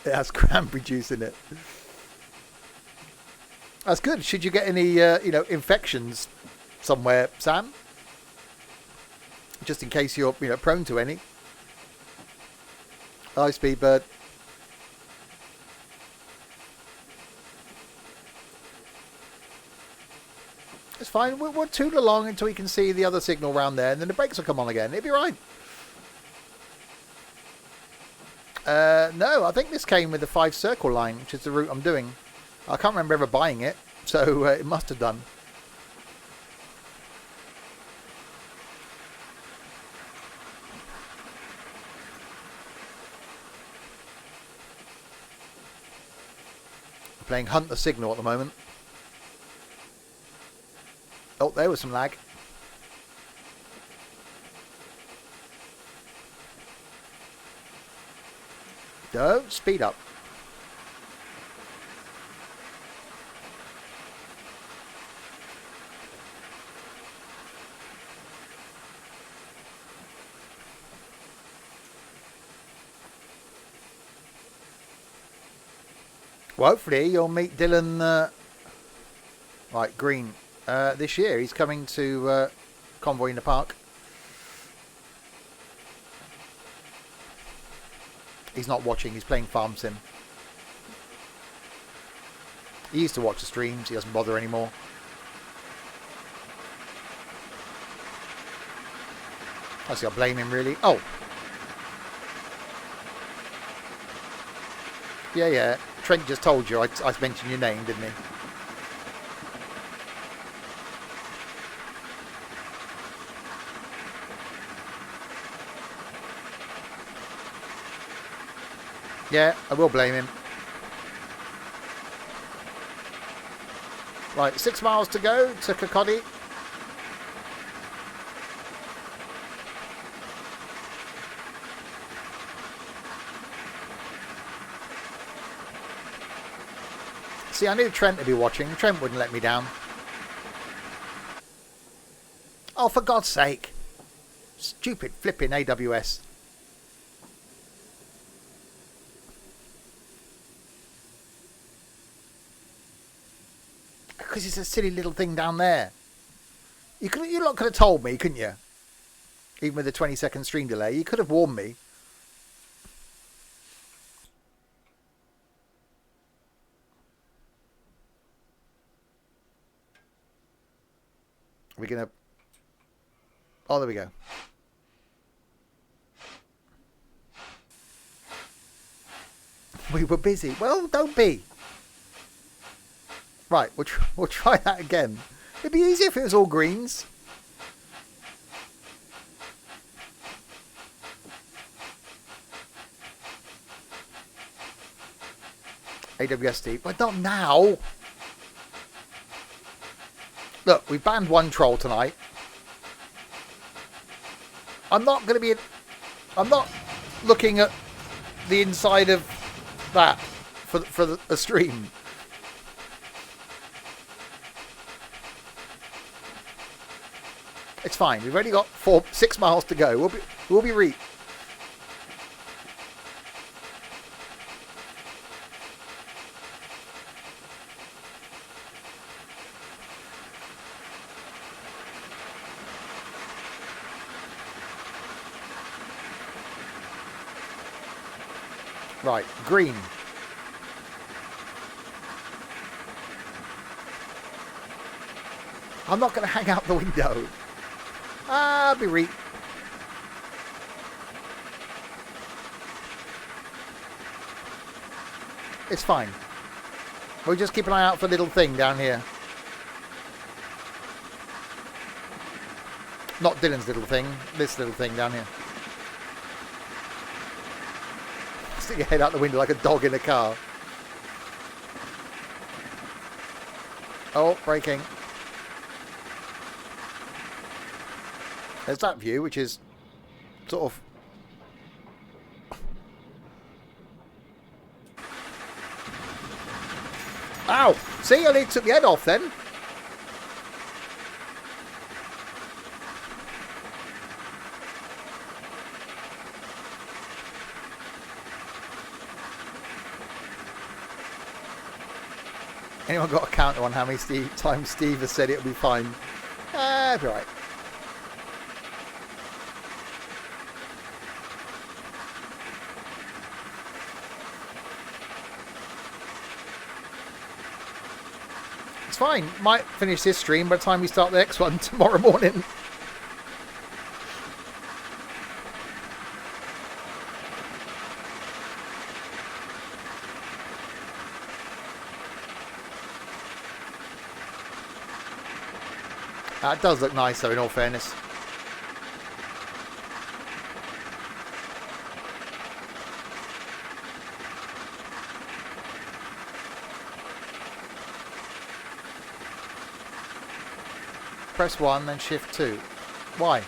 It has cranberry juice in it. That's good. Should you get any, infections somewhere, Sam? Just in case you're, prone to any. Hi, Speedbird. It's fine. We'll tool along until we can see the other signal round there, and then the brakes will come on again. It'll be right. No, I think this came with the Fife Circle Line, which is the route I'm doing. I can't remember ever buying it, so it must have done. I'm playing Hunt the Signal at the moment. Oh, there was some lag. Don't speed up. Well, hopefully you'll meet Dylan, Green, this year. He's coming to Convoy in the Park. He's not watching, he's playing Farm Sim. He used to watch the streams, he doesn't bother anymore. I see, I blame him really. Oh! Yeah. Trent just told you I mentioned your name, didn't he? Yeah, I will blame him. Right, 6 miles to go to Kirkcaldy. See, I knew Trent would be watching. Trent wouldn't let me down. Oh, for God's sake. Stupid flipping AWS. Because it's a silly little thing down there. You lot could have told me, couldn't you? Even with a 20-second stream delay, you could have warned me. We're gonna. Oh, there we go. We were busy. Well, don't be. Right, we'll try that again. It'd be easier if it was all greens. AWSD. But not now. Look, we banned one troll tonight. I'm not going to be... I'm not looking at the inside of that for the stream. It's fine. We've only got 6 miles to go. We'll be reached. Right, green. I'm not going to hang out the window. I'll be re... It's fine. We'll just keep an eye out for a little thing down here. Not Dylan's little thing. This little thing down here. Stick your head out the window like a dog in a car. Oh, braking. There's that view, which is sort of... Ow! See, I only took the head off then. Anyone got a counter on how many times Steve has said it'll be fine? It'll be right. It's fine. Might finish this stream by the time we start the next one tomorrow morning. It does look nice though, in all fairness. Press 1, then shift 2. Why?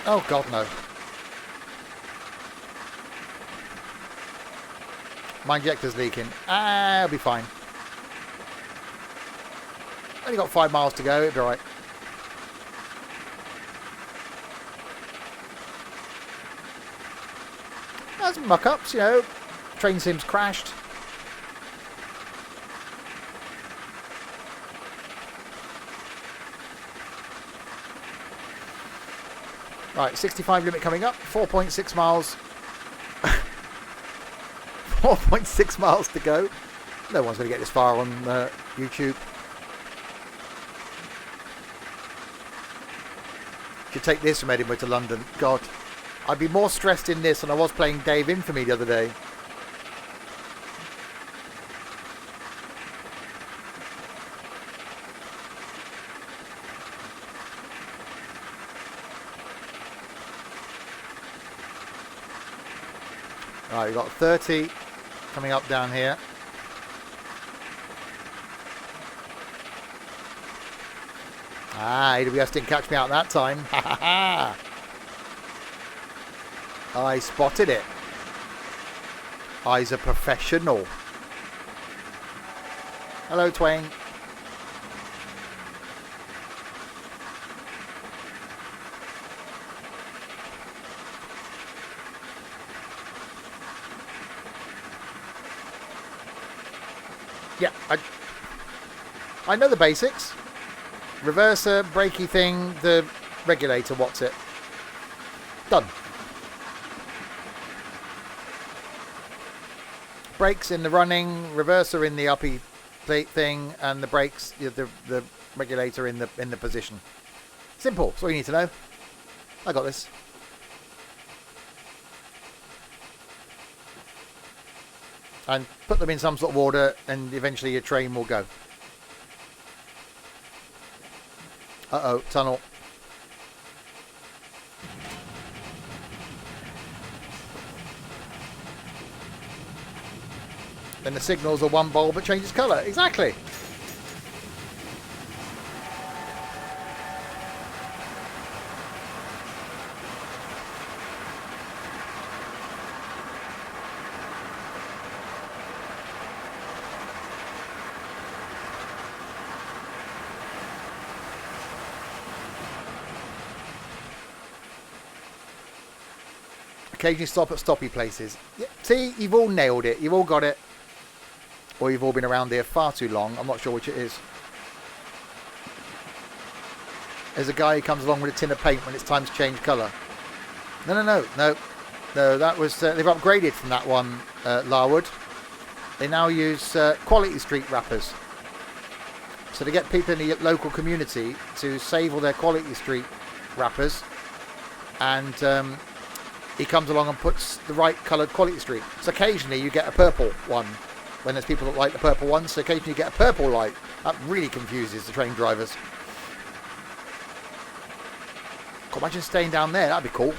Oh God, no. My injector's leaking. I'll be fine. Only got 5 miles to go, it'll be alright. There's muck-ups, you know. Train sim's crashed. Right, 65 limit coming up. 4.6 miles. 4.6 miles to go. No one's going to get this far on YouTube. Should take this from Edinburgh to London. God, I'd be more stressed in this than I was playing Dave Infamy the other day. Right, we've got 30 coming up down here. AWS didn't catch me out that time. Ha ha ha! I spotted it. I's a professional. Hello, Twain. Yeah, I know the basics. Reverser, brakey thing, the regulator, what's it? Done. Brakes in the running, reverser in the uppy plate thing, and the brakes, the regulator in the position. Simple. That's all you need to know. I got this. And put them in some sort of order, and eventually your train will go. Uh-oh, tunnel. Then the signals are one bulb but changes colour. Exactly. Occasionally stop at stoppy places. Yeah, see, you've all nailed it. You've all got it. Or you've all been around here far too long. I'm not sure which it is. There's a guy who comes along with a tin of paint when it's time to change colour. No. That was they've upgraded from that one, Larwood. They now use quality street wrappers. So to get people in the local community to save all their quality street wrappers, and he comes along and puts the right coloured quality street. So occasionally you get a purple one when there's people that like the purple ones. So occasionally you get a purple light. That really confuses the train drivers. God, imagine staying down there. That'd be cool.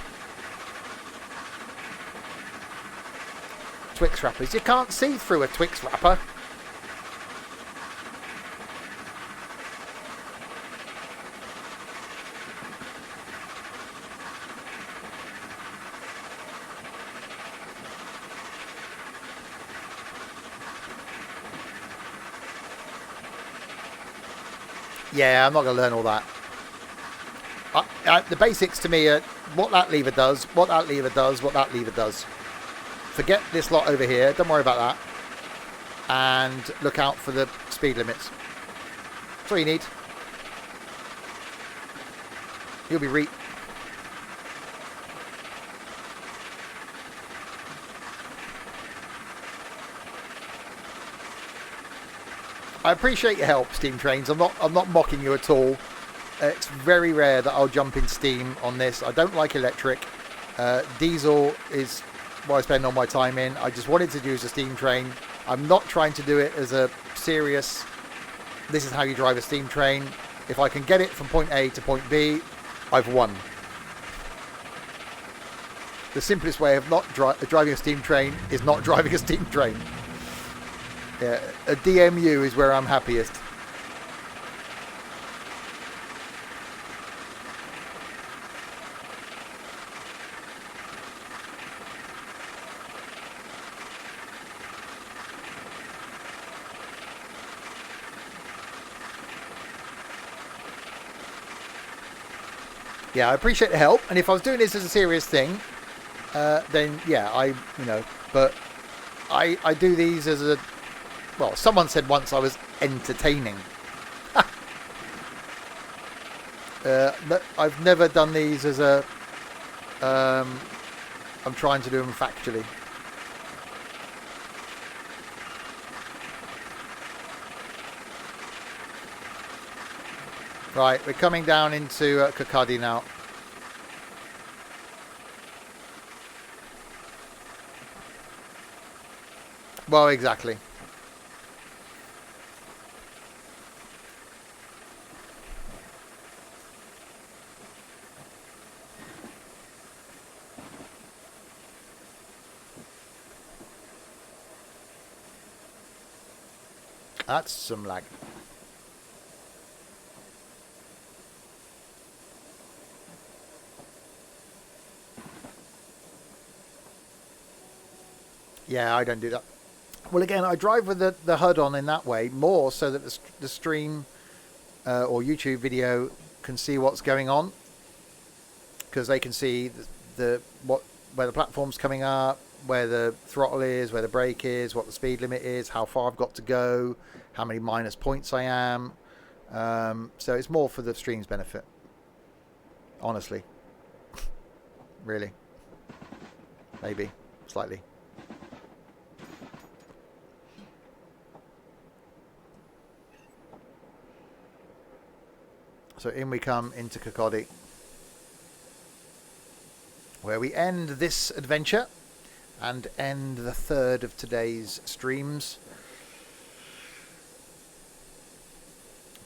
Twix wrappers. You can't see through a Twix wrapper. Yeah, I'm not going to learn all that. The basics to me are what that lever does, what that lever does, what that lever does. Forget this lot over here. Don't worry about that. And look out for the speed limits. That's all you need. You'll be I appreciate your help, Steam Trains. I'm not mocking you at all. It's very rare that I'll jump in Steam on this. I don't like electric. Diesel is what I spend all my time in. I just wanted to use a steam train. I'm not trying to do it as a serious, this is how you drive a steam train. If I can get it from point A to point B, I've won. The simplest way of not driving a steam train is not driving a steam train. Yeah, a DMU is where I'm happiest. Yeah, I appreciate the help, and if I was doing this as a serious thing, then yeah, but I do these as a, well, someone said once I was entertaining. I've never done these as a, I'm trying to do them factually. Right, we're coming down into Kirkcaldy now. Well, exactly. That's some lag. Yeah, I don't do that. Well, again, I drive with the HUD on in that way, more so that the stream or YouTube video can see what's going on, because they can see where the platform's coming up, where the throttle is, where the brake is, what the speed limit is, how far I've got to go, how many minus points I am. So it's more for the stream's benefit, honestly. Really. Maybe. Slightly. So in we come into Kirkcaldy, where we end this adventure and end the third of today's streams.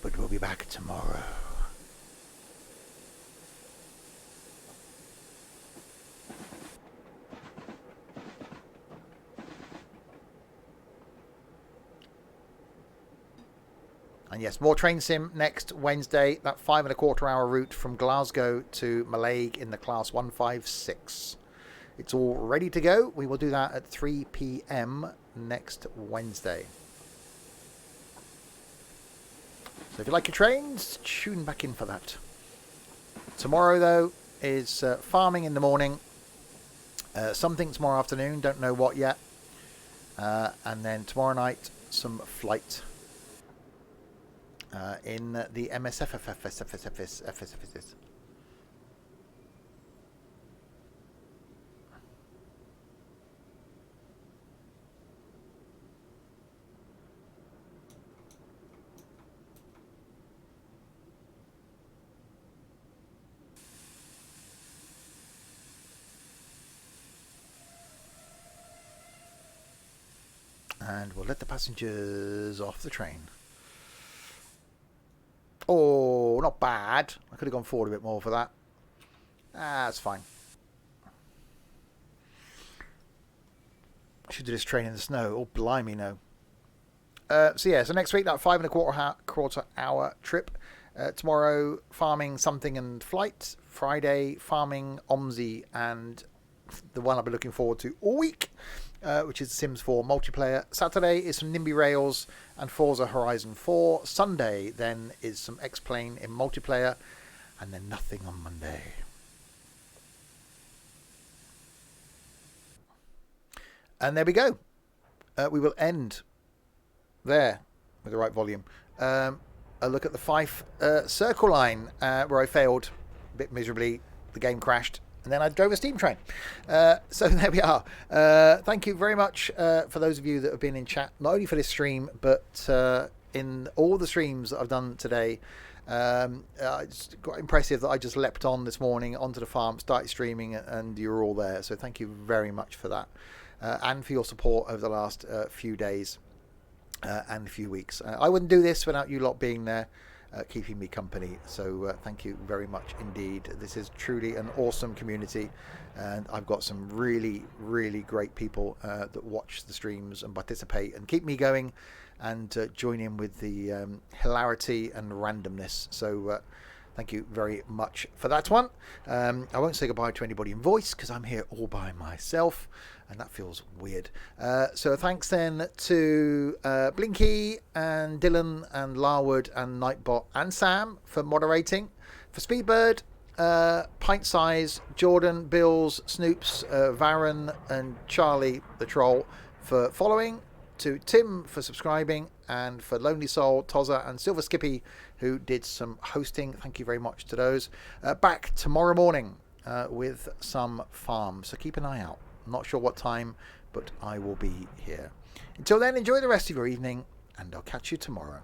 But we'll be back tomorrow. And yes, more train sim next Wednesday. That 5.25 hour route from Glasgow to Mallard in the class 156. It's all ready to go. We will do that at 3 p.m. next Wednesday. So if you like your trains, tune back in for that. Tomorrow, though, is farming in the morning. Something tomorrow afternoon, don't know what yet. And then tomorrow night, some flight. In the MSFFS. And we'll let the passengers off the train. Oh, not bad. I could have gone forward a bit more for that. That's fine. I should do this train in the snow. Oh, blimey, no. So next week, that 5.25 hour trip. Tomorrow, farming something and flight. Friday, farming OMSI and the one I'll be looking forward to all week, which is Sims 4 multiplayer. Saturday is some NIMBY Rails and Forza Horizon 4. Sunday then is some X-Plane in multiplayer, and then nothing on Monday. And there we go. We will end there with the right volume. A look at the Fife Circle Line, where I failed a bit miserably. The game crashed. And then I drove a steam train. So there we are. Thank you very much for those of you that have been in chat, not only for this stream, but in all the streams that I've done today. It's quite impressive that I just leapt on this morning onto the farm, started streaming, and you were all there. So thank you very much for that. And for your support over the last few days and few weeks. I wouldn't do this without you lot being there. Keeping me company, so thank you very much indeed. This is truly an awesome community, and I've got some really great people that watch the streams and participate and keep me going and join in with the hilarity and randomness. So thank you very much for that one. I won't say goodbye to anybody in voice because I'm here all by myself, and that feels weird. So thanks then to Blinky and Dylan and Larwood and Nightbot and Sam for moderating, for Speedbird, Pint Size, Jordan, Bills, Snoops, Varen and Charlie the Troll for following, to Tim for subscribing, and for Lonely Soul, Tozza and Silver Skippy who did some hosting. Thank you very much to those. Back tomorrow morning with some farm, so keep an eye out. I'm not sure what time, but I will be here. Until then, enjoy the rest of your evening, and I'll catch you tomorrow.